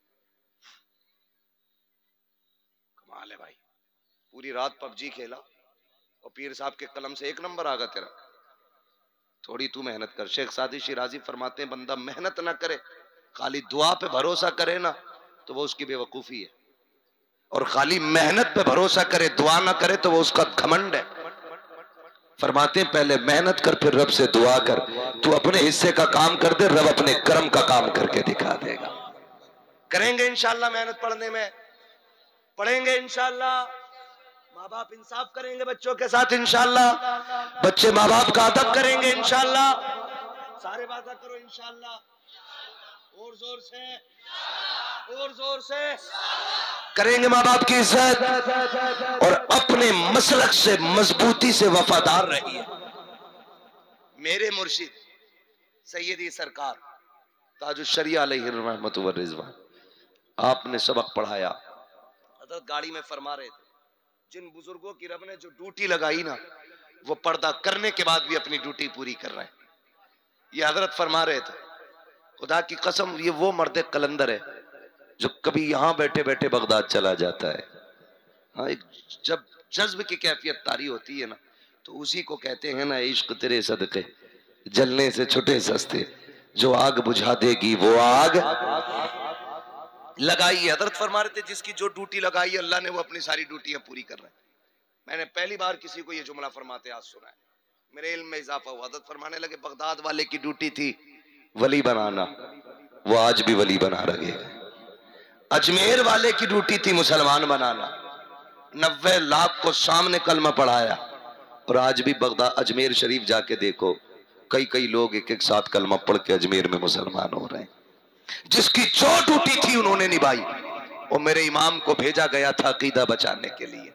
कमाल है भाई। पूरी रात पबजी खेला और पीर साहब के कलम से 1 नंबर आ गया तेरा। थोड़ी तू मेहनत कर। शेख सादी शिराजी फरमाते हैं बंदा मेहनत ना करे, खाली दुआ पे भरोसा करे ना तो वो उसकी बेवकूफी है, और खाली मेहनत पे भरोसा करे, दुआ ना करे तो वो उसका घमंड है। फरमाते हैं पहले मेहनत कर, फिर रब से दुआ कर। तू अपने हिस्से का काम कर दे, रब अपने कर्म का काम करके दिखा देगा। करेंगे इंशाल्लाह मेहनत पढ़ने में, पढ़ेंगे इंशाल्लाह, माँ बाप इंसाफ करेंगे बच्चों के साथ इंशाल्लाह, बच्चे माँ बाप का अदब करेंगे इंशाल्लाह। सारे वादा करो इंशाल्लाह, और जोर से, और जोर से करेंगे माँ बाप की इज्जत, और अपने मसलक से मजबूती से वफादार रहिए। मेरे मुर्शिद सैयदी सरकार ताजुश्शरिया अलैहि रहमतु व रिज़वान, आपने सबक पढ़ाया। हज़रत गाड़ी में फरमा रहे थे जिन बुजुर्गों की रब ने जो ड्यूटी लगाई ना, वो पर्दा करने के बाद भी अपनी ड्यूटी पूरी कर रहे हैं। ये हजरत फरमा रहे थे, खुदा की कसम ये वो मर्द कलंदर है जो कभी यहां बैठे बैठे बगदाद चला जाता है। हाँ, एक जब जज्ब की कैफियत तारी होती है ना तो उसी को कहते हैं ना, इश्क तेरे सदके जलने से छुटे सस्ते, जो आग बुझा देगी वो आग लगाई है। हजरत फरमा रहे थे जिसकी जो ड्यूटी लगाई है अल्लाह ने, वो अपनी सारी ड्यूटियां पूरी कर रहे हैं। मैंने पहली बार किसी को ये जुमला फरमाते आज सुना है, मेरे इल्म में इजाफा हुआ। हजरत फरमाने लगे बगदाद वाले की ड्यूटी थी वली बनाना, वो आज भी वली बना रहेगा। अजमेर वाले की ड्यूटी थी मुसलमान बनाना, 90 लाख को सामने कलमा पढ़ाया। और आज भी बगदाद अजमेर शरीफ जाके देखो, कई कई लोग एक एक साथ कलमा पढ़ के अजमेर में मुसलमान हो रहे हैं। जिसकी जो ड्यूटी थी उन्होंने निभाई। और मेरे इमाम को भेजा गया था अकीदा बचाने के लिए।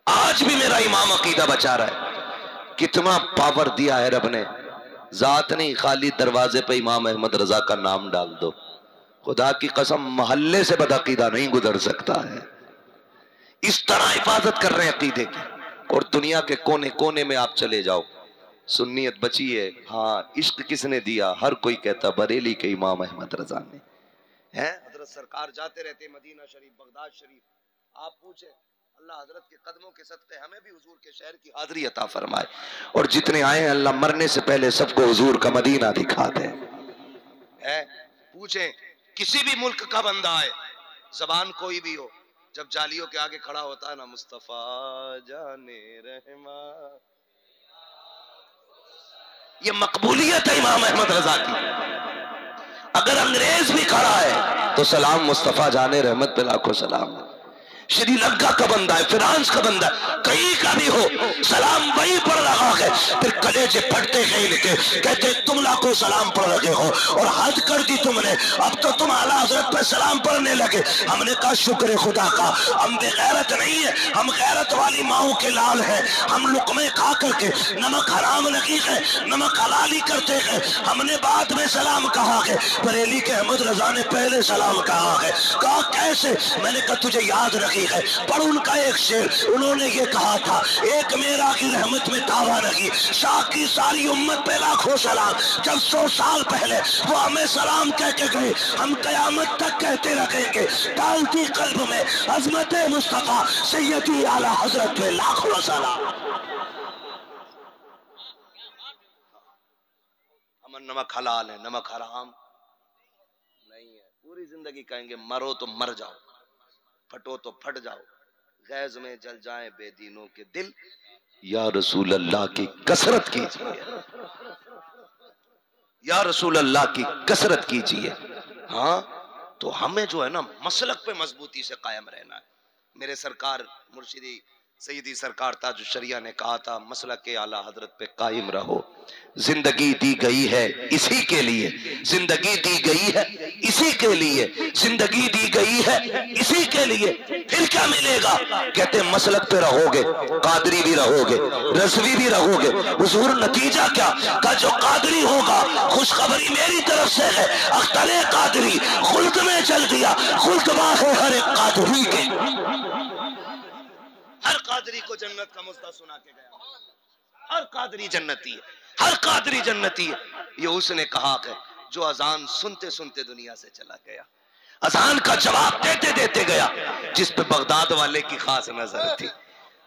आज भी मेरा इमाम अकीदा बचा रहा है। कितना पावर दिया है रब ने। जात नहीं, खाली दरवाजे पे इमाम अहमद रजा का नाम डाल दो, खुदा की कसम मोहल्ले से बदअकीदा नहीं गुजर सकता है। इस तरह हिफाजत कर रहे हैं अकीदे की। और दुनिया के कोने कोने में आप चले जाओ, सुन्नियत बची है। हाँ, इश्क किसने दिया? हर कोई कहता बरेली के इमाम अहमद रजा ने। हैं हजरत सरकार जाते रहते मदीना शरीफ, बगदाद शरीफ। आप पूछे, अल्लाह हजरत के कदमों के सदके हमें भी हुजूर के शहर की हाजरी अता फरमाए। और जितने आए हैं अल्लाह मरने से पहले सबको हुजूर का मदीना दिखा दे। पूछे किसी भी मुल्क का बंदा आए, जबान कोई भी हो, जब जालियों के आगे खड़ा होता है ना, मुस्तफा जाने रहमा, ये मकबूलियत है इमाम अहमद रजा की। अगर अंग्रेज भी खड़ा है तो सलाम मुस्तफा जाने रहमत पे लाखों सलाम। श्रीलंका का बंदा है, फ्रांस का बंदा है, कहीं का भी हो, सलाम वही पढ़ रहा है। फिर कलेजे फटते हैं इनके, कहते तुम लाखों सलाम पढ़ रहे हो और हद कर दी तुमने, अब तो तुम आला हजरत पे सलाम पढ़ने लगे। हमने कहा शुक्र खुदा का, हम बेगैरत नहीं है, हम गैरत वाली माओ के लाल हैं। हम लुकमे खा करके नमक हराम लगी है, नमक हलाली करते हैं। हमने बाद में सलाम कहा है, बरेली के अहमद रजा ने पहले सलाम कहा है। कहा कैसे? मैंने कहा तुझे याद रखी है, पर उनका एक शेर, उन्होंने ये कहा था, एक मेरा की रहमत में दावा नहीं, शाह की सारी उम्मत पे लाखों सलाम। जब 100 साल पहले वो हमें सलाम कह के गए, हम कयामत तक कहते रखेंगे, डालती कल्ब में अजमत मुस्तफा सैयदी आला हजरत पे लाखों सलाम। हम नमक हलाल है, नमक हराम नहीं है। पूरी जिंदगी कहेंगे मरो तो मर जाओ, फटो तो फट जाओ, गैज में जल जाए बेदीनों के दिल, या रसूल अल्लाह की कसरत कीजिए, या रसूल अल्लाह की कसरत कीजिए। हाँ, तो हमें जो है ना मसलक पे मजबूती से कायम रहना है। मेरे सरकार मुर्शिदी सईदी सरकार ताजुश शरिया ने कहा था, मसलक के आला हजरत पे कायम रहो। जिंदगी दी गई है इसी के लिए, जिंदगी दी गई है इसी के लिए, जिंदगी दी गई है इसी के लिए, फिर क्या मिलेगा? कहते मसलक पे रहोगे, कादरी भी रहोगे, रज़वी भी रहोगे। हुजूर नतीजा क्या? का जो कादरी होगा, खुशखबरी मेरी तरफ से है, अख्तरे कादरी खुल्द में चल दिया, खुल्द है हर एक कादरी के। हर कादरी को जन्नत का मुस्ता सुना के गया। हर कादरी जन्नती है, हर कादरी जन्नती है। ये उसने कहा है जो अजान सुनते सुनते दुनिया से चला गया, अजान का जवाब देते देते गया, जिस पे बगदाद वाले की खास नजर थी।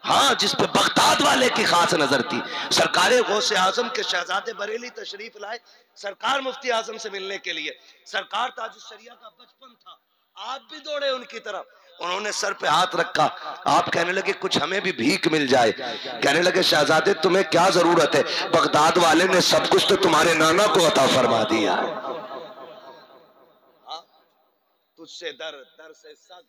हाँ, जिस पे बगदाद वाले की खास नजर थी। सरकार गौसे आजम के शहजादे बरेली तशरीफ लाए सरकार मुफ्ती आजम से मिलने के लिए। सरकार ताजुश शरिया का बचपन था, आप भी दौड़े उनकी तरफ। उन्होंने सर पे हाथ रखा, आप कहने लगे कुछ हमें भी भीख मिल जाए। कहने लगे शहजादे तुम्हें क्या जरूरत है, बगदाद वाले ने सब कुछ तो तुम्हारे नाना को अता फरमा दिया। तुझसे दर, दर से सग,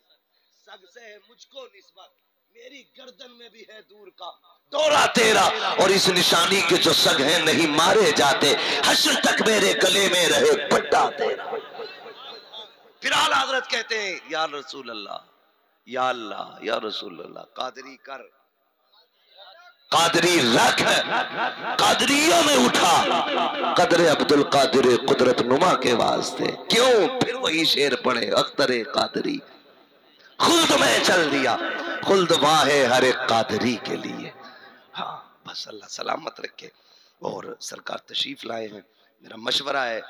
सग से है मुझको निस्बत, मेरी गर्दन में भी है दूर का दौरा तेरा, और इस निशानी के जो सग हैं नहीं मारे जाते, हश्र तक मेरे गले में रहे पट्टा तेरा। फिर आला हजरत कहते हैं या रसूल अल्लाह, या अल्लाह, या रसूल अल्लाह, कादरी कर, कादरी रख, कादरियों में उठा, कदरे अब्दुल कादिर कुदरत नुमा के वास्ते। क्यों? फिर वही शेर पढ़े, अख्तरे कादरी खुल्द में चल दिया, खुल्द वाहे हर एक कादरी के लिए। हाँ, बस अल्लाह सलामत रखे। और सरकार तशरीफ लाए हैं। मेरा मशवरा है,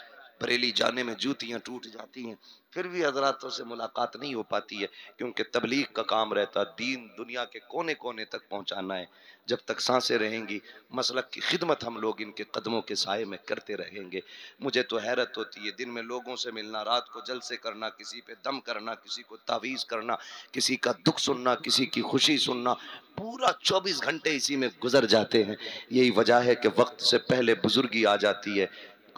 बरेली जाने में जूतियां टूट जाती हैं, फिर भी हजरातों से मुलाकात नहीं हो पाती है, क्योंकि तबलीग का काम रहता, दीन दुनिया के कोने कोने तक पहुंचाना है। जब तक सांसें रहेंगी, मसलक की खिदमत हम लोग इनके कदमों के साए में करते रहेंगे। मुझे तो हैरत होती है, दिन में लोगों से मिलना, रात को जलसे करना, किसी पे दम करना, किसी को तावीज़ करना, किसी का दुख सुनना, किसी की खुशी सुनना, पूरा 24 घंटे इसी में गुजर जाते हैं। यही वजह है कि वक्त से पहले बुजुर्गी आ जाती है,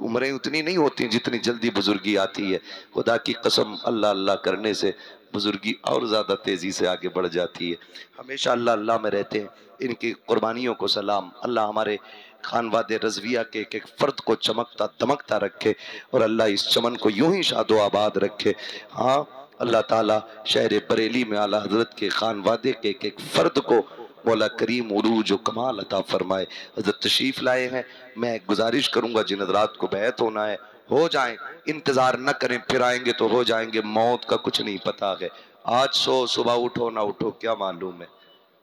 उम्रें उतनी नहीं होती जितनी जल्दी बुजुर्गी आती है। खुदा की कसम अल्लाह अल्लाह करने से बुजुर्गी और ज़्यादा तेज़ी से आगे बढ़ जाती है। हमेशा अल्लाह अल्लाह में रहते हैं। इनकी कुर्बानियों को सलाम। अल्लाह हमारे खानवादे रजविया के एक एक फ़र्द को चमकता दमकता रखे और अल्लाह इस चमन को यूं ही शादो आबाद रखे। हाँ, अल्लाह ताला शहर बरेली में आला हजरत के खानवादे के एक फ़र्द को मौला करीम उरूज कमाल अता फरमाए। हजरत तशरीफ लाए हैं। मैं गुजारिश करूंगा जिन हजरात को बैत होना है हो जाएं, इंतजार न करें, फिर आएंगे तो हो जाएंगे। मौत का कुछ नहीं पता है। आज सो सुबह उठो ना उठो क्या मालूम है,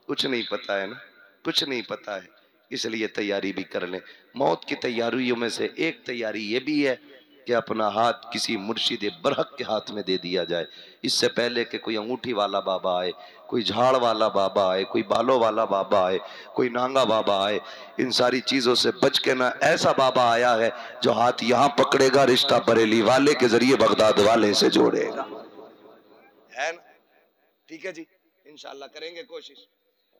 कुछ नहीं पता है ना, कुछ नहीं पता है। इसलिए तैयारी भी कर लें। मौत की तैयारियों में से एक तैयारी ये भी है कि अपना हाथ किसी मुर्शिद बरहक के हाथ में दे दिया जाए। इससे पहले कि कोई अंगूठी वाला बाबा आए, कोई झाड़ वाला बाबा आए, कोई बालों वाला बाबा आए, कोई नांगा बाबा आए, इन सारी चीज़ों से बच के ना ऐसा बाबा आया है जो हाथ यहाँ पकड़ेगा, रिश्ता बरेली वाले के जरिए बगदाद वाले से जोड़ेगा, है ना? ठीक है जी, इंशाल्लाह करेंगे कोशिश।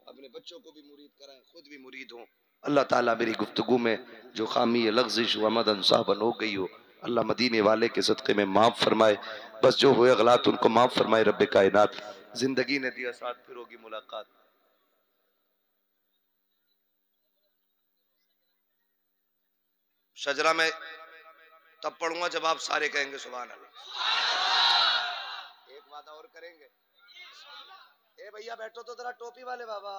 अपने बच्चों को भी मुरीद कराएं, खुद भी मुरीद हों। अल्लाह ताला मेरी गुफ्तगू में जो खामी लग़्ज़िश व मदन साहबन हो गई हो, अल्लाह मदीने वाले के सदक़े में माफ़ फरमाए। बस जो हुए गलत उनको माफ़ फरमाए रब्बे कायनात। जिंदगी ने दिया साथ, फिर होगी मुलाकात। शजरा में तब पढ़ूंगा जब आप सारे कहेंगे सुभान अल्लाह। एक वादा और करेंगे। ए भैया बैठो तो जरा, टोपी वाले बाबा,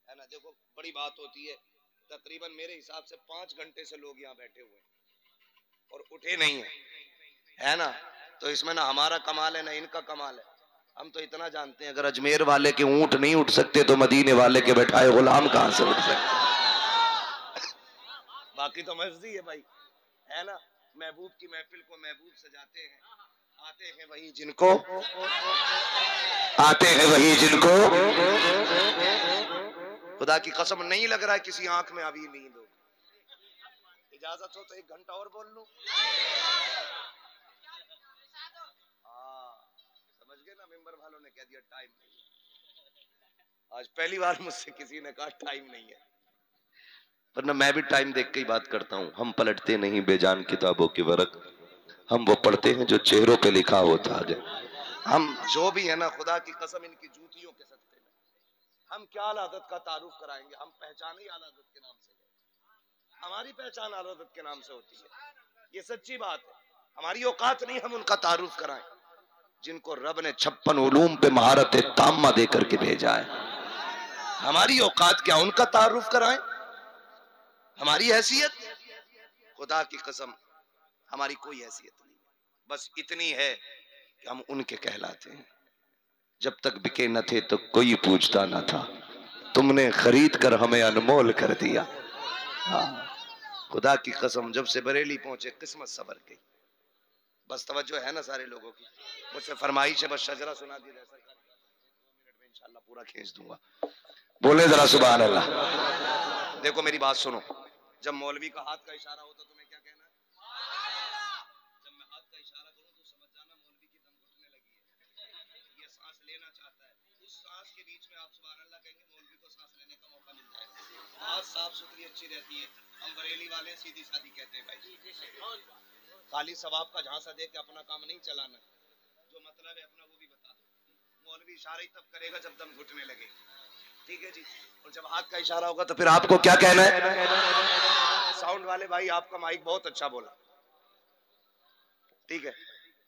है ना? देखो बड़ी बात होती है, तकरीबन मेरे हिसाब से 5 घंटे से लोग यहाँ बैठे हुए हैं और उठे नहीं है ना? तो इसमें ना हमारा कमाल है ना इनका कमाल है। हम तो इतना जानते हैं, अगर अजमेर वाले के ऊंट नहीं उठ सकते तो मदीने वाले के बैठाए गुलाम कहां से उठ सकते? बाकी तो मर्जी है भाई, है ना? महबूब की महफिल को महबूब सजाते हैं। आते हैं वही जिनको, आते हैं वही जिनको खुदा की कसम नहीं लग रहा है किसी आंख में अभी नींद हो। इजाजत हो तो 1 घंटा और बोल लूं? समझ गए ना? मेंबर वालों ने कह दिया टाइम नहीं है। आज पहली बार मुझसे किसी ने कहा टाइम नहीं है, वरना मैं भी टाइम देख के ही बात करता हूँ। हम पलटते नहीं बेजान किताबों के वर्क, हम वो पढ़ते हैं जो चेहरों पे लिखा होता है। हम जो भी है ना, खुदा की कसम इनकी जूतियों के सदके में हम क्या आदत का तारुफ कराएंगे। हम पहचान ही आदत के नाम से, हमारी पहचान आदत के नाम से होती है। ये सच्ची बात है। हमारी औकात नहीं हम उनका तारुफ कराएं जिनको रब ने 56 उलूम पे महारत ताम्मा दे करके भेजा है। हमारी औकात क्या उनका तारुफ कराएं? हमारी हैसियत, खुदा की कसम हमारी कोई हैसियत नहीं, बस इतनी है कि हम उनके कहलाते हैं। जब तक बिके न थे तो कोई पूछता न था, तुमने खरीद कर हमें अनमोल कर दिया। खुदा की कसम जब से बरेली पहुंचे किस्मत सवर गई। बस तवज्जो है ना सारे लोगों की? मुझसे फरमाइश है, बस शजरा सुना दी जाए, 2 मिनट में इंशाल्लाह पूरा खींच दूंगा। बोले जरा सुभान अल्लाह। देखो मेरी बात सुनो, जब मौलवी का हाथ का इशारा होता तुम्हें क्या कहना है? जब मैं हाथ का इशारा करूं तो समझ जाना मौलवी की दम घुटने लगी है, ये सांस लेना चाहता है। उस सांस के बीच में आप सुभान अल्लाह कहेंगे, मौलवी को सांस लेने का मौका मिल जाएगा। बात साफ सुथरी अच्छी रहती है। हम बरेली वाले सीधी सादी कहते हैं भाई, खाली सवाब का झांसा दे के अपना काम नहीं चलाना, जो मतलब है अपना वो भी बता दो। मौलवी इशारा ही तब करेगा जब दम घुटने लगे, ठीक है जी? और जब हाथ का इशारा होगा तो फिर आपको क्या कहना है? साउंड वाले भाई आपका माइक बहुत अच्छा बोला, ठीक है?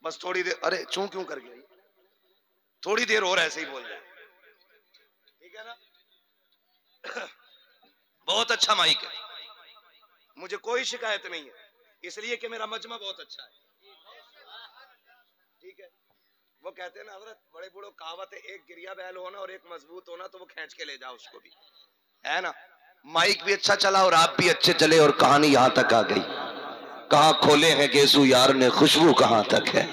बस थोड़ी देर, अरे चूं क्यों कर गया, थोड़ी देर और ऐसे ही बोल जाए, ठीक है ना? बहुत अच्छा माइक है, मुझे कोई शिकायत नहीं है, इसलिए कि मेरा मजमा बहुत अच्छा है, ठीक है? वो कहते हैं ना हजरत, बड़े बूढ़ों कहावत है, एक गिरिया बैल होना और एक मजबूत होना, तो वो खींच के ले जाओ उसको भी, है ना? माइक भी अच्छा चला और आप भी अच्छे चले और कहानी यहाँ तक आ गई। कहाँ खोले हैं गेसू यार ने, खुशबू कहाँ तक है?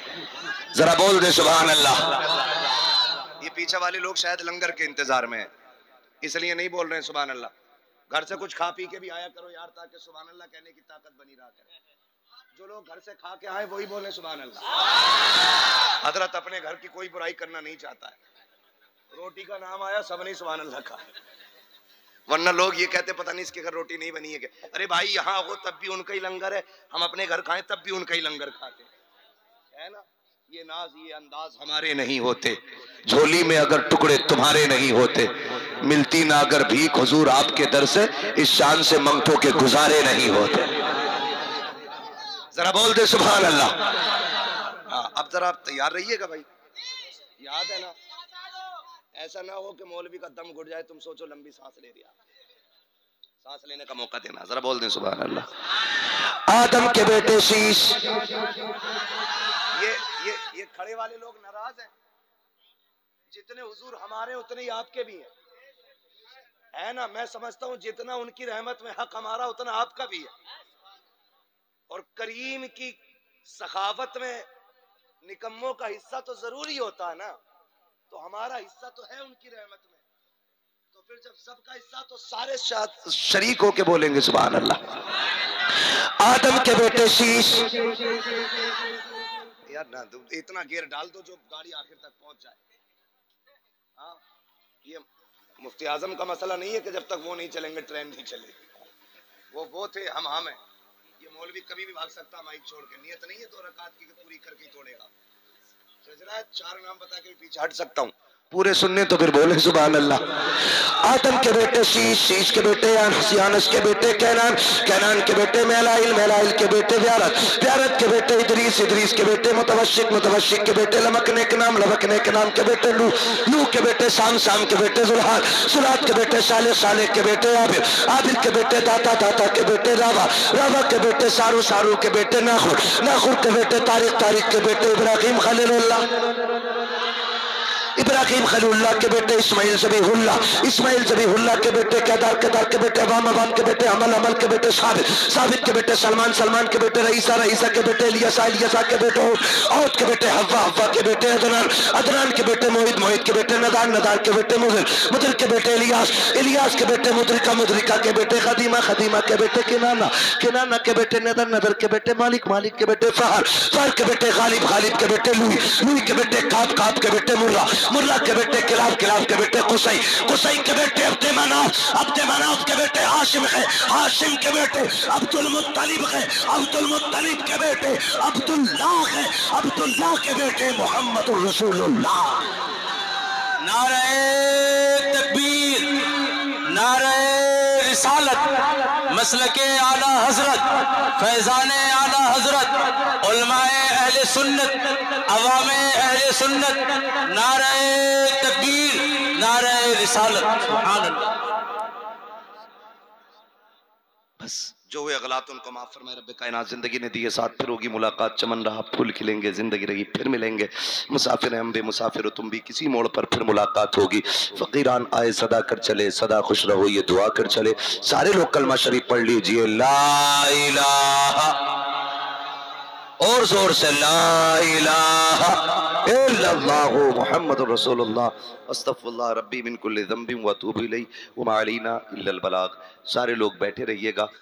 जरा बोल दे सुभान अल्लाह। ये पीछे वाले लोग शायद लंगर के इंतजार में है, इसलिए नहीं बोल रहे हैं सुभान अल्लाह। घर से कुछ खा पी के भी आया करो यार, ताकि सुभान अल्लाह कहने की ताकत बनी रहा करे। जो लोग घर से खा के आए वही बोले सुभान अल्लाह। हजरत अपने घर की कोई बुराई करना नहीं चाहता है, रोटी का नाम आया सब नहीं सुभान अल्लाह कहा, वरना लोग ये कहते पता नहीं इसके घर रोटी नहीं बनी है क्या। अरे भाई यहाँ हो तब भी उनका ही लंगर है, हम अपने घर खाएं तब भी उनका ही लंगर खाते है ना। ये नाज ये अंदाज हमारे नहीं होते, झोली में अगर टुकड़े तुम्हारे नहीं होते, मिलती ना अगर भीख हुजूर आपके दर से, इस शान से मंगतों के गुजारे नहीं होते। जरा बोल दे सुभान अल्लाह। हाँ, अब जरा आप तैयार रहिएगा भाई, याद है ना, ऐसा ना हो कि मौलवी का दम घुट जाए, तुम सोचो लंबी सांस ले रही, सांस लेने का मौका देना। जरा बोल दें सुभान अल्लाह। आदम के बेटे शीश, ये खड़े वाले लोग नाराज हैं, जितने हुजूर हमारे उतने ही आपके भी हैं, है ना। मैं समझता हूं जितना उनकी रहमत में हक हमारा उतना आपका भी है, और करीम की सखावत में निकम्मों का हिस्सा तो जरूरी होता है ना, तो हमारा हिस्सा तो है उनकी रहमत में, तो फिर जब सबका हिस्सा तो सारे शरीक होके बोलेंगे सुभान अल्लाह। आदम के बेटे शीश, यार ना इतना गियर डाल दो जो गाड़ी आखिर तक पहुंच जाए। हाँ, ये मुफ्ती आजम का मसला नहीं है कि जब तक वो नहीं चलेंगे ट्रेन नहीं चलेगी, वो थे हम हैं। ये मौलवी कभी भी भाग सकता माइक छोड़ के, नियत नहीं है 2 रकात की पूरी करके ही तोड़ेगा। सजरा 4 नाम बता के पीछे हट सकता हूँ, पूरे सुनने तो फिर बोले सुभान अल्लाह। आदम के बेटे शीश, शीश के बेटे यानस के बेटे कैनान, कैनान के बेटे मेलाइल, मेलाइल के बेटे व्यारत, व्यारत के बेटे इदरीस, इदरीस के बेटे मुतवशिक, मुतवशिक के बेटे लमकने के नाम, लमकने के नाम के बेटे नूह, नूह के बेटे शाम, शाम के बेटे जुल्हाद, जुल्हाद के बेटे साले, साले के बेटे आबिद, आबिद के बेटे दाता, दाता के बेटे रावा, रावा के बेटे सारू, सारू के बेटे नाखुर, नाखुर के बेटे तारिक, तारिक के बेटे इब्राहिम खलीलुल्लाह, इब्राहिम खलीलुल्लाह के बेटे इस्माइल ज़बीहुल्लाह, इस्माइल ज़बीहुल्लाह के बेटे केदार, केदार के बेटे अवाम, अवाम के बेटे अमल, अमल के बेटे साबित, साबित के बेटे सलमान, सलमान के बेटे रईसा, रईसा के बेटे इलियासा, इलियासा के बेटे औद के बेटे हव्वा, हव्वा के बेटे अदनान, अदनान के बेटे मोहित, मोहित के बेटे नदार, नदार के बेटे मुदिर, मुदिर के बेटे इलियास, इलियास के बेटे मुद्रिका, मुद्रिका के बेटे खदीमा, खदीमा के बेटे किनाना, किनाना के बेटे नदर, नदर के बेटे मालिक, मालिक के बेटे फहर, फहर के बेटे गालिब, गालिब के बेटे लुई, लुई के बेटे काब, काब के बेटे मुर्रा, मुर्रा के बेटे किलाब, किलाब के बेटे कुसई, कुसई के बेटे अब्दे मनाफ, अब्दे मनाफ के बेटे हाशिम है, हाशिम के बेटे अब्दुल मुत्तलिब है, अब्दुल मुत्तलिब के बेटे अब्दुल्लाह है, अब्दुल्लाह के बेटे मोहम्मद रसूलुल्लाह। नारे तकबीर, नारे रिसालत, मसलके आला हजरत, फैजाने आला हजरत, उलमाए अहले सुन्नत, अवामे अहले सुन्नत, नारे तकबीर, नारे रिसालत, सुभान अल्लाह। बस जो हुए अगलात उनको माफ फरमाए रब्बे कायनात। जिंदगी ने दी है साथ, फिर होगी मुलाकात, चमन रहा फूल खिलेंगे, जिंदगी रही फिर मिलेंगे, मुसाफिर हैं हम भी मुसाफिर हो तुम भी, किसी मोड़ पर फिर मुलाकात होगी। फकीरान आए सदा कर चले, सदा खुश रहो ये दुआ कर चले। सारे लोग कलमा शरीफ पढ़ लीजिए, ला इलाहा, और जोर से ला इलाहा इल्लल्लाहु मुहम्मदुर रसूलुल्लाह, अस्तगफिरुल्लाह रब्बी मिन कुल्लि ज़ंबिन व अतूबु इलैहि व मा अलैना इल्लल बलाग। सारे लोग बैठे रहिएगा।